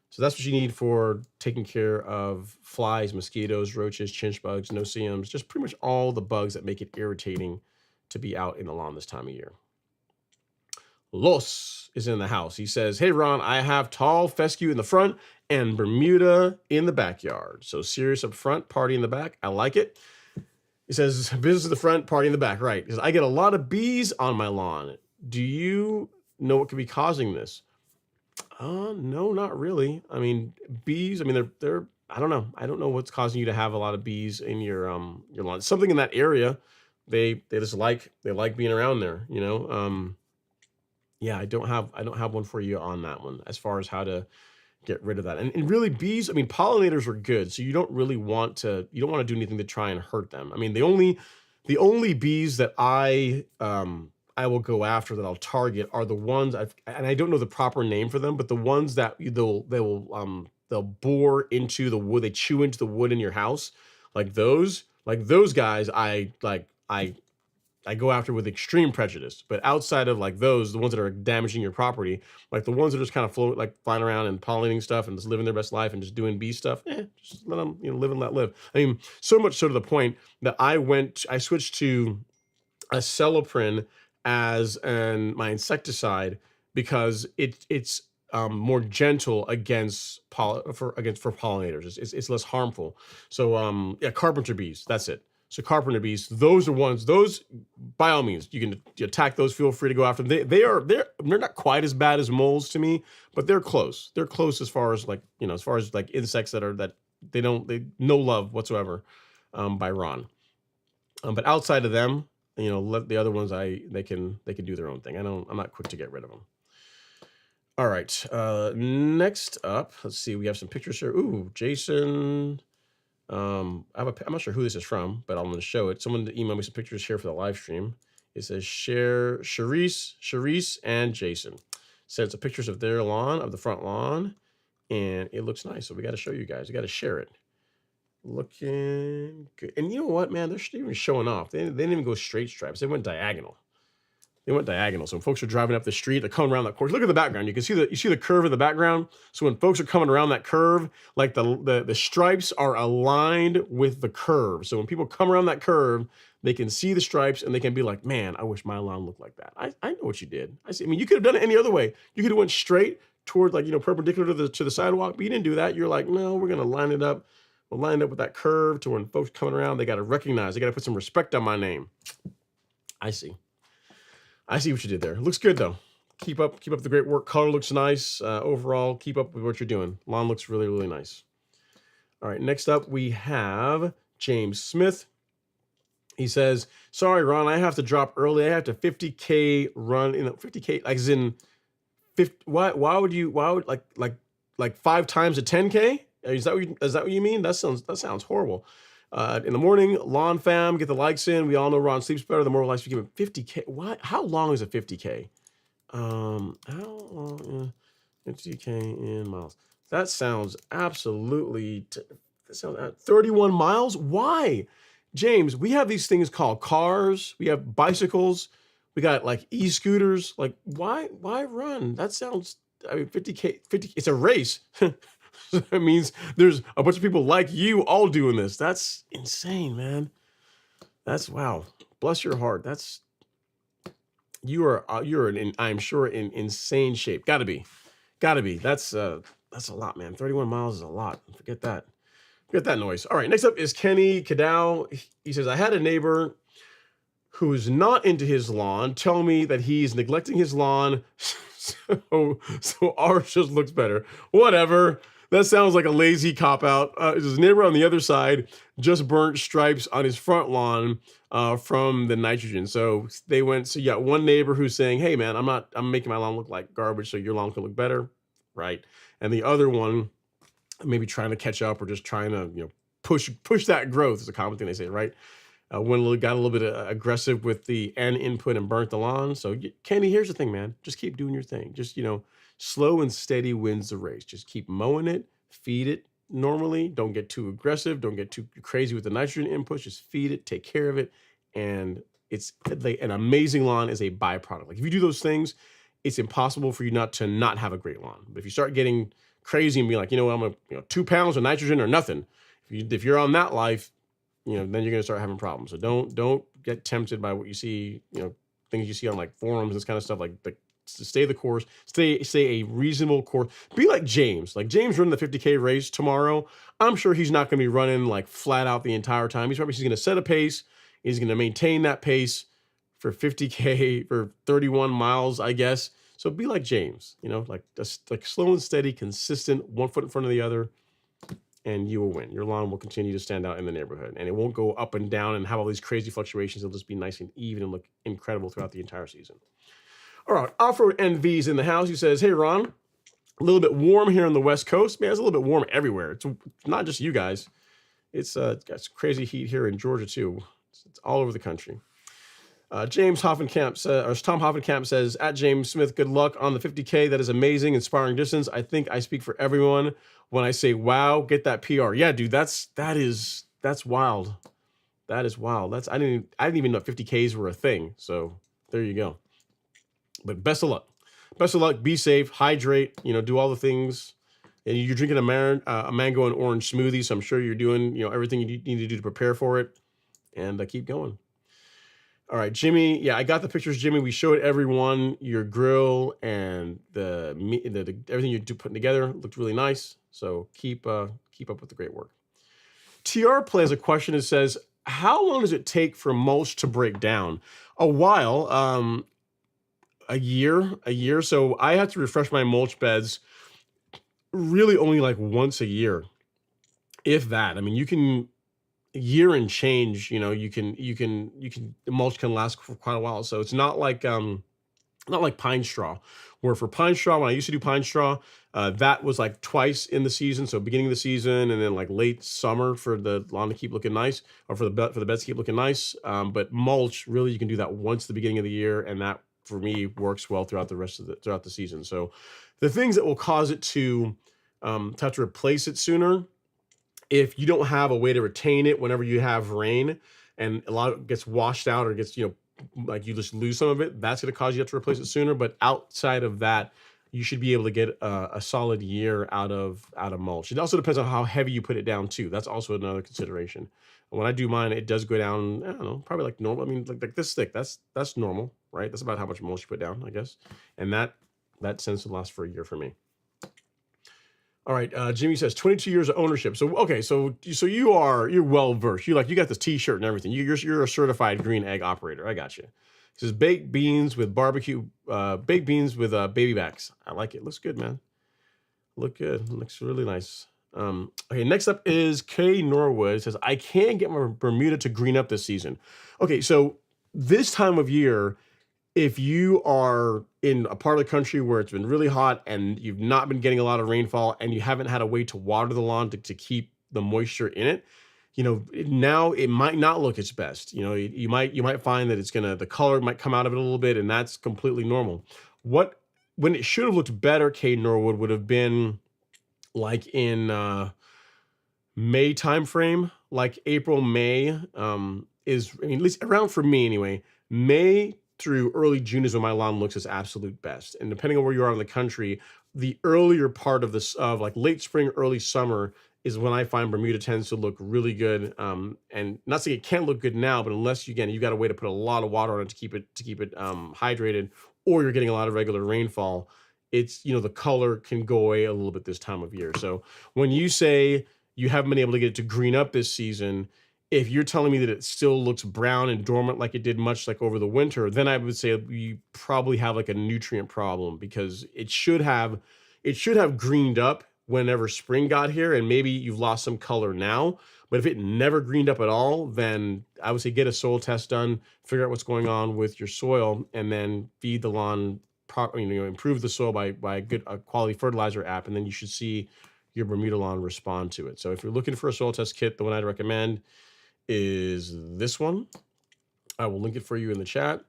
So that's what you need for taking care of flies, mosquitoes, roaches, chinch bugs, no-see-ums, just pretty much all the bugs that make it irritating to be out in the lawn this time of year. Los is in the house. He says, hey, Ron, I have tall fescue in the front and Bermuda in the backyard. So serious up front, party in the back. I like it. He says, business in the front, party in the back. Right. He says, I get a lot of bees on my lawn. Do you know what could be causing this? No, not really. I mean, bees, I mean, they're I don't know. I don't know what's causing you to have a lot of bees in your lawn. Something in that area. They just like being around there, you know. Yeah, I don't have one for you on that one as far as how to get rid of that. And really bees, I mean, pollinators are good. So you don't want to do anything to try and hurt them. I mean, the only bees that I will go after, that I'll target, are the ones and I don't know the proper name for them, but the ones that they'll bore into the wood, they chew into the wood in your house, like those guys, I go after with extreme prejudice. But outside of like those, the ones that are damaging your property, like the ones that are just kind of flying around and pollinating stuff and just living their best life and just doing bee stuff, just let them, live and let live. I mean, so much so to the point that I switched to a celloprine as my insecticide, because it's more gentle against pollinators. It's less harmful. So yeah, carpenter bees, that's it. So carpenter bees, those by all means, you can attack those. Feel free to go after them. They're not quite as bad as moles to me, but they're close. They're close as far as insects that they no love whatsoever by Ron. But outside of them, let the other ones, they can do their own thing. I'm not quick to get rid of them. All right. Next up, let's see. We have some pictures here. Ooh, Jason. I'm not sure who this is from, but I'm going to show it. Someone emailed me some pictures here for the live stream. It says share Charisse and Jason. Sends some pictures of their lawn, of the front lawn, and it looks nice. So we got to show you guys. We got to share it. Looking good. And you know what, man? They're even showing off. They didn't even go straight stripes. They went diagonal. So when folks are driving up the street, they're coming around that corner. Look at the background. You see the curve in the background. So when folks are coming around that curve, like the stripes are aligned with the curve. So when people come around that curve, they can see the stripes and they can be like, man, I wish my lawn looked like that. I know what you did. I mean, you could have done it any other way. You could have went straight toward perpendicular to the sidewalk, but you didn't do that. You're like, no, we're gonna line it up. We'll line it up with that curve to when folks coming around, they got to recognize. They got to put some respect on my name. I see what you did there. It looks good though. Keep up the great work. Color looks nice. Overall, keep up with what you're doing. Lawn looks really, really nice. All right, next up we have James Smith. He says, sorry, Ron, I have to drop early. I have to 50K run, 50K, like as in 50. Why would like 5 times a 10K? Is that what you mean? That sounds horrible. In the morning, lawn fam, get the likes in. We all know Ron sleeps better. The more likes we give him. 50K. Why? How long is a 50K? How long? 50K in miles. That sounds absolutely. That sounds 31 miles. Why, James? We have these things called cars. We have bicycles. We got like e-scooters. Like why run? That sounds. I mean, 50K. 50. It's a race. That means there's a bunch of people like you all doing this. That's insane, man. That's wow. Bless your heart. you're in I'm sure in insane shape. Gotta be. That's a lot, man. 31 miles is a lot. Forget that. Forget that noise. All right. Next up is Kenny Cadow. He says, I had a neighbor who's not into his lawn tell me that he's neglecting his lawn, so ours just looks better. Whatever. That sounds like a lazy cop out. His neighbor on the other side just burnt stripes on his front lawn from the nitrogen. So they went. So you got one neighbor who's saying, "Hey, man, I'm making my lawn look like garbage, so your lawn can look better, right?" And the other one maybe trying to catch up or just trying to push that growth is a common thing they say, right? Got a little bit aggressive with the N input and burnt the lawn. So Kenny, here's the thing, man. Just keep doing your thing. Just slow and steady wins the race. Just keep mowing it, feed it normally. Don't get too aggressive. Don't get too crazy with the nitrogen inputs. Just feed it, take care of it, and it's like an amazing lawn is a byproduct. Like if you do those things, it's impossible for you not have a great lawn. But if you start getting crazy and be like, I'm gonna 2 pounds of nitrogen or nothing. If you're on that life, then you're gonna start having problems. So don't get tempted by what you see, things you see on like forums, this kind of stuff. Like to stay the course, stay a reasonable course. Be like James. Like James running the 50K race tomorrow. I'm sure he's not gonna be running like flat out the entire time. He's gonna set a pace. He's gonna maintain that pace for 50K for 31 miles, I guess. So be like James, like just like slow and steady, consistent, 1 foot in front of the other, and you will win. Your lawn will continue to stand out in the neighborhood, and it won't go up and down and have all these crazy fluctuations. It'll just be nice and even and look incredible throughout the entire season. All right, Off-Road NV's in the house. He says, hey, Ron, a little bit warm here on the West Coast. Man, it's a little bit warm everywhere. It's not just you guys. It's got some crazy heat here in Georgia, too. It's all over the country. Tom Hoffenkamp says, at James Smith, good luck on the 50K. That is amazing, inspiring distance. I think I speak for everyone when I say, wow, get that PR. Yeah, dude, that's wild. That is wild. I didn't even know 50Ks were a thing. So there you go. But best of luck. Best of luck. Be safe. Hydrate. Do all the things. And you're drinking a mango and orange smoothie, so I'm sure you're doing everything you need to do to prepare for it. And keep going. All right, Jimmy. Yeah, I got the pictures, Jimmy. We showed everyone your grill and the everything you're putting together. Looked really nice. So keep up with the great work. TR plays a question that says, how long does it take for mulch to break down? A while, a year. So I have to refresh my mulch beds really only like once a year, if that. I mean, you can year and change, the mulch can last for quite a while. So it's not like pine straw, where for pine straw, when I used to do pine straw, that was like twice in the season. So beginning of the season and then like late summer for the lawn to keep looking nice, or for the beds to keep looking nice. But mulch, really, you can do that once the beginning of the year, and that for me works well throughout the season. So the things that will cause it to have to replace it sooner, if you don't have a way to retain it whenever you have rain and a lot of it gets washed out or gets, like you just lose some of it, that's going to cause you to have to replace it sooner. But outside of that, you should be able to get a solid year out of mulch. It also depends on how heavy you put it down too. That's also another consideration. When I do mine, it does go down, I don't know, probably like normal. I mean, like this thick, that's normal, right? That's about how much mulch you put down, I guess. And that tends to last for a year for me. All right, Jimmy says 22 years of ownership. So okay, so you're well versed. You got this T-shirt and everything. You're a certified green egg operator. I got you. It says baked beans with barbecue, baked beans with baby backs. I like it. Looks good, man. Look good. Looks really nice. Okay, next up is Kay Norwood. It says I can't get my Bermuda to green up this season. Okay, so this time of year, if you are in a part of the country where it's been really hot and you've not been getting a lot of rainfall and you haven't had a way to water the lawn to keep the moisture in it, now it might not look its best. You might find that the color might come out of it a little bit, and that's completely normal. When it should have looked better, Kay Norwood, would have been like in May timeframe, like April, May, at least around for me anyway, May through early June is when my lawn looks its absolute best. And depending on where you are in the country, the earlier part of this, of like late spring, early summer, is when I find Bermuda tends to look really good. And not saying it can't look good now, but unless you got a way to put a lot of water on it to keep it hydrated, or you're getting a lot of regular rainfall, it's the color can go away a little bit this time of year. So when you say you haven't been able to get it to green up this season, if you're telling me that it still looks brown and dormant like it did much like over the winter, then I would say you probably have like a nutrient problem, because it should have greened up whenever spring got here, and maybe you've lost some color now. But if it never greened up at all, then I would say get a soil test done, figure out what's going on with your soil, and then feed the lawn improve the soil by a quality fertilizer app, and then you should see your Bermuda lawn respond to it. So if you're looking for a soil test kit, the one I'd recommend is this one. I will link it for you in the chat,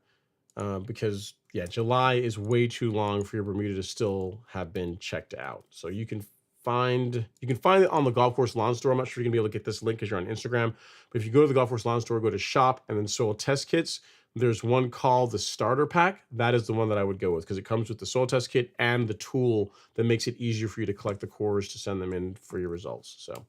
because yeah, July is way too long for your Bermuda to still have been checked out. So you can find it on the Golf Course Lawn Store. I'm not sure you're gonna be able to get this link because you're on Instagram, but if you go to the Golf Course Lawn Store, go to shop and then soil test kits. There's one called the starter pack. That is the one that I would go with, because it comes with the soil test kit and the tool that makes it easier for you to collect the cores to send them in for your results. So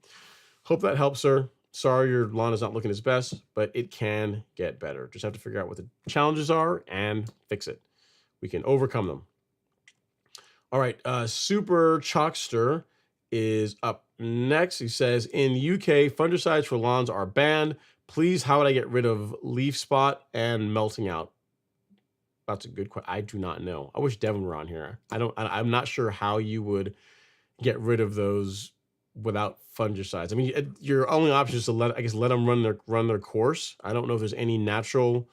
hope that helps, sir. Sorry your lawn is not looking its best, but it can get better. Just have to figure out what the challenges are and fix it. We can overcome them. All right, Super Chalkster is up next. He says, in UK, fungicides for lawns are banned. Please, how would I get rid of leaf spot and melting out? That's a good question. I do not know. I wish Devin were on here. I'm not sure how you would get rid of those without fungicides. I mean, your only option is to let them run their course. I don't know if there's any natural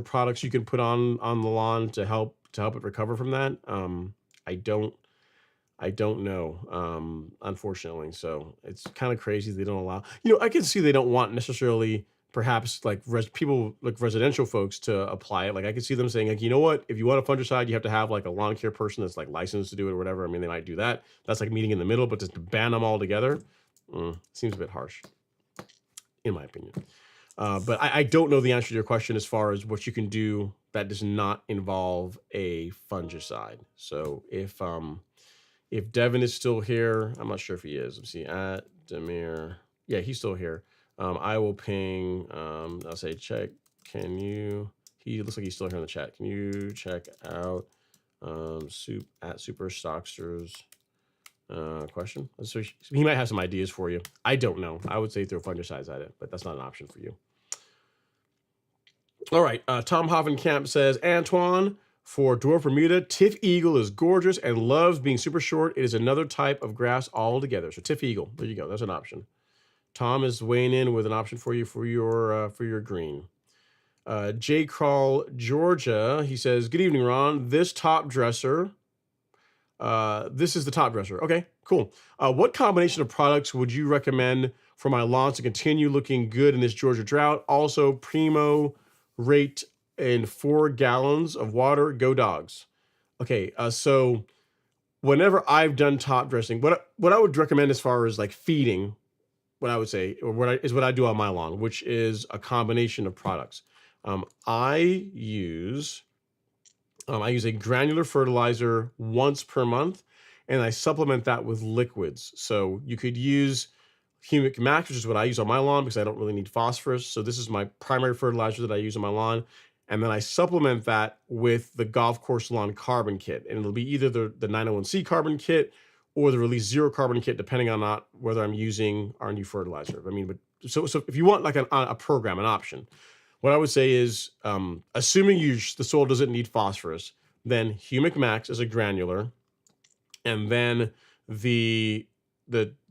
products you can put on the lawn to help it recover from that. I don't know, unfortunately. So it's kind of crazy they don't allow. I can see they don't want necessarily perhaps like people like residential folks to apply it. Like I could see them saying like, you know what, if you want a fungicide, you have to have like a lawn care person that's like licensed to do it or whatever. I mean, they might do that. That's like meeting in the middle, but just to ban them all together, seems a bit harsh, in my opinion. But I don't know the answer to your question as far as what you can do that does not involve a fungicide. So if Devin is still here, I'm not sure if he is. Let's see, at Demir. Yeah, he's still here. I will ping, I'll say, check, he looks like he's still here in the chat. Can you check out Super Stocksters question? So he might have some ideas for you. I don't know. I would say throw fungicides at it, but that's not an option for you. All right, Tom Hoffenkamp says, Antoine, for dwarf Bermuda, Tiff Eagle is gorgeous and loves being super short. It is another type of grass altogether. So Tiff Eagle, there you go. That's an option. Tom is weighing in with an option for you for your green. J. Crawl, Georgia, he says, good evening, Ron. This is the top dresser. Okay, cool. What combination of products would you recommend for my lawns to continue looking good in this Georgia drought? Also, primo rate in 4 gallons of water. Go dogs. Okay, so whenever I've done top dressing, what I would recommend as far as like feeding, what I would say, or what I do on my lawn, which is a combination of products. I use a granular fertilizer once per month, and I supplement that with liquids. So you could use Humic Max, which is what I use on my lawn because I don't really need phosphorus. So this is my primary fertilizer that I use on my lawn. And then I supplement that with the Golf Course Lawn Carbon Kit. And it'll be either the 901C Carbon Kit or the Release Zero Carbon Kit, depending on whether I'm using our new fertilizer. I mean, but so if you want like a program, an option, what I would say is, assuming the soil doesn't need phosphorus, then Humic Max is a granular, and then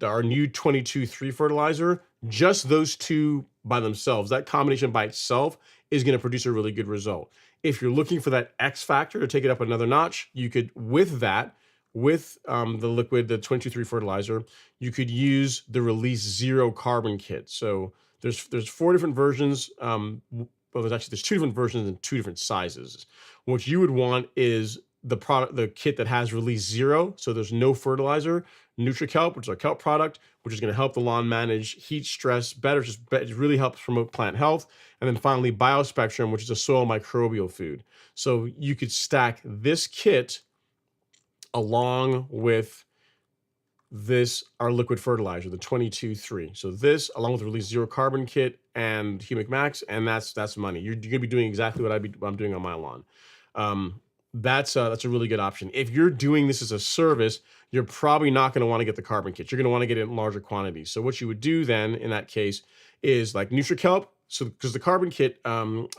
our new 22-3 fertilizer, just those two by themselves, that combination by itself is going to produce a really good result. If you're looking for that X factor to take it up another notch, you could, with the liquid, the 22-3 fertilizer, you could use the Release Zero Carbon Kit. So there's 4 different versions. There's 2 different versions and 2 different sizes. What you would want is the kit that has Release Zero, so there's no fertilizer, NutriKelp, which is our kelp product, which is going to help the lawn manage heat stress better. It really helps promote plant health. And then finally, BioSpectrum, which is a soil microbial food. So you could stack this kit along with this, our liquid fertilizer, the 22-3. So this, along with the Release Zero Carbon Kit and Humic Max, and that's money. You're going to be doing exactly what I'm doing on my lawn. That's a really good option. If you're doing this as a service, you're probably not going to want to get the carbon kit. You're going to want to get it in larger quantities. So what you would do then in that case is like NutriKelp. So because the carbon kit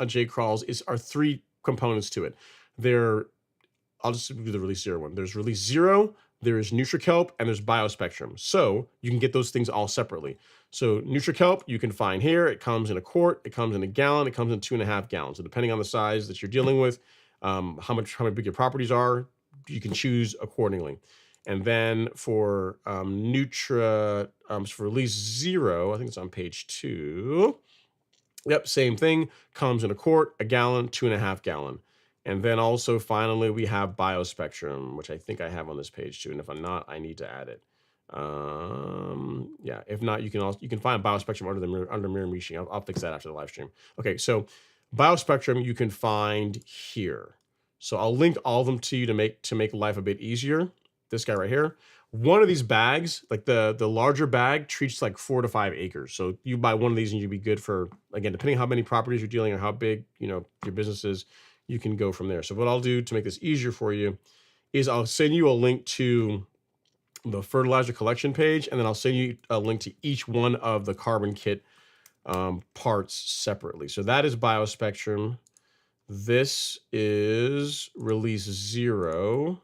J crawls are 3 components to it. I'll just do the Release Zero one. There's Release Zero, there's NutriKelp, and there's BioSpectrum. So you can get those things all separately. So NutriKelp you can find here. It comes in a quart, it comes in a gallon, it comes in 2.5 gallons. So depending on the size that you're dealing with, how big your properties are, you can choose accordingly. And then for for Release Zero, I think it's on page 2. Yep, same thing. Comes in a quart, a gallon, 2.5 gallon. And then also finally we have BioSpectrum, which I think I have on this page too. And if I'm not, I need to add it. Yeah, if not, you can find BioSpectrum under Miramichi. I'll fix that after the live stream. Okay, so BioSpectrum you can find here. So I'll link all of them to you to make life a bit easier. This guy right here. One of these bags, like the larger bag, treats like 4 to 5 acres. So you buy one of these and you'd be good for, again, depending on how many properties you're dealing or how big your business is, you can go from there. So what I'll do to make this easier for you is I'll send you a link to the fertilizer collection page, and then I'll send you a link to each one of the carbon kit parts separately. So that is BioSpectrum. This is Release Zero.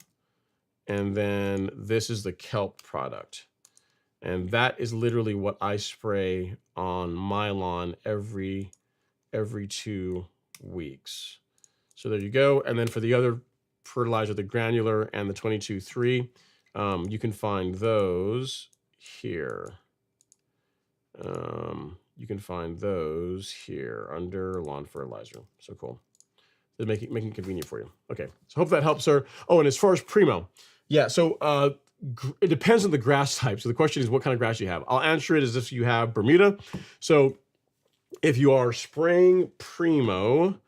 And then this is the kelp product. And that is literally what I spray on my lawn every 2 weeks. So there you go. And then for the other fertilizer, the granular and the 22-3, you can find those here. You can find those here under lawn fertilizer. So cool. They're making it convenient for you. Okay, so hope that helps, sir. Oh, and as far as Primo, yeah, so it depends on the grass type. So the question is, what kind of grass you have? I'll answer it as if you have Bermuda. So if you are spraying Primo,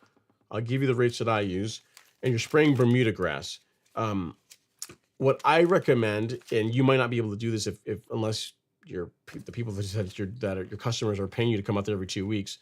I'll give you the rates that I use, and you're spraying Bermuda grass. What I recommend, and you might not be able to do this unless the people that your customers are paying you to come out there every 2 weeks,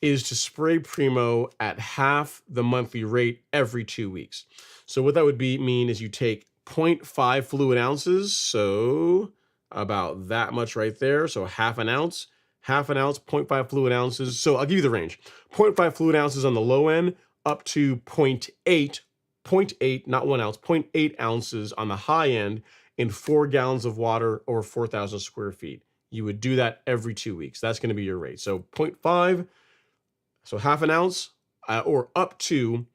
is to spray Primo at half the monthly rate every 2 weeks. So what that would mean is you take 0.5 fluid ounces, so about that much right there, so half an ounce, 0.5 fluid ounces. So I'll give you the range. 0.5 fluid ounces on the low end, up to 0.8, not 1 ounce, 0.8 ounces on the high end in 4 gallons of water over 4,000 square feet. You would do that every 2 weeks. That's going to be your rate. So 0.5, so half an ounce, or up to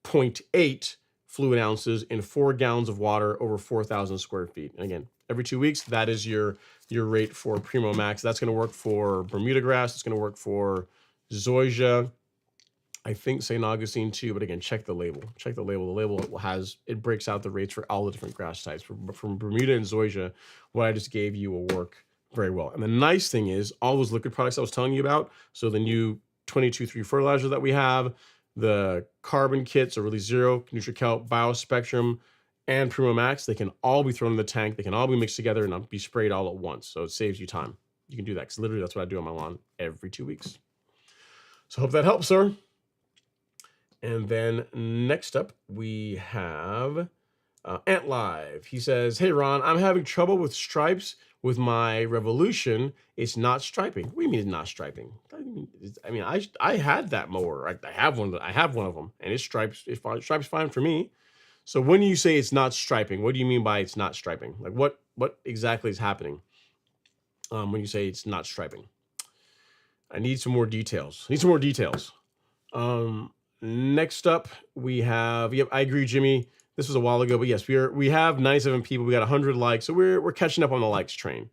0.8 fluid ounces in 4 gallons of water over 4,000 square feet. And again, every 2 weeks, that is your rate for Primo Max. That's going to work for Bermuda grass. It's going to work for zoysia. I think St. Augustine too, but again, check the label. Check the label. The label it breaks out the rates for all the different grass types. From Bermuda and zoysia, what I just gave you will work very well. And the nice thing is, all those liquid products I was telling you about, so the new 22-3 fertilizer that we have, the carbon kits, or Release Zero, NutriKelp, BioSpectrum, and Primo Max, they can all be thrown in the tank. They can all be mixed together and be sprayed all at once. So it saves you time. You can do that because literally that's what I do on my lawn every 2 weeks. So hope that helps, sir. And then next up, we have Ant Live. He says, "Hey, Ron, I'm having trouble with stripes with my Revolution. It's not striping." What do you mean it's not striping? I mean, I had that mower. I have one of them, and it's stripes. It's fine for me. So when you say it's not striping, what do you mean by it's not striping? Like what exactly is happening when you say it's not striping? I need some more details. Next up, we have, yep, I agree, Jimmy. This was a while ago, but yes, we have 97 people. We got 100 likes, so we're catching up on the likes train.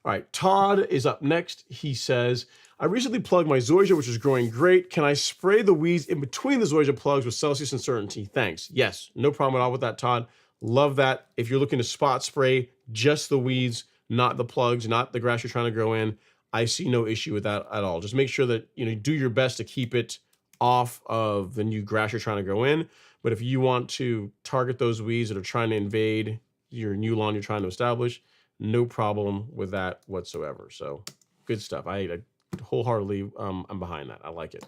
All right, Todd is up next. He says, "I recently plugged my zoysia, which is growing great. Can I spray the weeds in between the zoysia plugs with Celsius and Certainty? Thanks." Yes, no problem at all with that, Todd. Love that. If you're looking to spot spray just the weeds, not the plugs, not the grass you're trying to grow in, I see no issue with that at all. Just make sure that you do your best to keep it off of the new grass you're trying to grow in. But if you want to target those weeds that are trying to invade your new lawn you're trying to establish, No problem with that whatsoever. So good stuff. I wholeheartedly, I'm behind that. I like it.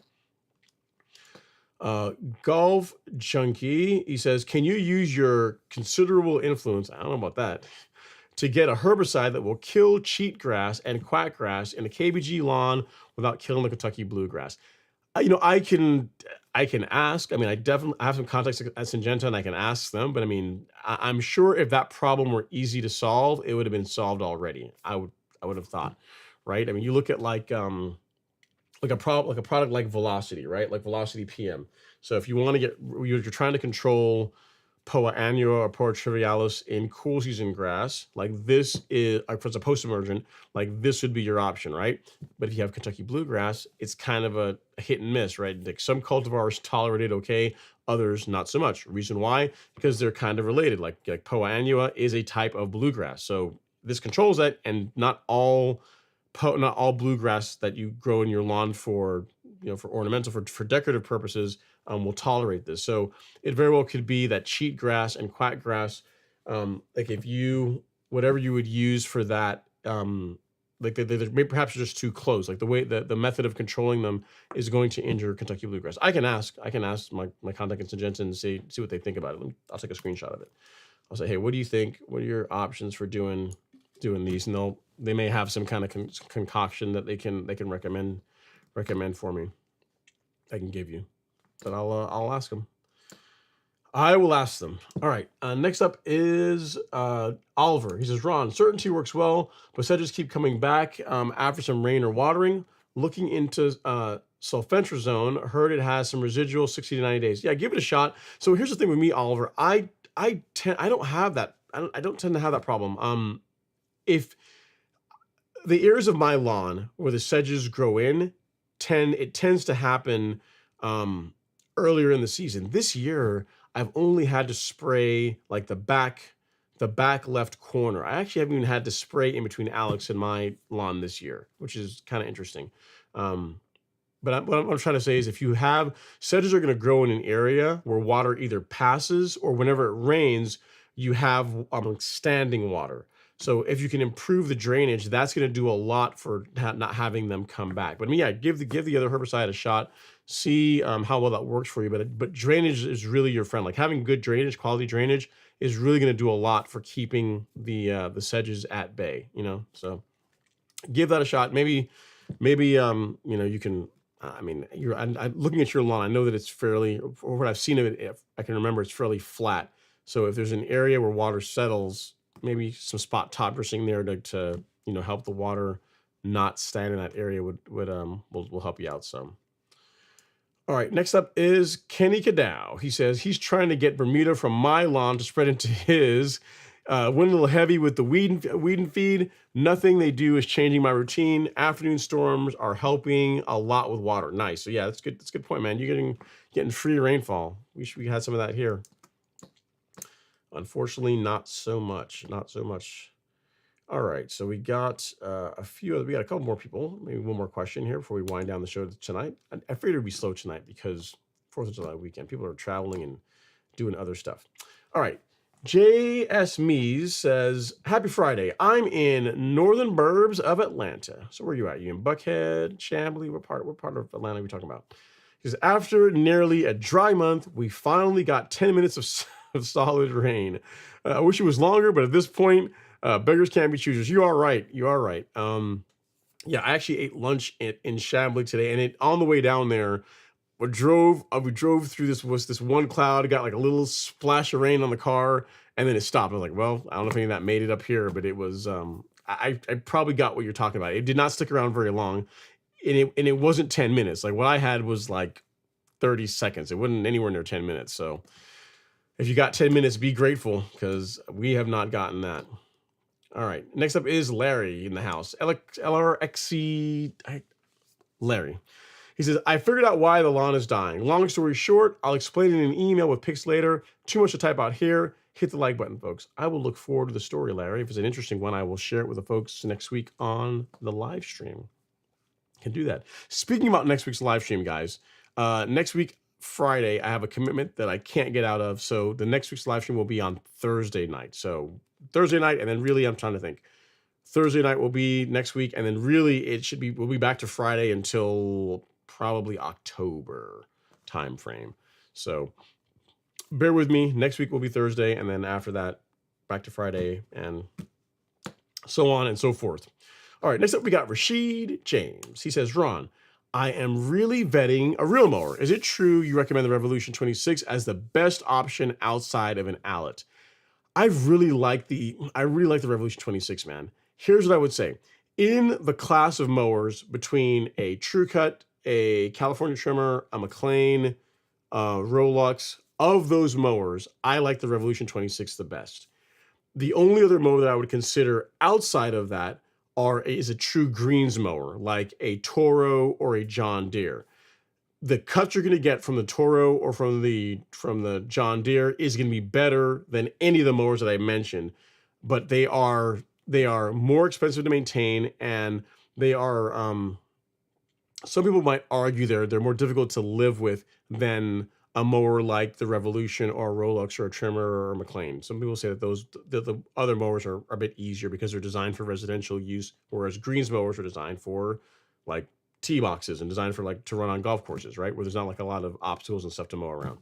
Golf Junkie, he says, can you use your considerable influence, I don't know about that, to get a herbicide that will kill cheatgrass and quackgrass in a KBG lawn without killing the Kentucky bluegrass? I can ask. I mean, I have some contacts at Syngenta, and I can ask them. But I mean, I'm sure if that problem were easy to solve, it would have been solved already. I would have thought, right? I mean, you look at like a product like Velocity, right? Like Velocity PM. So if you want to you're trying to control Poa annua or Poa trivialis in cool season grass, like this is, if it's a post-emergent, like this would be your option, right? But if you have Kentucky bluegrass, it's kind of a hit and miss, right? Like some cultivars tolerate it okay, others not so much. Reason why? Because they're kind of related. Like Poa annua is a type of bluegrass, so this controls that, and not all bluegrass that you grow in your lawn for, for ornamental, for decorative purposes, will tolerate this. So it very well could be that cheatgrass and quackgrass, like if you, whatever you would use for that, like they maybe perhaps just too close. Like the way the method of controlling them is going to injure Kentucky bluegrass. I can ask my contact in Syngenta and see what they think about it. I'll take a screenshot of it. I'll say, hey, what do you think? What are your options for doing these? And they may have some kind of concoction that they can recommend for me. I can give you, but I'll ask them. I will ask them. All right. Next up is Oliver. He says, Ron, certainty works well, but sedges keep coming back after some rain or watering. Looking into sulfentrazone, heard it has some residual 60 to 90 days. Yeah, give it a shot. So here's the thing with me, Oliver. I don't have that. I don't tend to have that problem. If the areas of my lawn where the sedges grow in, it tends to happen earlier in the season. This year, I've only had to spray like the back left corner. I actually haven't even had to spray in between Alex and my lawn this year, which is kind of interesting. But what I'm trying to say is if you have sedges are going to grow in an area where water either passes or whenever it rains, you have standing water. So if you can improve the drainage, that's going to do a lot for not having them come back. But I mean, yeah, give the other herbicide a shot. See how well that works for you. But drainage is really your friend. Like having good drainage, quality drainage, is really going to do a lot for keeping the sedges at bay. So give that a shot. Maybe you can. I mean, I'm looking at your lawn. I know that it's fairly, or what I've seen of it, if I can remember, it's fairly flat. So if there's an area where water settles, maybe some spot top dressing there to help the water not stand in that area will help you out some. All right, next up is Kenny Cadow. He says he's trying to get Bermuda from my lawn to spread into his. Went a little heavy with the weed and feed. Nothing they do is changing my routine. Afternoon storms are helping a lot with water. Nice. So yeah, that's good. That's a good point, man. You're getting free rainfall. We had some of that here. Unfortunately, not so much. Not so much. All right, so we got we got a couple more people. Maybe one more question here before we wind down the show tonight. I figured it'd be slow tonight because 4th of July weekend. People are traveling and doing other stuff. All right. J.S. Mees says, happy Friday. I'm in northern burbs of Atlanta. So where are you at? You in Buckhead, Chamblee? What part of Atlanta are we talking about? Because after nearly a dry month, we finally got 10 minutes of solid rain. I wish it was longer, but at this point, beggars can't be choosers. You are right. Yeah, I actually ate lunch in Chamblee today, and on the way down there, we drove through this one cloud, got like a little splash of rain on the car, and then it stopped. I was like, well, I don't know if any of that made it up here, but it was I probably got what you're talking about. It did not stick around very long, and it wasn't 10 minutes. Like what I had was like 30 seconds. It wasn't anywhere near 10 minutes. So if you got 10 minutes, be grateful because we have not gotten that. All right. Next up is Larry in the house. LRXC Larry. He says, I figured out why the lawn is dying. Long story short, I'll explain it in an email with pics later. Too much to type out here. Hit the like button, folks. I will look forward to the story, Larry. If it's an interesting one, I will share it with the folks next week on the live stream. Can do that. Speaking about next week's live stream, guys, next week, Friday, I have a commitment that I can't get out of. So the next week's live stream will be on Thursday night. So Thursday night, and then really, I'm trying to think. Thursday night will be next week, and then really we'll be back to Friday until probably October time frame. So bear with me. Next week will be Thursday, and then after that, back to Friday, and so on and so forth. All right, next up we got Rashid James. He says, Ron, I am really vetting a real mower. Is it true you recommend the Revolution 26 as the best option outside of an Allet? I really like the Revolution 26, man. Here's what I would say. In the class of mowers between a True Cut, a California Trimmer, a McLean, Rolux, of those mowers, I like the Revolution 26 the best. The only other mower that I would consider outside of that is a true greens mower, like a Toro or a John Deere. The cuts you're going to get from the Toro or from the John Deere is going to be better than any of the mowers that I mentioned, but they are more expensive to maintain, and they are some people might argue they're more difficult to live with than a mower like the Revolution or a Rolex or a Trimmer or a McLean. Some people say that the other mowers are a bit easier because they're designed for residential use, whereas greens mowers are designed for like tee boxes and designed for like to run on golf courses, right? Where there's not like a lot of obstacles and stuff to mow around.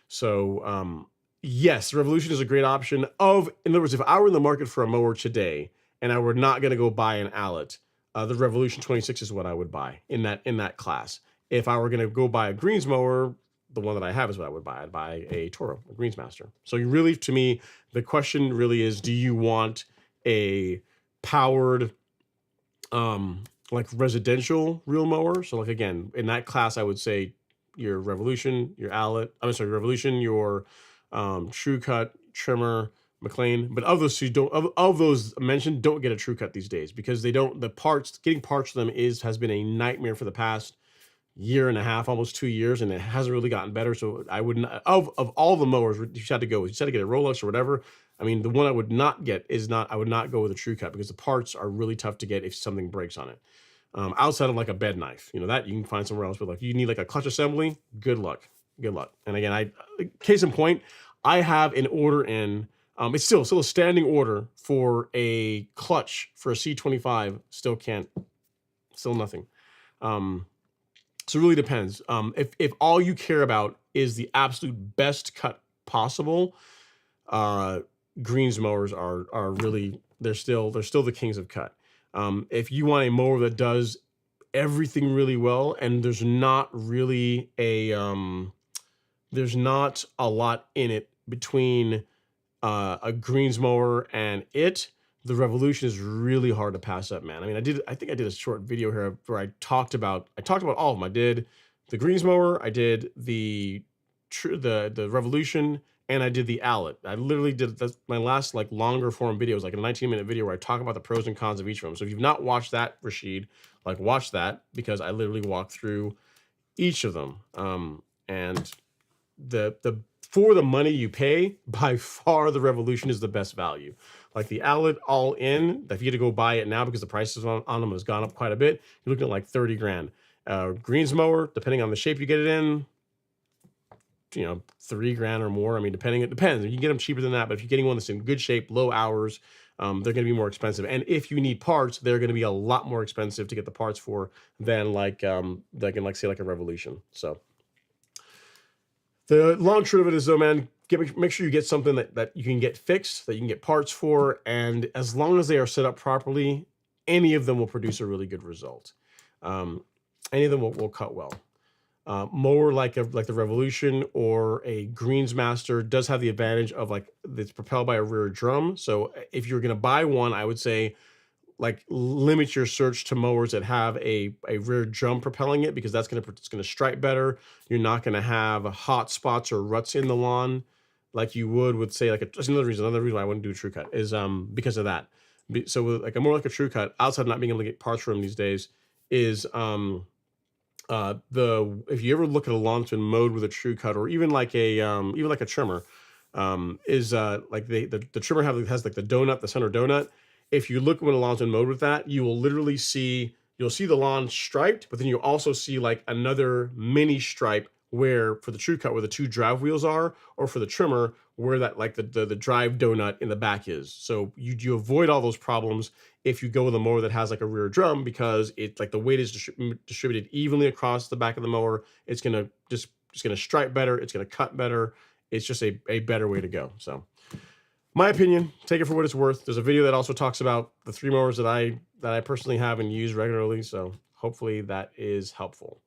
So yes, Revolution is a great option. In other words, if I were in the market for a mower today and I were not going to go buy an Allet, the Revolution 26 is what I would buy in that class. If I were going to go buy a greens mower, the one that I have is what I would buy. I'd buy a Toro, a Greensmaster. So you really, to me, the question really is, do you want a powered, like residential reel mower? So like, again, in that class, I would say your Revolution, your Revolution, your True Cut, Trimmer, McLean. But of those two, of those mentioned, don't get a True Cut these days because getting parts for them has been a nightmare for the past year and a half, almost 2 years, and it hasn't really gotten better. So I wouldn't, of all the mowers you had to get a Rolex or whatever. I mean, the one I would not get I would not go with a True Cut because the parts are really tough to get if something breaks on it. Outside of like a bed knife, that you can find somewhere else, but like you need like a clutch assembly, good luck. And again, case in point, I have an order in, it's still a standing order for a clutch for a C25, still nothing. So it really depends. If all you care about is the absolute best cut possible, greens mowers are really they're still the kings of cut. If you want a mower that does everything really well, and there's not a lot in it between a greens mower and the Revolution is really hard to pass up, man. I mean, I think I did a short video here where I talked about all of them. I did the greens mower, I did the Revolution, and I did the Allet. I literally did my last like longer form video, was like a 19-minute video where I talk about the pros and cons of each of them. So if you've not watched that, Rashid, like watch that, because I literally walked through each of them. And for the money you pay, by far the Revolution is the best value. Like the Allet all in, if you get to go buy it now because the prices on them has gone up quite a bit, you're looking at like 30 grand. Greens mower, depending on the shape you get it in, 3 grand or more. I mean, it depends. You can get them cheaper than that, but if you're getting one that's in good shape, low hours, they're going to be more expensive. And if you need parts, they're going to be a lot more expensive to get the parts for than like say like a Revolution. So the long and short of it is though, man, make sure you get something that you can get fixed, that you can get parts for, and as long as they are set up properly, any of them will produce a really good result. Any of them will cut well. Mower like the Revolution or a Greensmaster does have the advantage of like it's propelled by a rear drum. So if you're going to buy one, I would say like limit your search to mowers that have a rear drum propelling it, because it's going to stripe better. You're not going to have hot spots or ruts in the lawn like you would with say that's another reason why I wouldn't do a True Cut is because of that. So with like more like a True Cut, outside of not being able to get parts for them these days, is if you ever look at a lawn that's been mowed with a True Cut, or even like a trimmer, is like the trimmer has like the donut, the center donut. If you look when a lawn's been mowed with that, you will literally see the lawn striped, but then you also see like another mini stripe where for the true cut where the two drive wheels are, or for the trimmer where that like the drive donut in the back is. So you avoid all those problems if you go with a mower that has like a rear drum, because it like the weight is distributed evenly across the back of the mower. It's gonna just gonna stripe better. It's gonna cut better. It's just a better way to go. So my opinion, take it for what it's worth. There's a video that also talks about the 3 mowers that I personally have and use regularly. So hopefully that is helpful.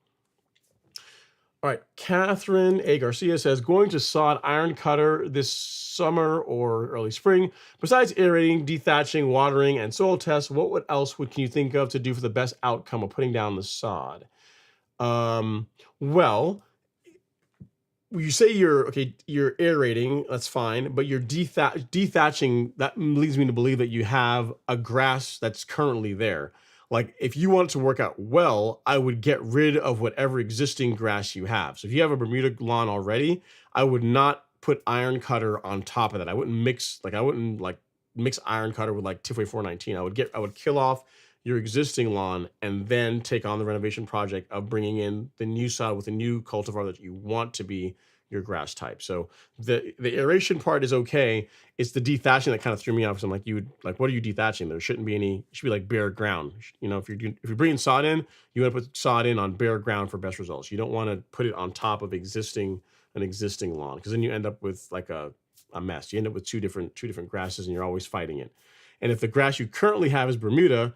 All right, Catherine A. Garcia says, going to sod iron cutter this summer or early spring. Besides aerating, dethatching, watering, and soil tests, what else can you think of to do for the best outcome of putting down the sod? Well, you say you're aerating, that's fine, but you're dethatching, that leads me to believe that you have a grass that's currently there. Like if you want it to work out well, I would get rid of whatever existing grass you have. So if you have a Bermuda lawn already, I would not put iron cutter on top of that. I wouldn't mix iron cutter with like Tifway 419. I would kill off your existing lawn and then take on the renovation project of bringing in the new sod with a new cultivar that you want to be your grass type. So the aeration part is okay. It's the dethatching that kind of threw me off. Because I'm like, what are you dethatching? There shouldn't be any. It should be like bare ground. You know, if you're bringing sod in, you want to put sod in on bare ground for best results. You don't want to put it on top of an existing lawn, because then you end up with like a mess. You end up with two different grasses, and you're always fighting it. And if the grass you currently have is Bermuda,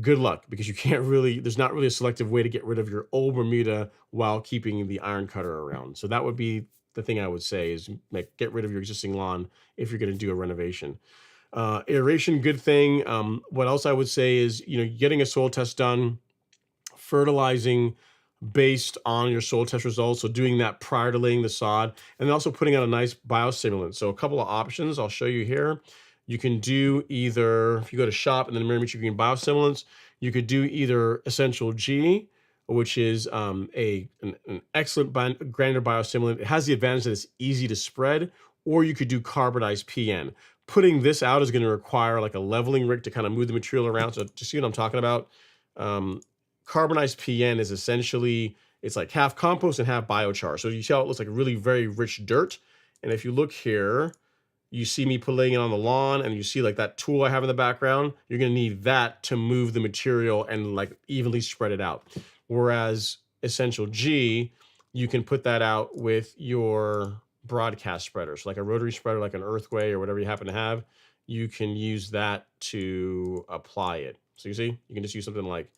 good luck, because there's not really a selective way to get rid of your old Bermuda while keeping the iron cutter around. So that would be the thing I would say, is get rid of your existing lawn if you're going to do a renovation. Aeration, good thing. What else I would say is, getting a soil test done, fertilizing based on your soil test results. So doing that prior to laying the sod, and then also putting out a nice biostimulant. So a couple of options I'll show you here. You can do either, if you go to shop and then Miramachi Green Biostimulants, you could do either Essential G, which is an excellent granular biostimulant. It has the advantage that it's easy to spread, or you could do carbonized PN. Putting this out is going to require like a leveling rig to kind of move the material around. So to see what I'm talking about, carbonized PN is essentially, it's like half compost and half biochar. So you see how it looks like really very rich dirt. And if you look here, you see me putting it on the lawn, and you see like that tool I have in the background, you're going to need that to move the material and like evenly spread it out. Whereas Essential G, you can put that out with your broadcast spreader. So like a rotary spreader, like an Earthway or whatever you happen to have, you can use that to apply it. So you see, you can just use something like,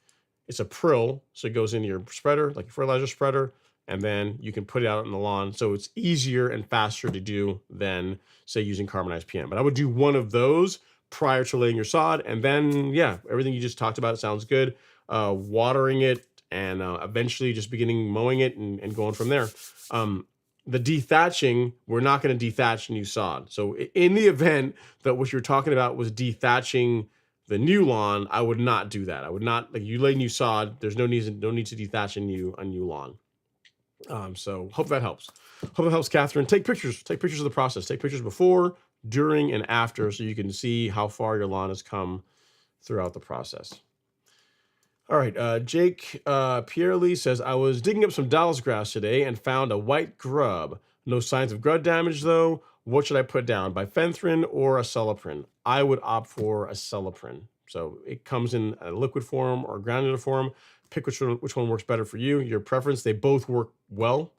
it's a prill, so it goes into your spreader, like a fertilizer spreader, and then you can put it out on the lawn. So it's easier and faster to do than, say, using carbonized PN. But I would do one of those prior to laying your sod. And then, yeah, everything you just talked about sounds good. Watering it, and eventually just beginning mowing it and going from there. The dethatching, we're not going to dethatch new sod. So in the event that what you're talking about was dethatching the new lawn, I would not do that. I would not, like, you lay new sod, there's no need to dethatch a new lawn. So hope that helps. Hope it helps, Catherine. Take pictures of the process. Take pictures before, during, and after, so you can see how far your lawn has come throughout the process. All right, Jake Pierre-Lee says, I was digging up some Dallas grass today and found a white grub. No signs of grub damage, though. What should I put down, bifenthrin or acelyprin? I would opt for acelyprin. So it comes in a liquid form or granular form. Pick which one works better for you, your preference. They both work well.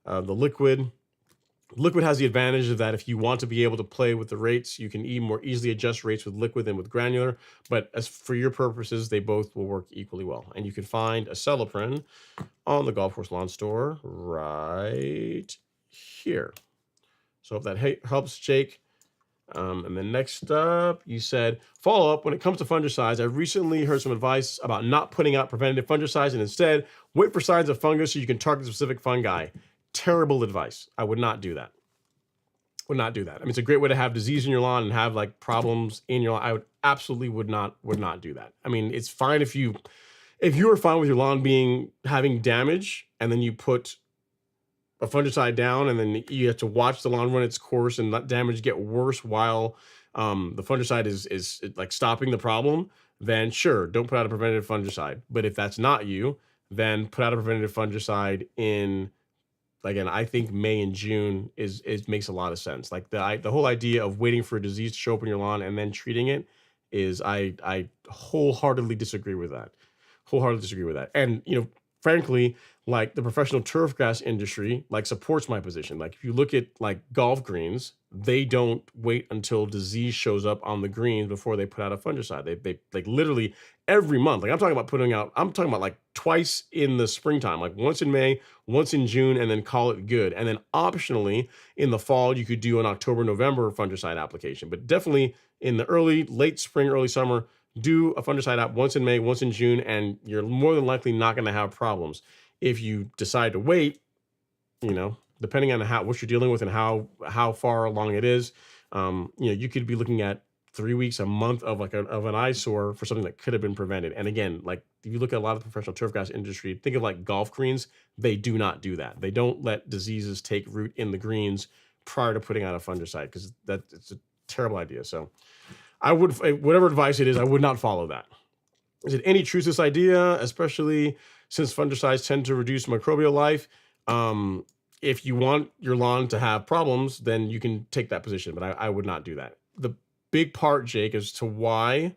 The liquid has the advantage of that if you want to be able to play with the rates, you can even more easily adjust rates with liquid than with granular. But as for your purposes, they both will work equally well. And you can find acelyprin on the Golf Course Lawn Store right here. So if that helps, Jake. And then next up, you said, follow up, when it comes to fungicides, I've recently heard some advice about not putting out preventative fungicides and instead wait for signs of fungus so you can target specific fungi. Terrible advice. I would not do that. Would not do that. I mean, it's a great way to have disease in your lawn and have like problems in your lawn. I would absolutely would not do that. I mean, it's fine if you are fine with your lawn having damage, and then you put a fungicide down, and then you have to watch the lawn run its course and let damage get worse while the fungicide is like stopping the problem, then sure, don't put out a preventative fungicide. But if that's not you, then put out a preventative fungicide in again, I think May and June is makes a lot of sense. Like the whole idea of waiting for a disease to show up in your lawn and then treating it is I wholeheartedly disagree with that. Wholeheartedly disagree with that. And frankly, like the professional turf grass industry, like supports my position. Like if you look at like golf greens, they don't wait until disease shows up on the greens before they put out a fungicide. They like literally every month. Like I'm talking about like twice in the springtime, like once in May, once in June, and then call it good. And then optionally in the fall, you could do an October, November fungicide application. But definitely in the late spring, early summer, do a fungicide app once in May, once in June, and you're more than likely not going to have problems. If you decide to wait, depending on what you're dealing with and how far along it is, you could be looking at 3 weeks, a month of an eyesore for something that could have been prevented. And again, like if you look at a lot of the professional turf grass industry, think of like golf greens, they do not do that. They don't let diseases take root in the greens prior to putting out a fungicide because it's a terrible idea. So I would, whatever advice it is, I would not follow that. Is it any truth to this idea, especially since fungicides tend to reduce microbial life? If you want your lawn to have problems, then you can take that position, but I would not do that. The big part, Jake, as to why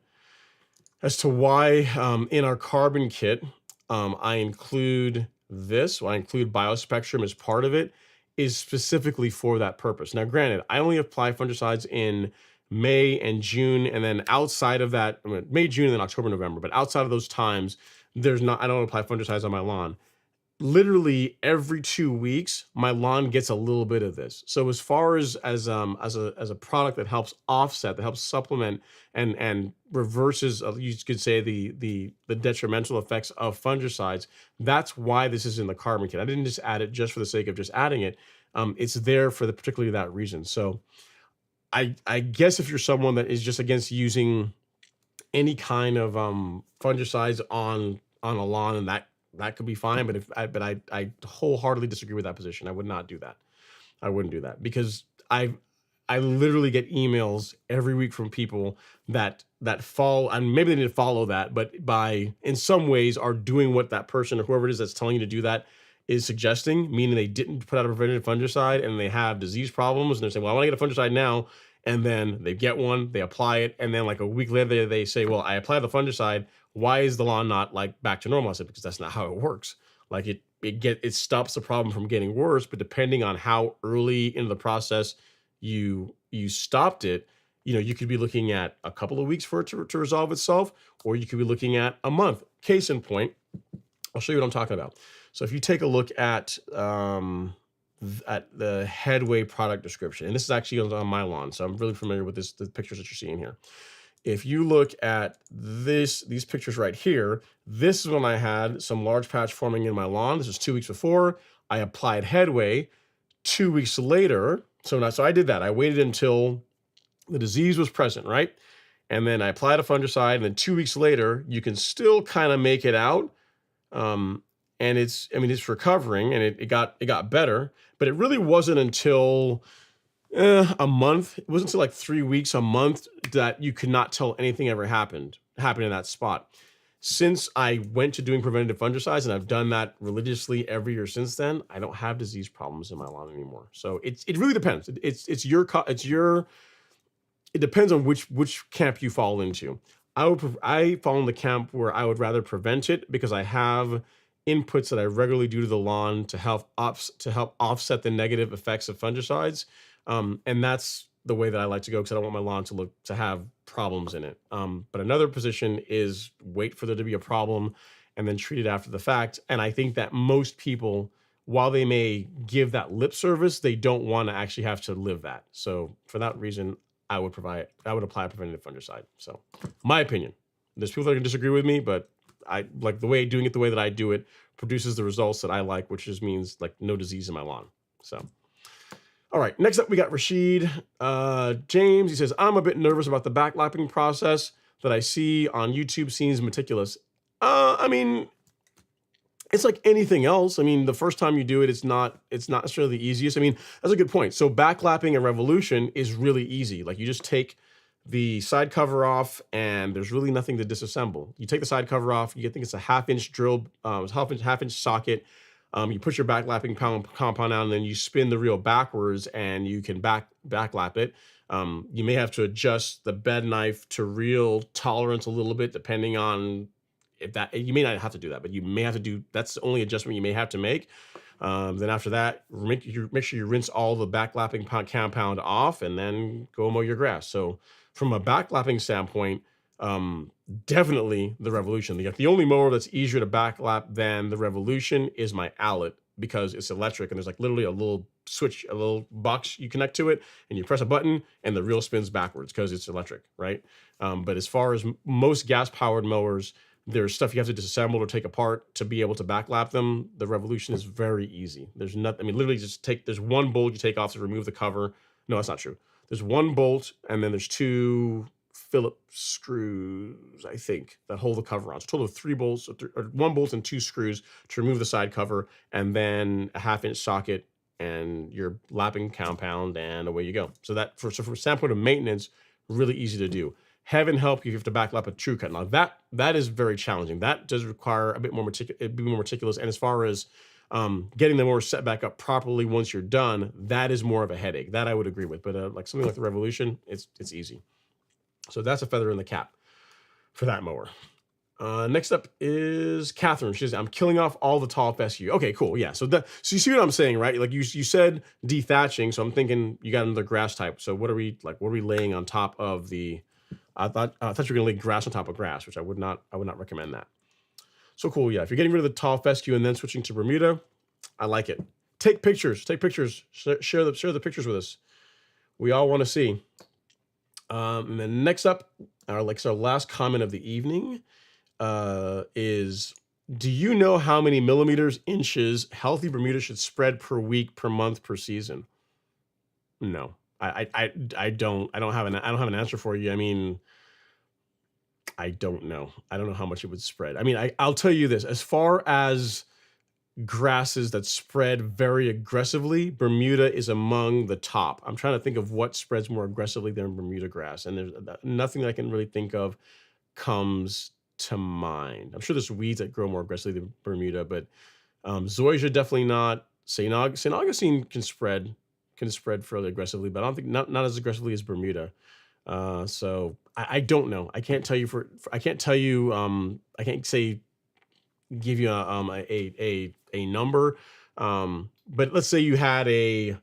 in our carbon kit, I include this. I include biospectrum as part of it, is specifically for that purpose. Now, granted, I only apply fungicides in May and June, and then outside of that, May, June, and then October, November. But outside of those times, I don't apply fungicides on my lawn. Literally every 2 weeks, my lawn gets a little bit of this. So as far as a product that helps offset, that helps supplement and reverses, you could say the detrimental effects of fungicides. That's why this is in the carbon kit. I didn't just add it just for the sake of just adding it. It's there for particularly that reason. So I guess if you're someone that is just against using any kind of fungicides on a lawn, and that could be fine, but I wholeheartedly disagree with that position. I would not do that. I wouldn't do that because I literally get emails every week from people that fall, and maybe they didn't follow that, but in some ways are doing what that person or whoever it is that's telling you to do that is suggesting, meaning they didn't put out a preventative fungicide and they have disease problems and they're saying, well, I want to get a fungicide now. And then they get one, they apply it. And then like a week later, they say, well, I applied the fungicide. Why is the lawn not like back to normal? I said, because that's not how it works. Like it stops the problem from getting worse, but depending on how early into the process you stopped it, you could be looking at a couple of weeks for it to resolve itself, or you could be looking at a month. Case in point, I'll show you what I'm talking about. So if you take a look at the Headway product description, and this is actually on my lawn, so I'm really familiar with the pictures that you're seeing here. If you look at these pictures right here, this is when I had some large patch forming in my lawn. This is 2 weeks before. I applied Headway. 2 weeks later, so I did that. I waited until the disease was present, right? And then I applied a fungicide, and then 2 weeks later, you can still kind of make it out. And it's recovering, and it got better, but it really wasn't until a month. It wasn't until like 3 weeks, a month, that you could not tell anything ever happened in that spot. Since I went to doing preventative fungicides, and I've done that religiously every year since then, I don't have disease problems in my lawn anymore. So it really depends. It depends on which camp you fall into. I fall in the camp where I would rather prevent it because I have inputs that I regularly do to the lawn to help offset the negative effects of fungicides. And that's the way that I like to go because I don't want my lawn to have problems in it. But another position is wait for there to be a problem and then treat it after the fact. And I think that most people, while they may give that lip service, they don't want to actually have to live that. So for that reason, I would apply a preventative fungicide. So my opinion. There's people that can disagree with me, but I like the way that I do it produces the results that I like, which just means like no disease in my lawn. So, all right, next up we got Rashid James. He says, I'm a bit nervous about the backlapping process that I see on YouTube. Seems meticulous. It's like anything else. The first time you do it, it's not necessarily the easiest. That's a good point. So backlapping a revolution is really easy. Like you just take the side cover off and there's really nothing to disassemble. You take the side cover off, I think it's a half-inch drill, half-inch socket. You put your backlapping compound out, and then you spin the reel backwards, and you can backlap it. You may have to adjust the bed knife to reel tolerance a little bit, depending on if that. You may not have to do that, but you may have to do. That's the only adjustment you may have to make. Then after that, make sure you rinse all the backlapping compound off, and then go mow your grass. So from a backlapping standpoint, definitely the Revolution. The only mower that's easier to backlap than the Revolution is my Owlet, because it's electric, and there's like literally a little switch, a little box you connect to it, and you press a button and the reel spins backwards because it's electric, right? But as far as most gas powered mowers, there's stuff you have to disassemble or take apart to be able to backlap them. The Revolution is very easy. There's nothing, I mean, literally there's one bolt you take off to remove the cover. No, that's not true. There's one bolt, and then there's two Phillips screws, I think, that hold the cover on. So a total of 3 bolts, or 1 bolt and 2 screws to remove the side cover, and then a 1/2 inch socket and your lapping compound, and away you go. So that, from a standpoint of maintenance, really easy to do. Heaven help you if you have to backlap a true cut. Now that is very challenging. That does require a bit more meticulous. And as far as getting the mower set back up properly once you're done, that is more of a headache. That I would agree with. But like something like the Revolution, it's easy. So that's a feather in the cap for that mower. Next up is Catherine. She says, I'm killing off all the tall fescue. Okay, cool. Yeah. So you see what I'm saying, right? Like you said dethatching. So I'm thinking you got another grass type. So what are we laying on top of the, I thought you were gonna lay grass on top of grass, which I would not recommend that. So cool. Yeah. If you're getting rid of the tall fescue and then switching to Bermuda, I like it. Take pictures. Share the pictures with us. We all want to see. And then next up, our last comment of the evening is, do you know how many millimeters, inches healthy Bermuda should spread per week, per month, per season? No, I don't have an answer for you. I mean, I don't know. I don't know how much it would spread. I mean, I'll tell you this, as far as grasses that spread very aggressively, Bermuda is among the top. I'm trying to think of what spreads more aggressively than Bermuda grass, and there's nothing that I can really think of comes to mind. I'm sure there's weeds that grow more aggressively than Bermuda, but zoysia definitely not. St. Augustine can spread fairly aggressively, but I don't think not as aggressively as Bermuda. So I don't know. I can't tell you I can't say give you a number. But let's say you had a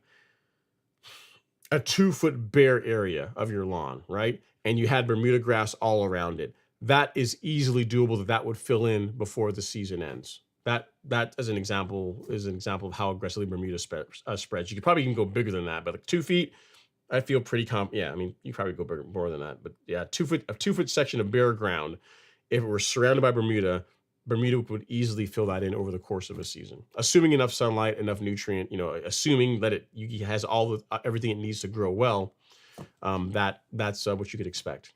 2-foot bare area of your lawn, right? And you had Bermuda grass all around it. That is easily doable. That would fill in before the season ends. That as an example of how aggressively Bermuda spreads. You could probably even go bigger than that, but like 2 feet, I feel pretty yeah, I mean, you probably go bigger, more than that, but yeah, a 2-foot section of bare ground, if it were surrounded by Bermuda would easily fill that in over the course of a season, assuming enough sunlight, enough nutrient. Assuming that it has everything it needs to grow well. That's what you could expect.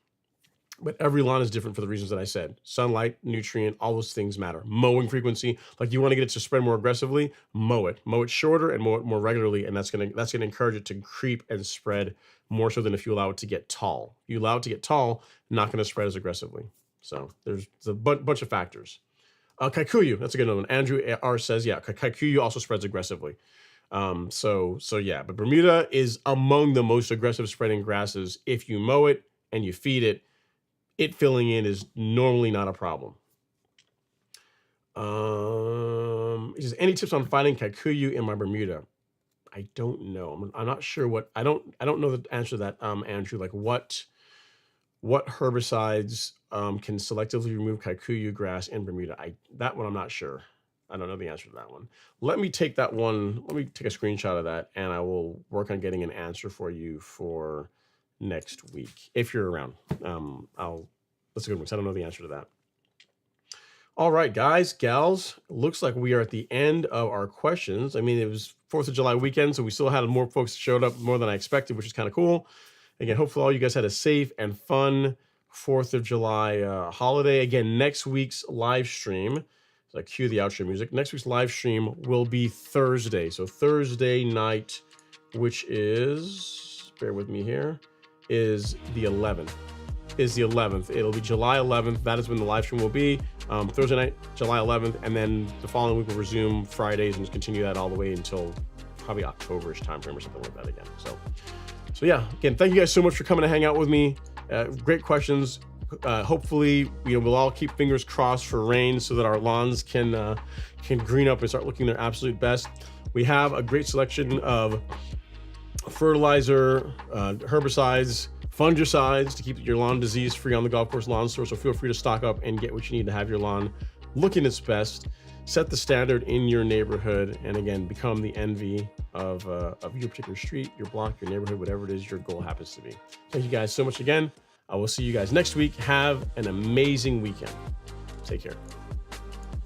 But every lawn is different for the reasons that I said. Sunlight, nutrient, all those things matter. Mowing frequency, like you want to get it to spread more aggressively, mow it shorter and mow it more regularly, and that's gonna encourage it to creep and spread more so than if you allow it to get tall. You allow it to get tall, not going to spread as aggressively. So there's a bunch of factors. Kikuyu, that's a good one. Andrew R says, yeah, Kikuyu also spreads aggressively. So yeah, but Bermuda is among the most aggressive spreading grasses. If you mow it and you feed it, filling in is normally not a problem. He says, any tips on finding Kikuyu in my Bermuda? I don't know. I'm not sure I don't know the answer to that, Andrew. Like what herbicides can selectively remove Kikuyu grass in Bermuda? That one I'm not sure. I don't know the answer to that one. Let me take that one. Let me take a screenshot of that, and I will work on getting an answer for you for next week if you're around. That's a good one, because I don't know the answer to that. All right, guys, gals, looks like we are at the end of our questions. I mean, it was 4th of July weekend, so we still had more folks showed up, more than I expected, which is kind of cool. Again, hopefully all you guys had a safe and fun 4th of July holiday. Again, next week's live stream, so I cue the outro music. Next week's live stream will be Thursday. So Thursday night, which is, bear with me here, is the 11th. It'll be July 11th. That is when the live stream will be. Thursday night, July 11th, and then the following week we'll resume Fridays and just continue that all the way until probably October-ish timeframe or something like that again. So yeah, again, thank you guys so much for coming to hang out with me. Great questions. Hopefully, we'll all keep fingers crossed for rain so that our lawns can green up and start looking their absolute best. We have a great selection of fertilizer, herbicides, fungicides to keep your lawn disease free on the Golf Course Lawn Store. So feel free to stock up and get what you need to have your lawn looking its best. Set the standard in your neighborhood, and again, become the envy of your particular street, your block, your neighborhood, whatever it is your goal happens to be. Thank you guys so much again. I will see you guys next week. Have an amazing weekend. Take care.